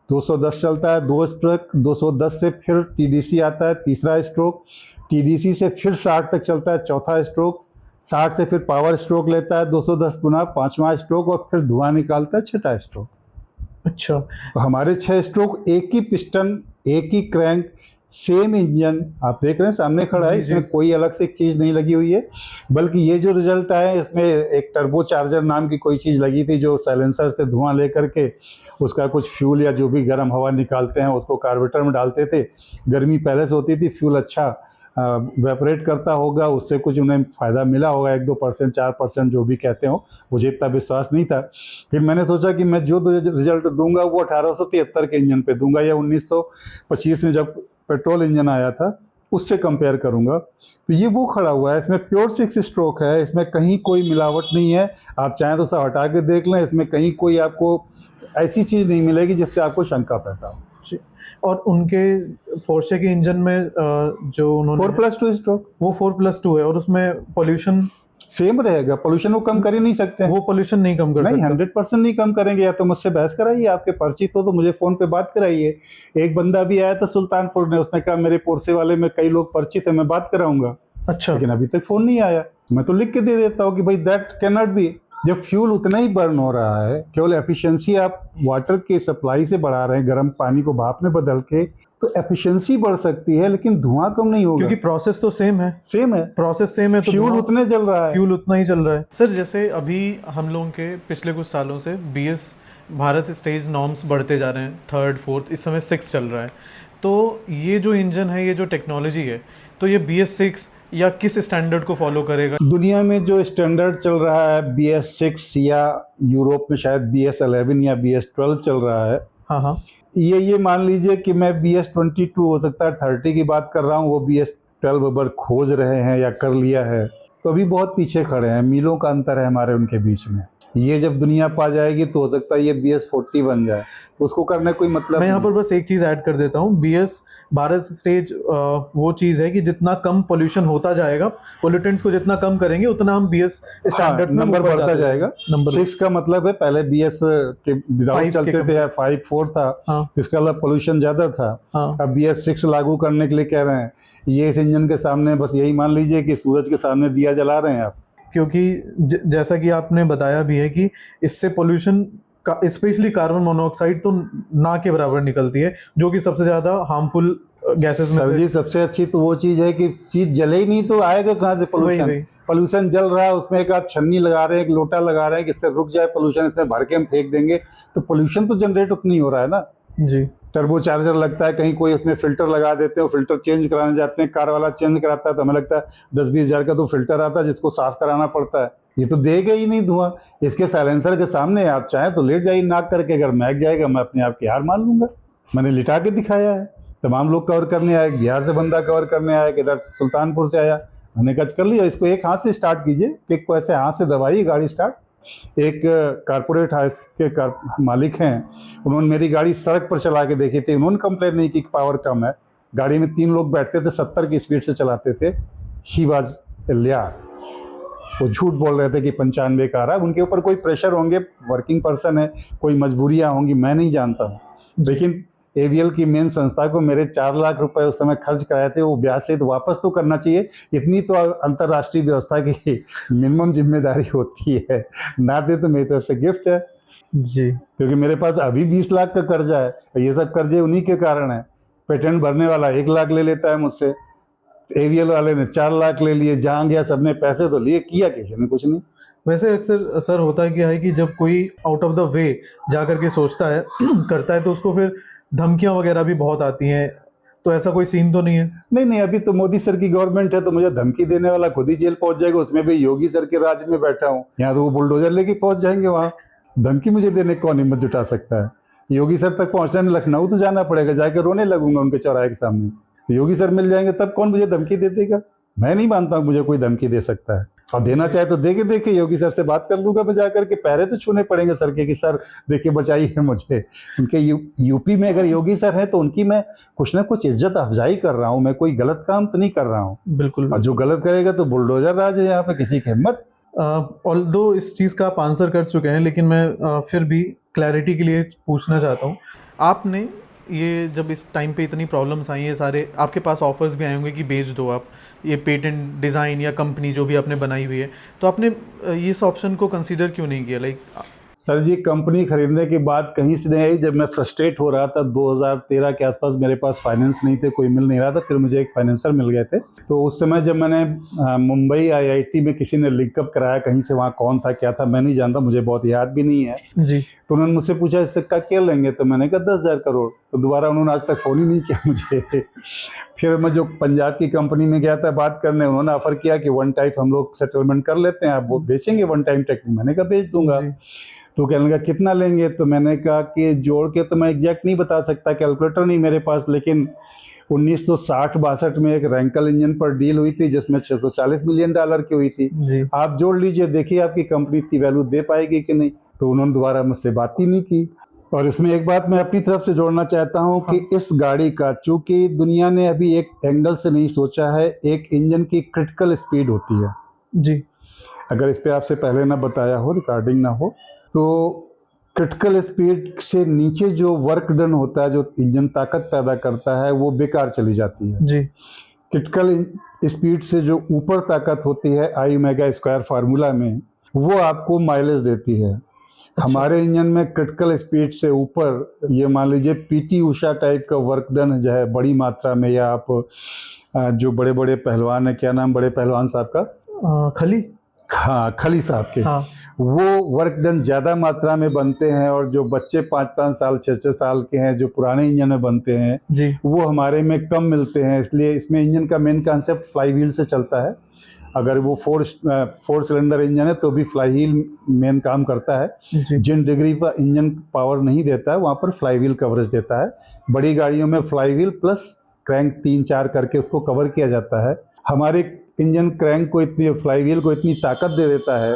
210 चलता है, 2 स्ट्रोक 210 से फिर टीडीसी आता है, तीसरा स्ट्रोक टीडीसी से फिर 60 तक चलता है, चौथा स्ट्रोक 60 से फिर पावर स्ट्रोक लेता है 210 गुना, पांचवा स्ट्रोक, और फिर धुआं निकालता है, छठा स्ट्रोक। अच्छा। तो हमारे 6 स्ट्रोक, एक ही पिस्टन, एक ही क्रैंक, सेम इंजन, आप देख रहे हैं सामने खड़ा है, इसमें कोई अलग से चीज़ नहीं लगी हुई है। बल्कि ये जो रिजल्ट आया इसमें एक टर्बो चार्जर नाम की कोई चीज़ लगी थी जो साइलेंसर से धुआं लेकर के उसका कुछ फ्यूल या जो भी गर्म हवा निकालते हैं उसको कार्बोरेटर में डालते थे। गर्मी पहले से होती थी, फ्यूल अच्छा वेपरेट करता होगा, उससे कुछ उन्हें फ़ायदा मिला होगा, 1-2%, 4% जो भी कहते हो, मुझे इतना विश्वास नहीं था। फिर मैंने सोचा कि मैं जो रिजल्ट दूंगा वो 1873 के इंजन पे दूंगा, या 1925 में जब पेट्रोल इंजन आया था उससे कंपेयर करूंगा। तो ये वो खड़ा हुआ है, इसमें प्योर 6 स्ट्रोक है, इसमें कहीं कोई मिलावट नहीं है। आप चाहें तो सब हटा के देख लें, इसमें कहीं कोई आपको ऐसी चीज़ नहीं मिलेगी जिससे आपको शंका पैदा हो। और उनके पोर्शे के इंजन में जो उन्होंने 4+2 स्ट्रोक, वो 4+2 है, और उसमें पॉल्यूशन सेम रहेगा, पोल्यूशन वो कम कर ही नहीं सकते हैं। वो पोल्यूशन नहीं कम कर नहीं, सकता। 100% नहीं कम करेंगे। या तो मुझसे बहस कराइए, आपके परिचित हो तो मुझे फोन पे बात कराइए। एक बंदा भी आया था सुल्तानपुर में, उसने कहा मेरे पोरसे वाले में कई लोग परिचित है, मैं बात कराऊंगा, अच्छा, लेकिन अभी तक फोन नहीं आया। मैं तो लिख के दे देता हूँ कि भाई दैट कैन नॉट बी। जब फ्यूल उतना ही बर्न हो रहा है, केवल एफिशिएंसी आप वाटर के सप्लाई से बढ़ा रहे हैं, गर्म पानी को भाप में बदल के, तो एफिशिएंसी बढ़ सकती है लेकिन धुआं कम नहीं होगा। क्योंकि प्रोसेस तो सेम है, सेम है, प्रोसेस सेम है, तो फ्यूल धुआं- उतने जल रहा है। फ्यूल उतना ही चल रहा है। सर जैसे अभी हम लोगों के पिछले कुछ सालों से बीएस भारत स्टेज नॉर्म्स बढ़ते जा रहे हैं, 3rd 4th, इस समय 6 चल रहा है। तो ये जो इंजन है, ये जो टेक्नोलॉजी है, तो ये BS6 या किस स्टैंडर्ड को फॉलो करेगा? दुनिया में जो स्टैंडर्ड चल रहा है BS6, या यूरोप में शायद BS11 या BS12 चल रहा है। हाँ हाँ, ये मान लीजिए कि मैं BS22 हो सकता है 30 की बात कर रहा हूँ, वो BS12 अगर खोज रहे हैं या कर लिया है, तो अभी बहुत पीछे खड़े हैं। मीलों का अंतर है हमारे उनके बीच में। ये जब दुनिया पा जाएगी तो हो सकता है ये BS40 बन जाए, तो उसको करने कोई मतलब मैं यहाँ नहीं। पर बस एक चीज़ ऐड कर देता हूँ। BS भारत स्टेज वो चीज़ है कि जितना कम पोल्यूशन होता जाएगा, पोल्यूटेंट्स को जितना कम करेंगे, उतना हम BS स्टैंडर्ड्स में नंबर ऊपर बढ़ता जाते जाएगा। नंबर 6 का मतलब है पहले BS के विदाउट 5 के चलते थे, कंपेयर। या 5 4 था, हाँ इसका मतलब पोल्यूशन ज्यादा था। हाँ, अब BS6 लागू करने के लिए कह रहे हैं। ये इस इंजन के सामने बस यही मान लीजिए कि सूरज के सामने दिया जला रहे हैं आप। क्योंकि जैसा कि आपने बताया भी है कि इससे पोल्यूशन का, स्पेशली कार्बन मोनोऑक्साइड, तो ना के बराबर निकलती है, जो कि सबसे ज़्यादा हार्मफुल गैसेस में सर से। जी, सबसे अच्छी तो वो चीज है कि चीज जले ही नहीं तो आएगा कहाँ से पोल्यूशन? वही। पोल्यूशन जल रहा है, उसमें एक आप छन्नी लगा रहे हैं, एक लोटा लगा रहे हैं कि इससे रुक जाए पोल्यूशन, इसमें भर के हम फेंक देंगे, तो पोल्यूशन तो जनरेट उतनी हो रहा है ना। जी, टर्बो चार्जर लगता है, कहीं कोई उसमें फिल्टर लगा देते हैं, फिल्टर चेंज कराने जाते हैं, कार वाला चेंज कराता है तो हमें लगता है 10-20 हज़ार का तो फिल्टर आता है जिसको साफ कराना पड़ता है। ये तो देगा ही नहीं धुआं। इसके साइलेंसर के सामने आप चाहें तो लेट जाइए नाक करके, अगर महक जाएगा मैं अपने आप की हार मान लूंगा। मैंने लिटा के दिखाया है। तमाम लोग कवर करने आए, बिहार से बंदा कवर करने आया, इधर सुल्तानपुर से आया। मैंने कहा कर लिया, इसको एक हाथ से स्टार्ट कीजिए, किक को ऐसे हाथ से दबाइए, गाड़ी स्टार्ट। एक कारपोरेट हाउस के मालिक हैं, उन्होंने मेरी गाड़ी सड़क पर चला के देखी थी, उन्होंने कंप्लेन नहीं की कि पावर कम है। गाड़ी में 3 लोग बैठते थे, 70 की स्पीड से चलाते थे। He was layer. वो झूठ बोल रहे थे कि 95 का आ रहा है। उनके ऊपर कोई प्रेशर होंगे, वर्किंग पर्सन है, कोई मजबूरियां होंगी, मैं नहीं जानता हूँ। लेकिन AVL की मेन संस्था को मेरे 4 लाख रुपए उस समय खर्च कराए थे, वो ब्याज से तो वापस तो करना चाहिए। इतनी तो अंतर्राष्ट्रीय व्यवस्था की मिनिमम जिम्मेदारी होती है। ना दे तो मेरी तरफ से गिफ्ट है जी, क्योंकि मेरे पास अभी 20 लाख का कर्जा है। ये सब कर्जे उन्हीं के कारण है। पेटेंट भरने वाला 1 लाख ले लेता है मुझसे, AVL वाले ने 4 लाख ले लिए। जहाँ गया सबने पैसे तो लिए, किया किसी ने कुछ नहीं। वैसे अक्सर सर होता है क्या है कि जब कोई आउट ऑफ द वे जा करके सोचता है करता है, तो उसको फिर धमकियां वगैरह भी बहुत आती हैं। तो ऐसा कोई सीन तो नहीं है? नहीं, अभी तो मोदी सर की गवर्नमेंट है, तो मुझे धमकी देने वाला खुद ही जेल पहुंच जाएगा। उसमें भी योगी सर के राज में बैठा हूँ, यहाँ तो वो बुलडोजर लेके पहुंच जाएंगे वहां। धमकी मुझे देने कौन हिम्मत जुटा सकता है? योगी सर तक पहुंचने में लखनऊ तो जाना पड़ेगा, जाके रोने लगूंगा उनके चौराहे के सामने। तो योगी सर मिल जाएंगे तब कौन मुझे धमकी दे देगा? मैं नहीं मानता हूँ मुझे कोई धमकी दे सकता है। और देना चाहे तो देखे योगी सर से बात कर लूंगा मैं जाकर के। पैरे तो छूने पड़ेंगे सर के कि सर देखिए बचाइए मुझे। उनके यूपी में अगर योगी सर हैं तो उनकी मैं कुछ ना कुछ इज्जत अफजाई कर रहा हूँ। मैं कोई गलत काम तो नहीं कर रहा हूँ। बिल्कुल। और जो गलत करेगा तो बुलडोजर राज है यहाँ पे, किसी की हिम्मत। ऑल्दो इस चीज़ का आप आंसर कर चुके हैं, लेकिन मैं फिर भी क्लैरिटी के लिए पूछना चाहता हूँ। आपने ये जब इस टाइम पे इतनी प्रॉब्लम्स आई हैं, सारे आपके पास ऑफर्स भी आए होंगे कि बेच दो आप ये पेटेंट डिज़ाइन या कंपनी जो भी आपने बनाई हुई है, तो आपने इस ऑप्शन को कंसीडर क्यों नहीं किया? लाइक सर जी, कंपनी खरीदने की बात कहीं से नहीं आई। जब मैं फ्रस्ट्रेट हो रहा था 2013 के आसपास, मेरे पास फाइनेंस नहीं थे, कोई मिल नहीं रहा था, फिर मुझे एक फाइनेंसर मिल गए थे। तो उस समय जब मैंने मुंबई IIT में किसी ने लिंकअप कराया कहीं से, वहाँ कौन था क्या था मैं नहीं जानता, मुझे बहुत याद भी नहीं है जी। तो उन्होंने मुझसे पूछा इससे का क्या लेंगे, तो मैंने कहा 10,000 करोड़। तो दोबारा उन्होंने आज तक फ़ोन ही नहीं किया मुझे। फिर मैं जो पंजाब की कंपनी में गया था बात करने, उन्होंने ऑफर किया कि 1 टाइम हम लोग सेटलमेंट कर लेते हैं, आप वो बेचेंगे 1 टाइम टेक्निक। मैंने कहा बेच दूंगा। तो कहने लगा कितना लेंगे, तो मैंने कहा कि जोड़ के तो मैं एग्जैक्ट नहीं बता सकता, कैलकुलेटर नहीं मेरे पास, लेकिन 1960-62 में एक रैंकल इंजन पर डील हुई थी जिसमें $640 मिलियन की हुई थी जी। आप जोड़ लीजिए, देखिए आपकी कंपनी इतनी वैल्यू दे पाएगी कि नहीं। तो उन्होंने दोबारा मुझसे बात ही नहीं की। और इसमें एक बात मैं अपनी तरफ से जोड़ना चाहता हूं कि इस गाड़ी का, चूंकि दुनिया ने अभी एक एंगल से नहीं सोचा है, एक इंजन की क्रिटिकल स्पीड होती है जी। अगर इस पे आपसे पहले ना बताया हो, रिकॉर्डिंग ना हो, तो क्रिटिकल स्पीड से नीचे जो वर्क डन होता है, जो इंजन ताकत पैदा करता है, वो बेकार चली जाती है। जी। क्रिटिकल स्पीड से जो ऊपर ताकत होती है आई ओमेगा स्क्वायर फार्मूला में, वो आपको माइलेज देती है। हमारे इंजन में क्रिटिकल स्पीड से ऊपर, ये मान लीजिए पीटी उषा टाइप का वर्क डन जो है बड़ी मात्रा में, या आप जो बड़े बड़े पहलवान है, क्या नाम बड़े पहलवान साहब का, खली। हाँ खली साहब के, हाँ। वो वर्क डन ज़्यादा मात्रा में बनते हैं, और जो बच्चे 5-5 साल 6-6 साल के हैं जो पुराने इंजन में बनते हैं जी। वो हमारे में कम मिलते हैं। इसलिए इसमें इंजन का मेन कॉन्सेप्ट फ्लाई व्हील से चलता है। अगर वो 4 सिलेंडर इंजन है तो भी फ्लाई व्हील मेन काम करता है। जी। जिन डिग्री पर इंजन पावर नहीं देता है वहाँ पर फ्लाई व्हील कवरेज देता है। बड़ी गाड़ियों में फ्लाई व्हील प्लस क्रैंक 3-4 करके उसको कवर किया जाता है। हमारे इंजन क्रैंक को इतनी, फ्लाई व्हील को इतनी ताकत दे देता है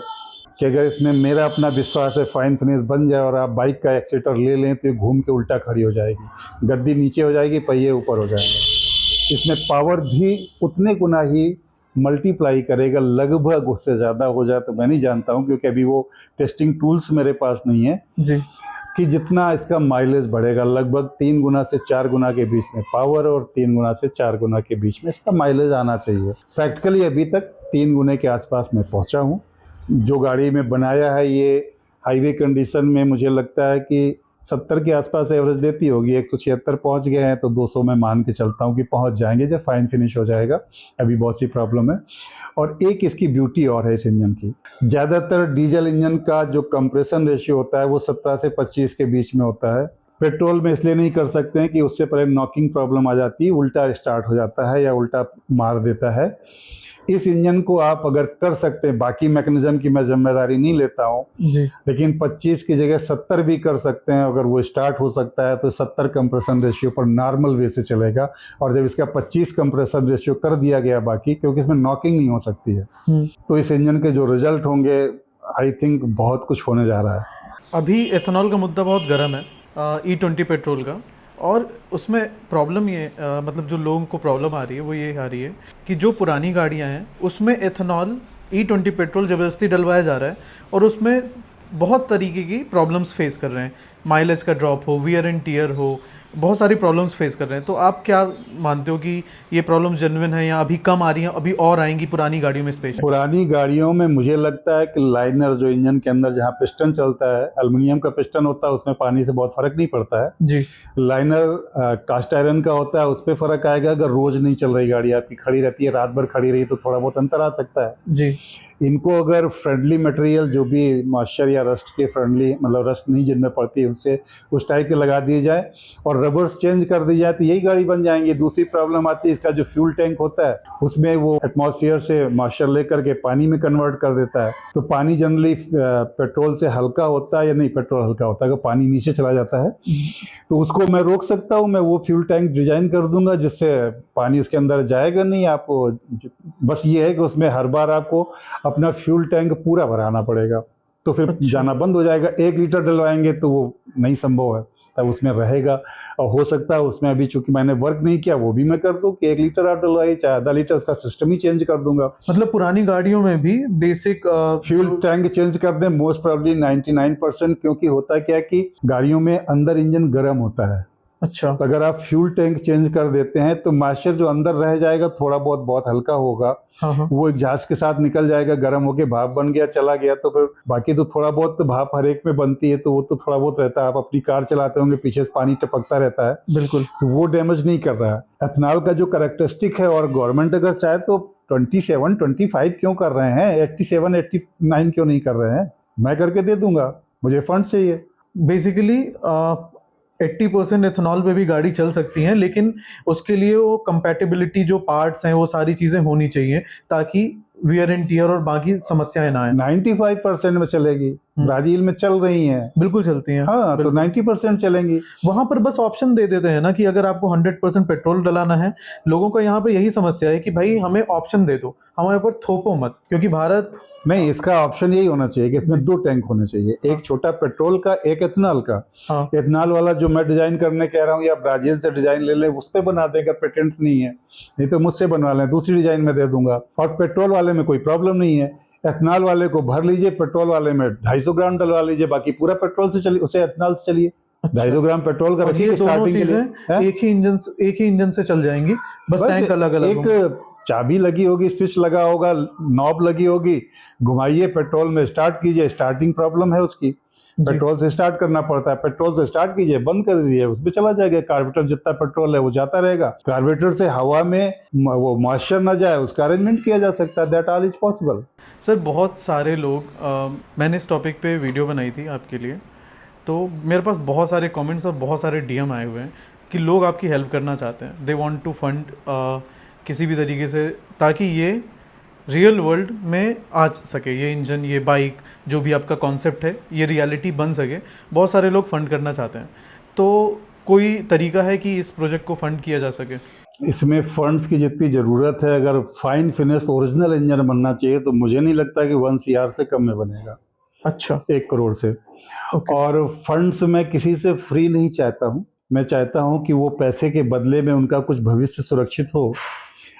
कि अगर इसमें मेरा अपना विश्वास है फाइन फिनिश बन जाए और आप बाइक का एक्सीटर ले लें तो ये घूम के उल्टा खड़ी हो जाएगी, गद्दी नीचे हो जाएगी, पहिए ऊपर हो जाएंगे। इसमें पावर भी उतने गुना ही मल्टीप्लाई करेगा, लगभग उससे ज़्यादा हो जाए तो मैं नहीं जानता हूँ, क्योंकि अभी वो टेस्टिंग टूल्स मेरे पास नहीं है जी। कि जितना इसका माइलेज बढ़ेगा, लगभग 3 गुना से 4 गुना के बीच में पावर और 3 गुना से 4 गुना के बीच में इसका माइलेज आना चाहिए। प्रैक्टिकली अभी तक 3 गुने के आसपास मैं पहुंचा हूं। जो गाड़ी में बनाया है ये हाईवे कंडीशन में मुझे लगता है कि 70 के आसपास एवरेज देती होगी। 176 पहुंच गए हैं तो 200 में मान के चलता हूं कि पहुंच जाएंगे जब फाइन फिनिश हो जाएगा। अभी बहुत सी प्रॉब्लम है। और एक इसकी ब्यूटी और है इस इंजन की, ज़्यादातर डीजल इंजन का जो कंप्रेशन रेशियो होता है वो 17 से 25 के बीच में होता है। पेट्रोल में इसलिए नहीं कर सकते हैं कि उससे पहले नॉकिंग प्रॉब्लम आ जाती है, उल्टा स्टार्ट हो जाता है या उल्टा मार देता है। इस इंजन को आप अगर कर सकते हैं, बाकी मैकेनिज्म की मैं जिम्मेदारी नहीं लेता हूँ जी। लेकिन 25 की जगह 70 भी कर सकते हैं। अगर वो स्टार्ट हो सकता है तो 70 कंप्रेशन रेशियो पर नॉर्मल वे से चलेगा। और जब इसका 25 कंप्रेशन रेशियो कर दिया गया बाकी, क्योंकि इसमें नॉकिंग नहीं हो सकती है, तो इस इंजन के जो रिजल्ट होंगे आई थिंक बहुत कुछ होने जा रहा है। अभी एथेनॉल का मुद्दा बहुत गर्म है, E20 पेट्रोल का, और उसमें प्रॉब्लम ये मतलब जो लोगों को प्रॉब्लम आ रही है वो ये आ रही है कि जो पुरानी गाड़ियां हैं उसमें एथेनॉल E20 पेट्रोल ज़बरदस्ती डलवाया जा रहा है और उसमें बहुत तरीके की प्रॉब्लम्स फेस कर रहे हैं। माइलेज का ड्रॉप हो, वियर एंड टियर हो, बहुत सारी प्रॉब्लम्स फेस कर रहे हैं। तो आप क्या मानते हो कि ये प्रॉब्लम जेन्युइन है या अभी कम आ रही हैं, अभी और आएंगी पुरानी गाड़ियों में स्पेशल? पुरानी गाड़ियों में मुझे लगता है कि लाइनर जो इंजन के अंदर जहाँ पिस्टन चलता है, एल्युमिनियम का पिस्टन होता है, उसमें पानी से बहुत फर्क नहीं पड़ता है जी। लाइनर कास्ट आयरन का होता है, उस पर फर्क आएगा। अगर रोज नहीं चल रही गाड़ी आपकी, खड़ी रहती है, रात भर खड़ी रही तो थोड़ा बहुत अंतर आ सकता है जी। इनको अगर फ्रेंडली मटेरियल जो भी मॉइस्चर या रस्ट के फ्रेंडली, मतलब रस्ट नहीं जिनमें पड़ती है, उससे उस टाइप के लगा दिए जाए और रबर्स चेंज कर दी जाए तो यही गाड़ी बन जाएंगी। दूसरी प्रॉब्लम आती है इसका जो फ्यूल टैंक होता है उसमें वो एटमॉस्फेयर से मॉइस्चर लेकर के पानी में कन्वर्ट कर देता है। तो पानी जनरली पेट्रोल से हल्का होता है, या नहीं पेट्रोल हल्का होता है, अगर पानी नीचे चला जाता है तो उसको मैं रोक सकता हूँ। मैं वो फ्यूल टैंक डिजाइन कर दूंगा जिससे पानी उसके अंदर जाएगा नहीं। आपको बस ये है कि उसमें हर बार आपको अपना फ्यूल टैंक पूरा भराना पड़ेगा, तो फिर जाना बंद हो जाएगा। 1 लीटर डलवाएंगे तो वो नहीं संभव है, तब उसमें रहेगा। और हो सकता है उसमें अभी चूंकि मैंने वर्क नहीं किया वो भी मैं कर दूं कि 1 लीटर आप डलवाइए, चाहे आधा लीटर, उसका सिस्टम ही चेंज कर दूंगा। मतलब पुरानी गाड़ियों में भी बेसिक फ्यूल टैंक चेंज कर दें मोस्ट प्रोबेबली 99%, क्योंकि होता क्या है कि गाड़ियों में अंदर इंजन गर्म होता है। अच्छा। तो अगर आप फ्यूल टैंक चेंज कर देते हैं तो मॉइस्चर जो अंदर रह जाएगा थोड़ा बहुत, बहुत हल्का होगा, हाँ। वो एक जहाज के साथ निकल जाएगा, गर्म होके भाप बन गया, चला गया। तो फिर बाकी तो थोड़ा बहुत तो भाप हर एक में बनती है, तो वो तो थोड़ा बहुत रहता है। आप अपनी कार चलाते होंगे, पीछे से पानी टपकता रहता है, बिल्कुल, तो वो डैमेज नहीं कर रहा है। एथेनॉल का जो कैरेक्टरिस्टिक है, और गवर्नमेंट अगर चाहे तो 27, 25 क्यों कर रहे हैं, 87, 89 क्यों नहीं कर रहे हैं? मैं करके दे दूंगा, मुझे फंड चाहिए। बेसिकली 80% एथेनॉल पे भी गाड़ी चल सकती है, लेकिन उसके लिए वो कंपैटिबिलिटी जो पार्ट्स हैं वो सारी चीज़ें होनी चाहिए ताकि वियर एंड टियर और बाकी समस्याएं ना आए। 95% में चलेगी, ब्राजील में चल रही हैं, बिल्कुल चलती हैं। हाँ, तो 90% चलेंगी। वहां पर बस ऑप्शन दे देते हैं ना कि अगर आपको 100% पेट्रोल डलाना है, लोगों को यहाँ पे यही समस्या है कि भाई हमें ऑप्शन दे दो, हमारे ऊपर थोपो मत, क्योंकि भारत नहीं, इसका ऑप्शन यही होना चाहिए कि इसमें 2 टैंक होने चाहिए, एक छोटा पेट्रोल का, एक एथेनॉल का। हाँ। एथेनॉल वाला जो मैं डिजाइन करने कह रहा हूँ, या ब्राजील से डिजाइन ले ले, उस पर बना दें, अगर पेटेंट नहीं है, नहीं तो मुझसे बनवा लें, दूसरी डिजाइन में दे दूंगा। और पेट्रोल वाले में कोई प्रॉब्लम नहीं है, एथनॉल वाले को भर लीजिए, पेट्रोल वाले में 250 ग्राम डलवा लीजिए, बाकी पूरा पेट्रोल से चलिए, उसे एथनॉल से चलिए। 250 ग्राम पेट्रोल का और रखिए ये दोनों स्टार्टिंग के लिए। चीजें एक ही इंजन से चल जाएंगी, बस टैंक अलग अलग होंगे। एक चाबी लगी होगी, स्विच लगा होगा, नॉब लगी होगी, घुमाइए, पेट्रोल में स्टार्ट कीजिए। स्टार्टिंग प्रॉब्लम है उसकी, पेट्रोल से स्टार्ट करना पड़ता है, पेट्रोल से स्टार्ट कीजिए, बंद कर दीजिए, उसमें चला जाएगा। कार्बोरेटर जितना पेट्रोल है वो जाता रहेगा। कार्बोरेटर से हवा में वो मॉइस्चर ना जाए, उसका अरेंजमेंट किया जा सकता है। That all is possible. Sir बहुत सारे लोग मैंने इस टॉपिक पे वीडियो बनाई थी आपके लिए, तो मेरे पास बहुत सारे कमेंट्स और बहुत सारे डीएम आए हुए हैं कि लोग आपकी हेल्प करना चाहते हैं, दे वांट टू फंड किसी भी तरीके से, ताकि ये रियल वर्ल्ड में आ सके, ये इंजन, ये बाइक, जो भी आपका कॉन्सेप्ट है, ये रियलिटी बन सके। बहुत सारे लोग फंड करना चाहते हैं, तो कोई तरीका है कि इस प्रोजेक्ट को फंड किया जा सके? इसमें फंड्स की जितनी ज़रूरत है, अगर फाइन फिनिश ओरिजिनल इंजन बनना चाहिए तो मुझे नहीं लगता कि 1 CR से कम में बनेगा। अच्छा, 1 करोड़ से। ओके। और फंड्स मैं किसी से फ्री नहीं चाहता हूँ। मैं चाहता हूँ कि वो पैसे के बदले में उनका कुछ भविष्य सुरक्षित हो।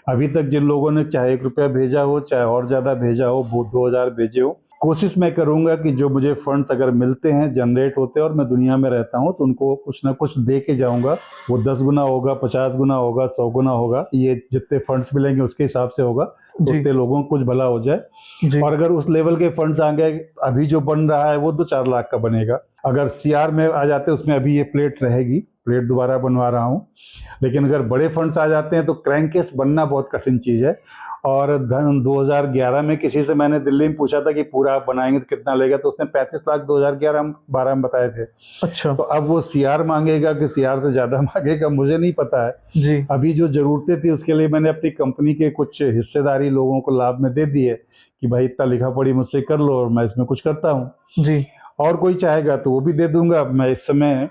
अभी तक जिन लोगों ने चाहे 1 रुपया भेजा हो, चाहे और ज़्यादा भेजा हो, वो 2000 भेजे हो, कोशिश मैं करूंगा कि जो मुझे फंड्स अगर मिलते हैं, जनरेट होते हैं और मैं दुनिया में रहता हूं, तो उनको कुछ ना कुछ दे के जाऊंगा। वो 10 गुना होगा, 50 गुना होगा, 100 गुना होगा। ये जितने फंड्स मिलेंगे उसके हिसाब से होगा, उतने लोगों को कुछ भला हो जाए। और अगर उस लेवल के फंड्स आ गए, अभी जो बन रहा है वो 2-4 लाख का बनेगा। अगर CR में आ जाते हैं, उसमें अभी ये प्लेट रहेगी, प्लेट दोबारा बनवा रहा हूँ। लेकिन अगर बड़े फंड्स आ जाते हैं तो क्रैंकेस बनना बहुत कठिन चीज़ है। और 2011 में किसी से मैंने दिल्ली में पूछा था कि पूरा आप बनाएंगे तो कितना लेगा, तो उसने 35 लाख 2011-12 में बताए थे। अच्छा, तो अब वो CR मांगेगा कि CR से ज़्यादा मांगेगा, मुझे नहीं पता है जी। अभी जो ज़रूरतें थी उसके लिए मैंने अपनी कंपनी के कुछ हिस्सेदारी लोगों को लाभ में दे दी है कि भाई इतना लिखा पढ़ी मुझसे कर लो और मैं इसमें कुछ करता हूँ जी। और कोई चाहेगा तो वो भी दे दूंगा। मैं इस समय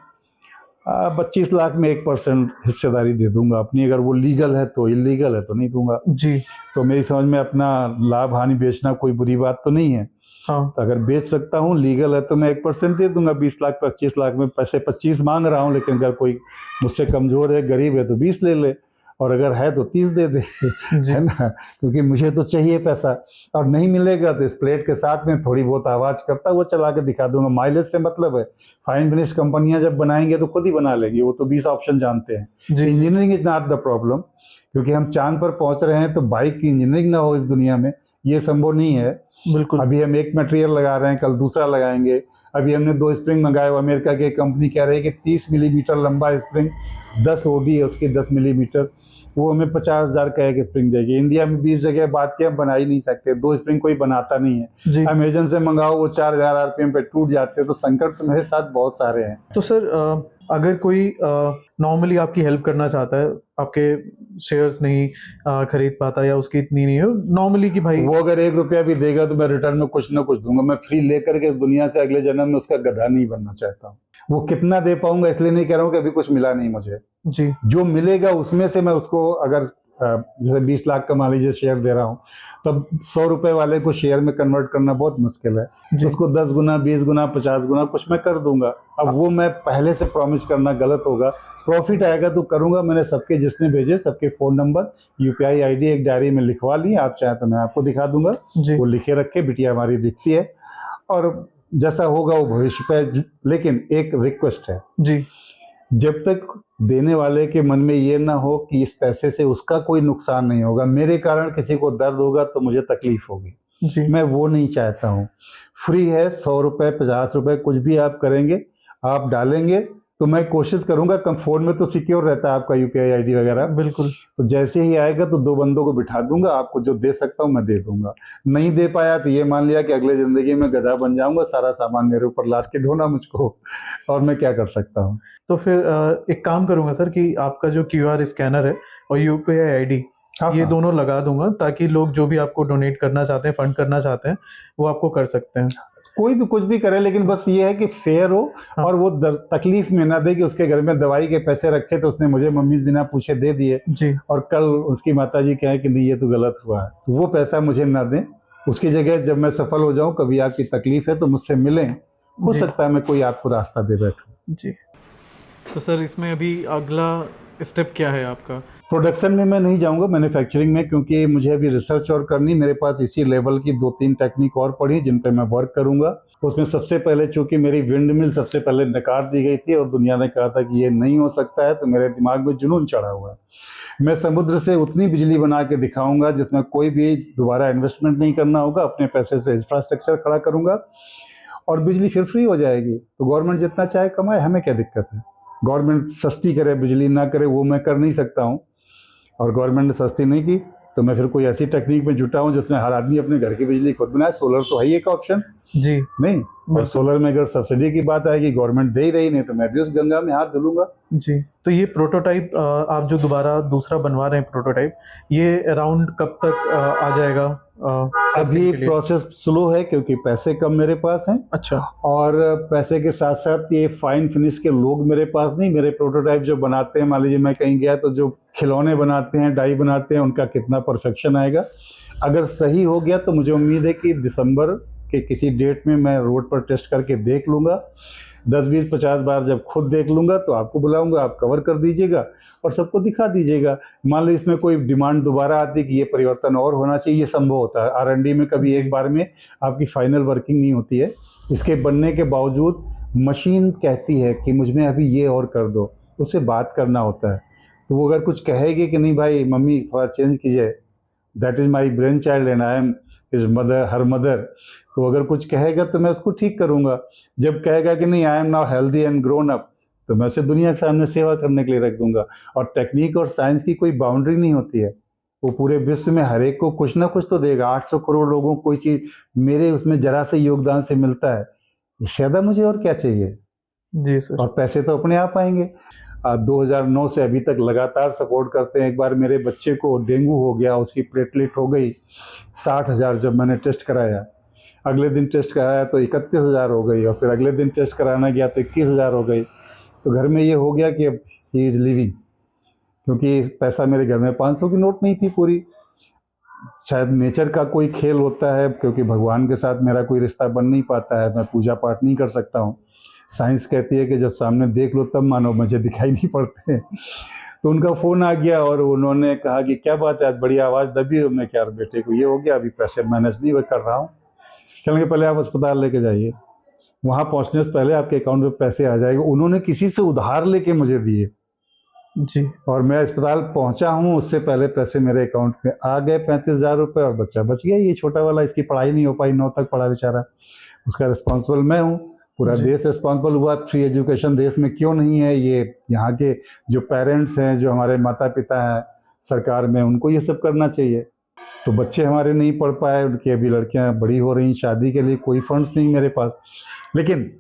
25 लाख में 1% हिस्सेदारी दे दूंगा अपनी, अगर वो लीगल है तो, इलीगल है तो नहीं दूंगा जी। तो मेरी समझ में अपना लाभ हानि बेचना कोई बुरी बात तो नहीं है। हाँ, तो अगर बेच सकता हूँ, लीगल है, तो मैं 1% दे दूंगा। 20 लाख 25 लाख में पैसे 25 मांग रहा हूँ, लेकिन अगर कोई मुझसे कमज़ोर है, गरीब है तो 20 ले ले, और अगर है तो 30 दे दे, है ना, क्योंकि मुझे तो चाहिए पैसा। और नहीं मिलेगा तो इस प्लेट के साथ में थोड़ी बहुत आवाज़ करता वो चला के दिखा दूंगा। माइलेज से मतलब है, फाइन फिनिश कंपनियां जब बनाएंगे तो खुद ही बना लेंगी, वो तो 20 ऑप्शन जानते हैं। Engineering is not the problem, क्योंकि हम चांद पर पहुंच रहे हैं तो बाइक की इंजीनियरिंग ना हो इस दुनिया में, ये संभव नहीं है। बिल्कुल। अभी हम एक मटेरियल लगा रहे हैं, कल दूसरा लगाएंगे। अभी हमने 2 स्प्रिंग मंगाए, वो अमेरिका की एक कंपनी कह रही है कि 30 मिलीमीटर लंबा स्प्रिंग, 10 OD है उसकी 10 मिलीमीटर, वो हमें 50,000 का एक स्प्रिंग देगी। इंडिया में 20 जगह बात की, हम बना ही नहीं सकते, 2 स्प्रिंग कोई बनाता नहीं है। अमेजन से मंगाओ, वो 4000 RPM पे टूट जाते हैं। तो संकट तो मेरे साथ बहुत सारे हैं। तो सर अगर कोई नॉर्मली आपकी हेल्प करना चाहता है, आपके शेयर्स नहीं खरीद पाता या उसकी इतनी नहीं है नॉर्मली कि भाई, वो अगर 1 रुपया भी देगा तो मैं रिटर्न में कुछ ना कुछ दूंगा। मैं फ्री लेकर के इस दुनिया से अगले जन्म में उसका गधा नहीं बनना चाहता हूँ। वो कितना दे पाऊंगा इसलिए नहीं कह रहा हूँ कि अभी कुछ मिला नहीं मुझे जी। जो मिलेगा उसमें से मैं उसको, अगर जैसे 20 लाख का मान लीजिए शेयर दे रहा हूँ, तब 100 रुपए वाले को शेयर में कन्वर्ट करना बहुत मुश्किल है। उसको 10 गुना, 20 गुना, 50 गुना कुछ मैं कर दूंगा। अब वो मैं पहले से प्रॉमिस करना गलत होगा। प्रॉफिट आएगा तो करूंगा। मैंने सबके जिसने भेजे सबके फ़ोन नंबर, UPI ID एक डायरी में लिखवा ली। आप चाहे तो मैं आपको दिखा दूंगा, वो लिखे रखे, बिटिया हमारी लिखती है, और जैसा होगा वो भविष्य पे। लेकिन एक रिक्वेस्ट है जी, जब तक देने वाले के मन में ये ना हो कि इस पैसे से उसका कोई नुकसान नहीं होगा, मेरे कारण किसी को दर्द होगा तो मुझे तकलीफ होगी जी, मैं वो नहीं चाहता हूँ। फ्री है, 100 रुपये 50 रुपये कुछ भी आप करेंगे, आप डालेंगे तो मैं कोशिश करूंगा। कम फोन में तो सिक्योर रहता है आपका UPI ID वगैरह, बिल्कुल। तो जैसे ही आएगा तो 2 बंदों को बिठा दूंगा, आपको जो दे सकता हूँ मैं दे दूंगा। नहीं दे पाया तो ये मान लिया कि अगले ज़िंदगी में गधा बन जाऊंगा, सारा सामान मेरे ऊपर लाद के ढोना मुझको, और मैं क्या कर सकता हूँ। तो फिर एक काम करूंगा सर कि आपका जो QR स्कैनर है और UPI ID ये दोनों लगा दूंगा, ताकि लोग जो भी आपको डोनेट करना चाहते हैं, फंड करना चाहते हैं, वो आपको कर सकते हैं। कोई भी कुछ भी करे, लेकिन बस ये है कि फेयर हो और वो तकलीफ में ना दे कि उसके घर में दवाई के पैसे रखे तो उसने मुझे मम्मी बिना पूछे दे दिए जी, और कल उसकी माताजी कहे कि नहीं ये तो गलत हुआ है, तो वो पैसा मुझे ना दें। उसकी जगह जब मैं सफल हो जाऊं, कभी आपकी तकलीफ है तो मुझसे मिलें, हो सकता है मैं कोई आपको रास्ता दे बैठूं जी। तो सर इसमें अभी अगला स्टेप क्या है आपका? प्रोडक्शन में मैं नहीं जाऊंगा, मैन्युफैक्चरिंग में, क्योंकि मुझे अभी रिसर्च और करनी, मेरे पास इसी लेवल की 2-3 टेक्निक और पड़ी जिन पे मैं वर्क करूंगा। उसमें सबसे पहले चूंकि मेरी विंड मिल सबसे पहले नकार दी गई थी और दुनिया ने कहा था कि ये नहीं हो सकता है, तो मेरे दिमाग में जुनून चढ़ा हुआ है। मैं समुद्र से उतनी बिजली बना के दिखाऊंगा जिसमें कोई भी दोबारा इन्वेस्टमेंट नहीं करना होगा, अपने पैसे से इंफ्रास्ट्रक्चर खड़ा करूंगा और बिजली फिर फ्री हो जाएगी। तो गवर्नमेंट जितना चाहे कमाए, हमें क्या दिक्कत है। गवर्नमेंट सस्ती करे बिजली ना करे वो मैं कर नहीं सकता हूँ, और गवर्नमेंट ने सस्ती नहीं की तो मैं फिर कोई ऐसी टेक्निक में जुटा हूँ जिसमें हर आदमी अपने घर की बिजली खुद बनाए। सोलर तो है ही एक ऑप्शन, जी नहीं, और सोलर में अगर सब्सिडी की बात आएगी, गवर्नमेंट दे ही रही, नहीं तो मैं भी उस गंगा में हाथ धुलूंगा। जी। तो ये प्रोटोटाइप आप जो दोबारा दूसरा बनवा रहे हैं प्रोटोटाइप, ये अराउंड कब तक आ जाएगा? अभी प्रोसेस स्लो है क्योंकि पैसे कम मेरे पास हैं। अच्छा। और पैसे के साथ साथ ये फाइन फिनिश के लोग मेरे पास नहीं। मेरे प्रोटोटाइप जो बनाते हैं, मान लीजिए मैं कहीं गया तो जो खिलौने बनाते हैं, डाई बनाते हैं, उनका कितना परफेक्शन आएगा। अगर सही हो गया तो मुझे उम्मीद है कि दिसंबर के किसी डेट में मैं रोड पर टेस्ट करके देख लूँगा। 10-20-50 बार जब खुद देख लूँगा तो आपको बुलाऊंगा, आप कवर कर दीजिएगा और सबको दिखा दीजिएगा। मान ली इसमें कोई डिमांड दोबारा आती है कि ये परिवर्तन और होना चाहिए, ये संभव होता है। R&D में कभी एक बार में आपकी फाइनल वर्किंग नहीं होती है। इसके बनने के बावजूद मशीन कहती है कि मुझ में अभी ये और कर दो, उससे बात करना होता है। तो वो अगर कुछ कहेगी कि नहीं भाई मम्मी थोड़ा चेंज कीजिए, that is my brain child and I am is mother, her mother, तो अगर कुछ कहेगा तो मैं उसको ठीक करूँगा। जब कहेगा कि नहीं I am now healthy and grown up, तो मैं उसे दुनिया के सामने सेवा करने के लिए रख दूंगा। और टेक्निक और साइंस की कोई बाउंड्री नहीं होती है, वो पूरे विश्व में हर एक को कुछ ना कुछ तो देगा। 800 करोड़ लोगों को कोई चीज़ मेरे उसमें जरा से योगदान से मिलता है, इससे ज़्यादा मुझे और क्या चाहिए। जी सर। और पैसे तो अपने आप आएंगे। 2009 से अभी तक लगातार सपोर्ट करते हैं। एक बार मेरे बच्चे को डेंगू हो गया, उसकी प्लेटलेट हो गई 60,000। जब मैंने टेस्ट कराया, अगले दिन टेस्ट कराया तो 31,000 हो गई, और फिर अगले दिन टेस्ट कराना गया तो 21,000 हो गई। तो घर में ये हो गया कि अब ही इज़ लिविंग, क्योंकि पैसा मेरे घर में 500 की नोट नहीं थी पूरी। शायद नेचर का कोई खेल होता है, क्योंकि भगवान के साथ मेरा कोई रिश्ता बन नहीं पाता है, मैं पूजा पाठ नहीं कर सकता हूँ। साइंस कहती है कि जब सामने देख लो तब मानो, मुझे दिखाई नहीं पड़ते। तो उनका फ़ोन आ गया और उन्होंने कहा कि क्या बात है, आज बड़ी आवाज़ दबी हो। मैं क्या बेटे को ये हो गया, अभी पैसे मैनेज नहीं कर रहा हूँ। कहेंगे पहले आप अस्पताल लेके जाइए, वहाँ पहुँचने से पहले आपके अकाउंट में पैसे आ जाएंगे। उन्होंने किसी से उधार लेके मुझे दिए जी। और मैं अस्पताल पहुँचा हूँ, उससे पहले पैसे मेरे अकाउंट में आ गए 35,000 रुपये, और बच्चा बच गया। ये छोटा वाला, इसकी पढ़ाई नहीं हो पाई, 9 तक पढ़ा बेचारा, उसका रिस्पॉन्सिबल मैं हूँ। पूरा देश रिस्पॉन्सिबल हुआ। फ्री एजुकेशन देश में क्यों नहीं है, ये यहाँ के जो पेरेंट्स हैं, जो हमारे माता पिता हैं सरकार में, उनको ये सब करना चाहिए। तो बच्चे हमारे नहीं पढ़ पाए, उनकी अभी लड़कियाँ बड़ी हो रही, शादी के लिए कोई फंड्स नहीं मेरे पास। लेकिन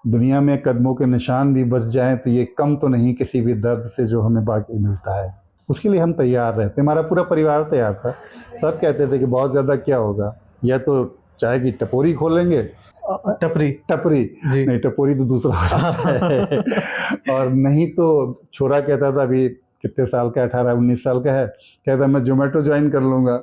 दुनिया में कदमों के निशान भी बच जाएं तो ये कम तो नहीं किसी भी दर्द से जो हमें बाकी मिलता है। उसके लिए हम तैयार रहते, हमारा पूरा परिवार तैयार था। सब कहते थे कि बहुत ज़्यादा क्या होगा, या तो चाय की टपोरी खोलेंगे, टपरी नहीं, टपोरी तो दूसरा हो जाता है। और नहीं तो छोरा कहता था, अभी कितने साल का, 18-19 साल का है, कहता मैं जोमेटो ज्वाइन कर लूँगा।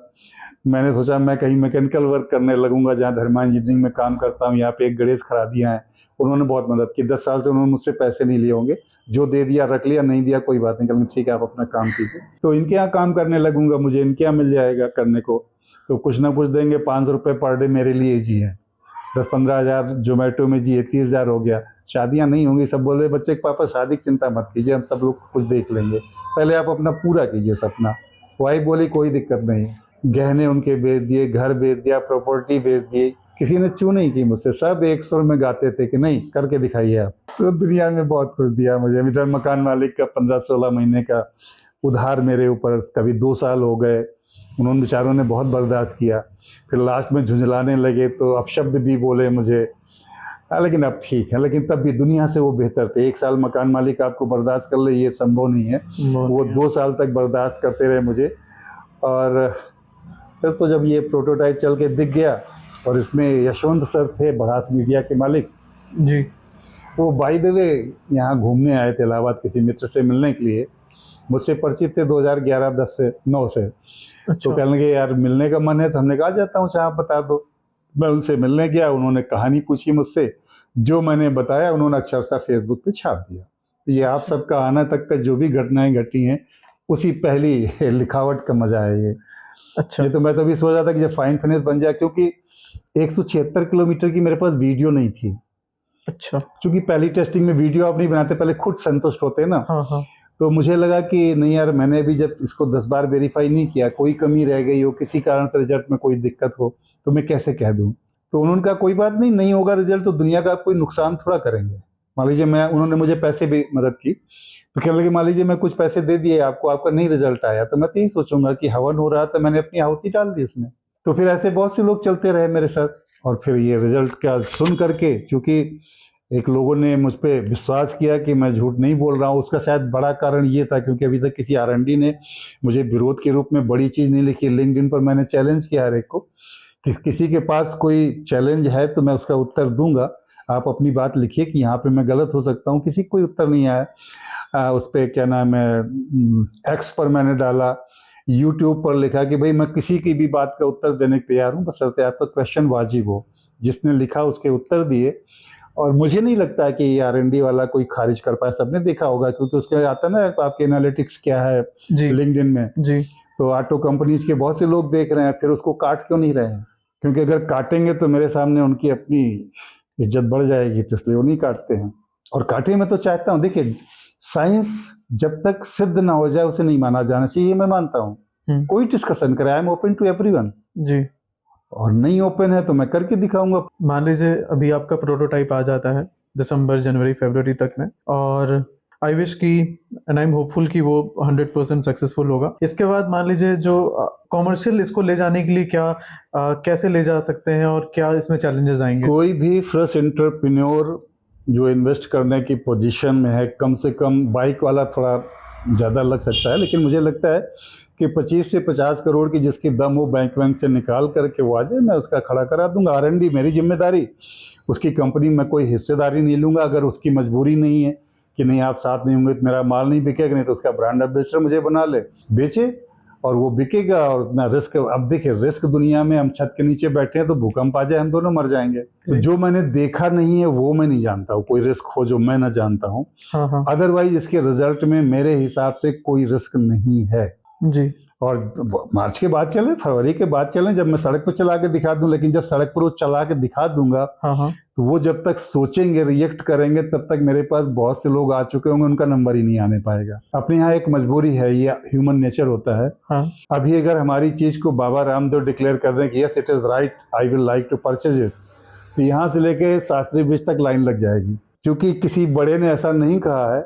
मैंने सोचा मैं कहीं मैकेनिकल वर्क करने लगूंगा, जहाँ धर्मा इंजीनियरिंग में काम करता हूँ। यहाँ पे एक गणेश खरादियाँ हैं, उन्होंने बहुत मदद की। 10 साल से उन्होंने मुझसे पैसे नहीं लिए होंगे, जो दे दिया रख लिया, नहीं दिया कोई बात नहीं, कहूँगा ठीक है आप अपना काम कीजिए। तो इनके यहाँ काम करने लगूंगा, मुझे इनके यहाँ मिल जाएगा करने को, तो कुछ ना कुछ देंगे। 500 रुपये पर डे मेरे लिए जी है, 10-15 हज़ार जोमेटो में जी, 30,000 हो गया। शादियाँ नहीं होंगी, सब बोले बच्चे के पापा शादी की चिंता मत कीजिए, हम सब लोग कुछ देख लेंगे, पहले आप अपना पूरा कीजिए सपना। वाइफ बोली कोई दिक्कत नहीं। गहने उनके बेच दिए, घर बेच दिया, प्रॉपर्टी बेच दी, किसी ने चू नहीं की मुझसे। सब एक सुर में गाते थे कि नहीं करके दिखाइए आप। तो दुनिया में बहुत कुछ दिया मुझे। इधर मकान मालिक का 15-16 महीने का उधार मेरे ऊपर, कभी 2 साल हो गए, उन्होंने बेचारों ने बहुत बर्दाश्त किया। फिर लास्ट में झुंझलाने लगे तो अपशब्द भी बोले मुझे, लेकिन अब ठीक है। लेकिन तब भी दुनिया से वो बेहतर थे। 1 साल मकान मालिक आपको बर्दाश्त कर ले, ये संभव नहीं है। वो 2 साल तक बर्दाश्त करते रहे मुझे। और फिर तो जब ये प्रोटोटाइप चल के दिख गया, और इसमें यशवंत सर थे बढ़ास मीडिया के मालिक जी, वो बाय द वे यहाँ घूमने आए थे इलाहाबाद किसी मित्र से मिलने के लिए। मुझसे परिचित थे 2011-10 से 9 से। तो कहने लगे यार मिलने का मन है, तो हमने कहा जाता हूँ, आप बता दो। मैं उनसे मिलने गया, उन्होंने कहानी पूछी मुझसे, जो मैंने बताया उन्होंने अक्षरशः फेसबुक पे छाप दिया। ये आप सबका आना तक का जो भी घटनाएं घटी हैं, उसी पहली लिखावट का मजा है ये। अच्छा। ये तो मैं तो अभी सोच रहा था कि जब फाइन फिनिश बन जाए, क्योंकि 176 किलोमीटर की मेरे पास वीडियो नहीं थी। अच्छा। क्योंकि पहली टेस्टिंग में वीडियो आप नहीं बनाते, पहले खुद संतुष्ट होते हैं ना। हाँ हाँ। तो मुझे लगा कि नहीं यार, मैंने अभी जब इसको 10 बार वेरीफाई नहीं किया, कोई कमी रह गई हो, किसी कारण से रिजल्ट में कोई दिक्कत हो, तो मैं कैसे कह दूं। तो उन्होंने कहा कोई बात नहीं, नहीं होगा रिजल्ट तो दुनिया का कोई नुकसान थोड़ा करेंगे। मान लीजिए उन्होंने मुझे पैसे भी मदद की, तो कहने लगे मान लीजिए मैं कुछ पैसे दे दिए आपको, आपका नहीं रिजल्ट आया, तो मैं तो यही सोचूंगा कि हवन हो रहा था, मैंने अपनी आहुति डाल दी इसमें। तो फिर ऐसे बहुत से लोग चलते रहे मेरे साथ, और फिर ये रिजल्ट का सुन करके, क्योंकि एक लोगों ने मुझ पर विश्वास किया कि मैं झूठ नहीं बोल रहा हूँ, उसका शायद बड़ा कारण ये था क्योंकि अभी तक किसी R&D ने मुझे विरोध के रूप में बड़ी चीज़ नहीं लिखी। लिंक्डइन पर मैंने चैलेंज किया हर एक को कि किसी के पास कोई चैलेंज है तो मैं उसका उत्तर दूंगा, आप अपनी बात लिखिए कि यहाँ पे मैं गलत हो सकता हूँ। किसी कोई उत्तर नहीं आया। उस पर क्या नाम है, एक्स पर मैंने डाला, यूट्यूब पर लिखा कि भाई मैं किसी की भी बात का उत्तर देने को तैयार हूँ, बशर्ते आपका क्वेश्चन वाजिब हो। जिसने लिखा उसके उत्तर दिए, और मुझे नहीं लगता कि ये R&D वाला कोई खारिज कर पाए। सबने देखा होगा क्योंकि उसके आता है ना आपके एनालिटिक्स क्या है जी लिंक्डइन में। जी। तो ऑटो कंपनीज के बहुत से लोग देख रहे हैं, फिर उसको काट क्यों नहीं रहे हैं? क्योंकि अगर काटेंगे तो मेरे सामने उनकी अपनी इज्जत बढ़ जाएगी, तो इसलिए वो नहीं काटते हैं। और काटे मैं तो चाहता हूँ, देखिए साइंस जब तक सिद्ध ना हो जाए उसे नहीं माना जाना चाहिए, मैं मानता हूँ। कोई डिस्कशन करे, I am open to everyone ji. और नहीं ओपन है तो मैं करके दिखाऊंगा। मान लीजिए अभी आपका प्रोटोटाइप आ जाता है दिसंबर जनवरी फरवरी तक में, और आई विश की एंड आई एम होपफुल कि वो 100% सक्सेसफुल होगा। इसके बाद मान लीजिए जो कॉमर्शियल इसको ले जाने के लिए क्या कैसे ले जा सकते हैं और क्या इसमें चैलेंजेस आएंगे? कोई भी फ्रेश एंटरप्रेन्योर जो इन्वेस्ट करने की पोजीशन में है, कम से कम बाइक वाला थोड़ा ज़्यादा लग सकता है, लेकिन मुझे लगता है कि 25 से 50 करोड़ की जिसकी दम हो बैंक से निकाल करके वो आ जाए, मैं उसका खड़ा करा दूंगा। R&D मेरी जिम्मेदारी, उसकी कंपनी में कोई हिस्सेदारी नहीं लूँगा। अगर उसकी मजबूरी नहीं है कि नहीं आप साथ नहीं होंगे तो मेरा माल नहीं बिकेगा, नहीं तो उसका ब्रांड एम्बेसडर मुझे बना ले, बेचे और वो बिकेगा। और उतना रिस्क, अब देखिए रिस्क दुनिया में, हम छत के नीचे बैठे हैं तो भूकंप आ जाए हम दोनों मर जाएंगे। तो जो मैंने देखा नहीं है वो मैं नहीं जानता हूँ, कोई रिस्क हो जो मैं ना जानता हूँ। अदरवाइज इसके रिजल्ट में मेरे हिसाब से कोई रिस्क नहीं है जी। और मार्च के बाद चलें, फरवरी के बाद चलें, जब मैं सड़क पर चला के दिखा दूं। लेकिन जब सड़क पर वो चला के दिखा दूंगा तो वो जब तक सोचेंगे, रिएक्ट करेंगे, तब तक मेरे पास बहुत से लोग आ चुके होंगे, उनका नंबर ही नहीं आने पाएगा। अपने यहाँ एक मजबूरी है, ये ह्यूमन नेचर होता है। अभी अगर हमारी चीज को बाबा रामदेव डिक्लेयर कर दें कि yes it is right, I will like to purchase it, तो यहाँ से लेके शास्त्री ब्रिज तक लाइन लग जाएगी। क्योंकि किसी बड़े ने ऐसा नहीं कहा है,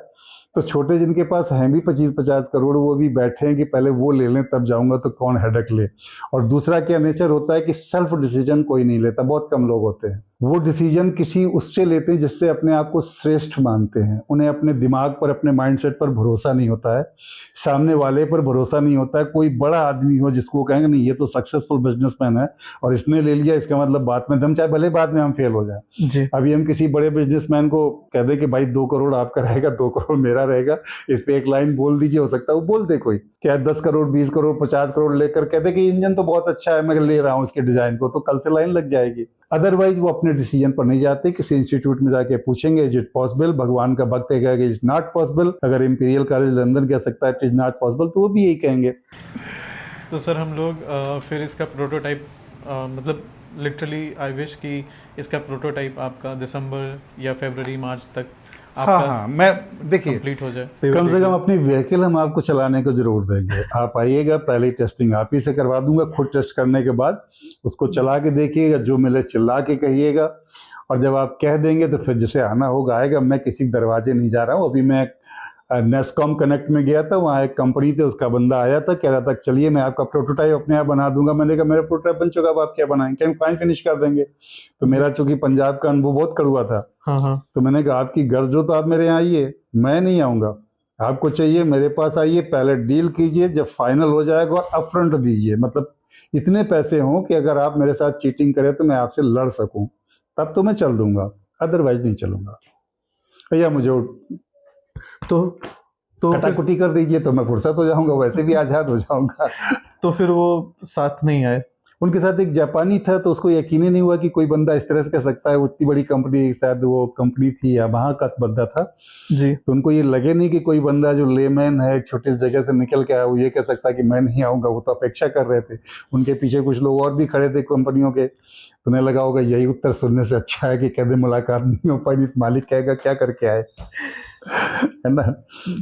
तो छोटे जिनके पास हैं भी 25-50 करोड़, वो भी बैठे हैं कि पहले वो ले लें तब जाऊंगा, तो कौन हेडक ले। और दूसरा क्या नेचर होता है कि सेल्फ डिसीजन कोई नहीं लेता, बहुत कम लोग होते हैं। वो डिसीजन किसी उससे लेते हैं जिससे अपने आप को श्रेष्ठ मानते हैं। उन्हें अपने दिमाग पर, अपने माइंडसेट पर भरोसा नहीं होता है, सामने वाले पर भरोसा नहीं होता है। कोई बड़ा आदमी हो जिसको कहेंगे नहीं ये तो सक्सेसफुल बिजनेसमैन है और इसने ले लिया, इसका मतलब बात में दम, चाहे भले बाद में हम फेल हो जाए। अभी हम किसी बड़े बिजनेसमैन को कह दें कि भाई 2 करोड़ आपका रहेगा, 2 करोड़ मेरा रहेगा, इस पे एक लाइन बोल दीजिए, हो सकता है वो बोल दे कोई, क्या 10 करोड़ 20 करोड़ 50 करोड़ लेकर कहते कि इंजन तो बहुत अच्छा है, मैं ले रहा हूँ इसके डिजाइन को, तो कल से लाइन लग जाएगी। अदरवाइज वो अपने डिसीजन पर नहीं जाते, किसी इंस्टीट्यूट में जाके पूछेंगे इज इट पॉसिबल, भगवान का भक्त कहेगा इज नॉट पॉसिबल। अगर इंपीरियल कॉलेज लंदन कह सकता है इट इज नॉट पॉसिबल, तो वो भी यही कहेंगे। तो सर हम लोग फिर इसका प्रोटोटाइप, मतलब लिटरली आई विश कि इसका प्रोटोटाइप आपका दिसंबर या फरवरी मार्च तक हाँ, मैं देखिए कंप्लीट हो जाए। कम से कम अपनी व्हीकल हम आपको चलाने को जरूर देंगे। आप आइएगा, पहली टेस्टिंग आप ही से करवा दूंगा, खुद टेस्ट करने के बाद उसको चला के देखिएगा, जो मिले चिल्ला के कहिएगा। और जब आप कह देंगे तो फिर जिसे आना होगा आएगा। मैं किसी दरवाजे नहीं जा रहा हूँ। अभी मैं नेस्कॉम कनेक्ट में गया था, वहाँ एक कंपनी थी, उसका बंदा आया था, कह रहा था चलिए मैं आपका प्रोटोटाइप अपने आप बना दूंगा। मैंने कहा मेरा प्रोटोटाइप बन चुका, अब आप क्या बनाएंगे? हम फाइन फिनिश कर देंगे। तो मेरा चूंकि पंजाब का अनुभव बहुत कड़वा था, तो मैंने कहा आपकी गर्ज हो तो आप मेरे यहाँ आइए, मैं नहीं आऊँगा। आपको चाहिए मेरे पास आइए, पहले डील कीजिए, जब फाइनल हो जाएगा अपफ्रंट दीजिए, मतलब इतने पैसे हों कि अगर आप मेरे साथ चीटिंग करें तो मैं आपसे लड़ सकूँ, तब तो मैं चल दूंगा, अदरवाइज नहीं चलूंगा। भैया मुझे तो कटाकुटी कर दीजिए तो मैं फुर्सत हो जाऊंगा, वैसे भी आज़ाद हो जाऊंगा। तो फिर वो साथ नहीं आए? उनके साथ एक जापानी था, तो उसको यकीन ही नहीं हुआ कि कोई बंदा इस तरह से कर सकता है। वो इतनी बड़ी कंपनी, शायद वो कंपनी थी या वहाँ का बंदा था, जी तो उनको ये लगे नहीं कि कोई बंदा जो लेमैन है, एक छोटी सी जगह से निकल के आया, वो ये कह सकता है कि मैं नहीं आऊँगा। वो तो अपेक्षा कर रहे थे। उनके पीछे कुछ लोग और भी खड़े थे कंपनियों के, तो उन्हें लगा होगा यही उत्तर सुनने से अच्छा है कि कह दे मुलाकात नहीं हो पाई, नहीं तो मालिक कहेगा क्या करके आए, है ना।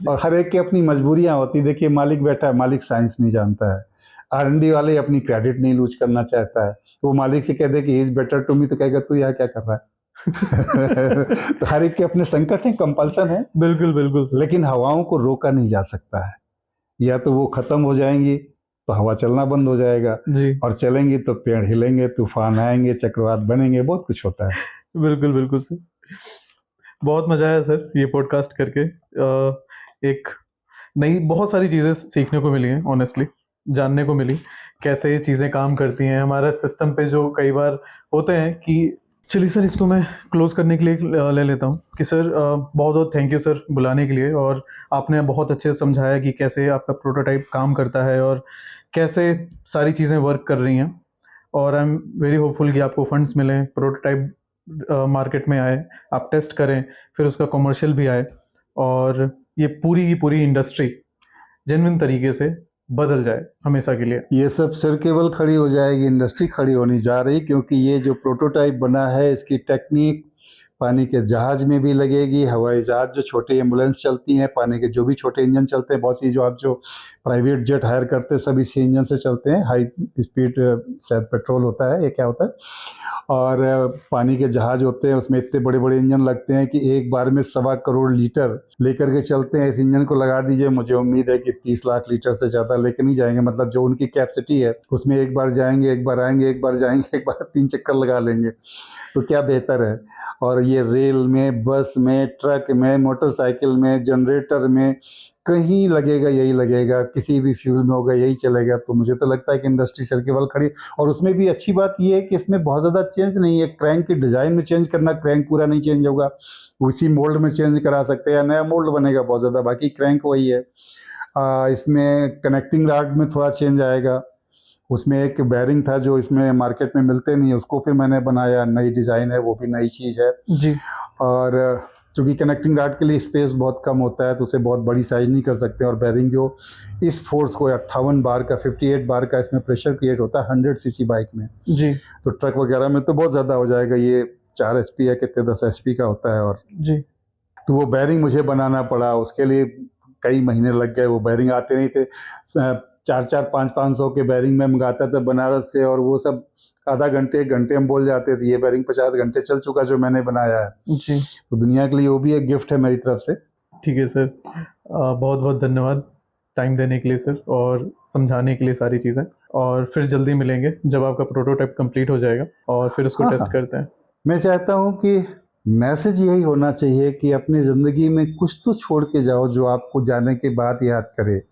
और हर एक की अपनी मजबूरियां होती। देखिए, मालिक बैठा है, मालिक साइंस नहीं जानता है। R&D वाले अपनी क्रेडिट नहीं लूज करना चाहता है, तो वो मालिक से कह दे कि इज बेटर टू मी, तो कहेगा तू यहाँ क्या कर रहा है। तो हर एक के अपने संकट है, कंपल्सन है, बिल्कुल बिल्कुल सर। लेकिन हवाओं को रोका नहीं जा सकता है। या तो वो खत्म हो जाएंगी तो हवा चलना बंद हो जाएगा, जी और चलेंगी तो पेड़ हिलेंगे, तूफान आएंगे, चक्रवात बनेंगे, बहुत कुछ होता है। बिल्कुल बिल्कुल सर। बहुत मजा आया सर ये पॉडकास्ट करके। एक नई बहुत सारी चीज़ें सीखने को मिली हैं, ऑनेस्टली जानने को मिली कैसे ये चीज़ें काम करती हैं हमारे सिस्टम पे, जो कई बार होते हैं कि चलिए सर इसको मैं क्लोज करने के लिए ले लेता हूँ कि सर बहुत बहुत थैंक यू सर बुलाने के लिए, और आपने बहुत अच्छे से समझाया कि कैसे आपका प्रोटोटाइप काम करता है और कैसे सारी चीज़ें वर्क कर रही हैं। और आई एम वेरी होपफुल कि आपको फंड्स मिलें, प्रोटोटाइप मार्केट में आए, आप टेस्ट करें, फिर उसका कमर्शियल भी आए, और ये पूरी की पूरी इंडस्ट्री जेन्युइन तरीके से बदल जाए हमेशा के लिए। ये सब सिर केवल खड़ी हो जाएगी, इंडस्ट्री खड़ी होनी जा रही, क्योंकि ये जो प्रोटोटाइप बना है, इसकी टेक्निक पानी के जहाज में भी लगेगी। हवाई जहाज जो छोटे एम्बुलेंस चलती हैं, पानी के जो भी छोटे इंजन चलते हैं, बहुत सी जो आप जो प्राइवेट जेट हायर करते हैं सब इसी इंजन से चलते हैं। हाई स्पीड शायद पेट्रोल होता है, ये क्या होता है, और पानी के जहाज होते हैं, उसमें इतने बड़े बड़े इंजन लगते हैं कि एक बार में 1.25 करोड़ लीटर लेकर के चलते हैं। इस इंजन को लगा दीजिए, मुझे उम्मीद है कि 30 लाख लीटर से ज़्यादा लेकर नहीं जाएंगे। मतलब जो उनकी कैपेसिटी है उसमें एक बार जाएंगे, एक बार आएंगे, एक बार जाएंगे, एक बार 3 चक्कर लगा लेंगे, तो क्या बेहतर है। और ये रेल में, बस में, ट्रक में, मोटरसाइकिल में, जनरेटर में, कहीं लगेगा यही लगेगा, किसी भी फ्यूल में होगा यही चलेगा। तो मुझे तो लगता है कि इंडस्ट्री सर केवल खड़ी। और उसमें भी अच्छी बात यह है कि इसमें बहुत ज़्यादा चेंज नहीं है। क्रैंक की डिज़ाइन में चेंज करना, क्रैंक पूरा नहीं चेंज होगा, उसी मोल्ड में चेंज करा सकते हैं या नया मोल्ड बनेगा बहुत ज़्यादा, बाकी क्रैंक वही है। इसमें कनेक्टिंग रॉड में थोड़ा चेंज आएगा। उसमें एक बेयरिंग था जो इसमें मार्केट में मिलते नहीं, उसको फिर मैंने बनाया, नई डिज़ाइन है, वो भी नई चीज़ है। जी और चूँकि कनेक्टिंग रॉड के लिए स्पेस बहुत कम होता है, तो उसे बहुत बड़ी साइज नहीं कर सकते। और बेयरिंग जो इस फोर्स को 58 बार का, 58 बार का इसमें प्रेशर क्रिएट होता है 100 सीसी बाइक में। जी तो ट्रक वगैरह में तो बहुत ज़्यादा हो जाएगा। ये 4 HP है, कितने 10 HP का होता है। और जी तो वो बेयरिंग मुझे बनाना पड़ा, उसके लिए कई महीने लग गए। वो बेयरिंग आते नहीं थे, 4-4, 500 के बेयरिंग में मंगाता था बनारस से, और वो सब आधा घंटे, 1 घंटे हम बोल जाते थे। ये बेयरिंग 50 घंटे चल चुका जो मैंने बनाया है। जी तो दुनिया के लिए वो भी एक गिफ्ट है मेरी तरफ से। ठीक है सर, बहुत बहुत धन्यवाद टाइम देने के लिए सर, और समझाने के लिए सारी चीज़ें। और फिर जल्दी मिलेंगे जब आपका प्रोटोटाइप कंप्लीट हो जाएगा, और फिर उसको हाँ, टेस्ट हाँ। करते हैं। मैं चाहता हूँ कि मैसेज यही होना चाहिए कि अपनी ज़िंदगी में कुछ तो छोड़ के जाओ जो आपको जाने के बाद याद करे।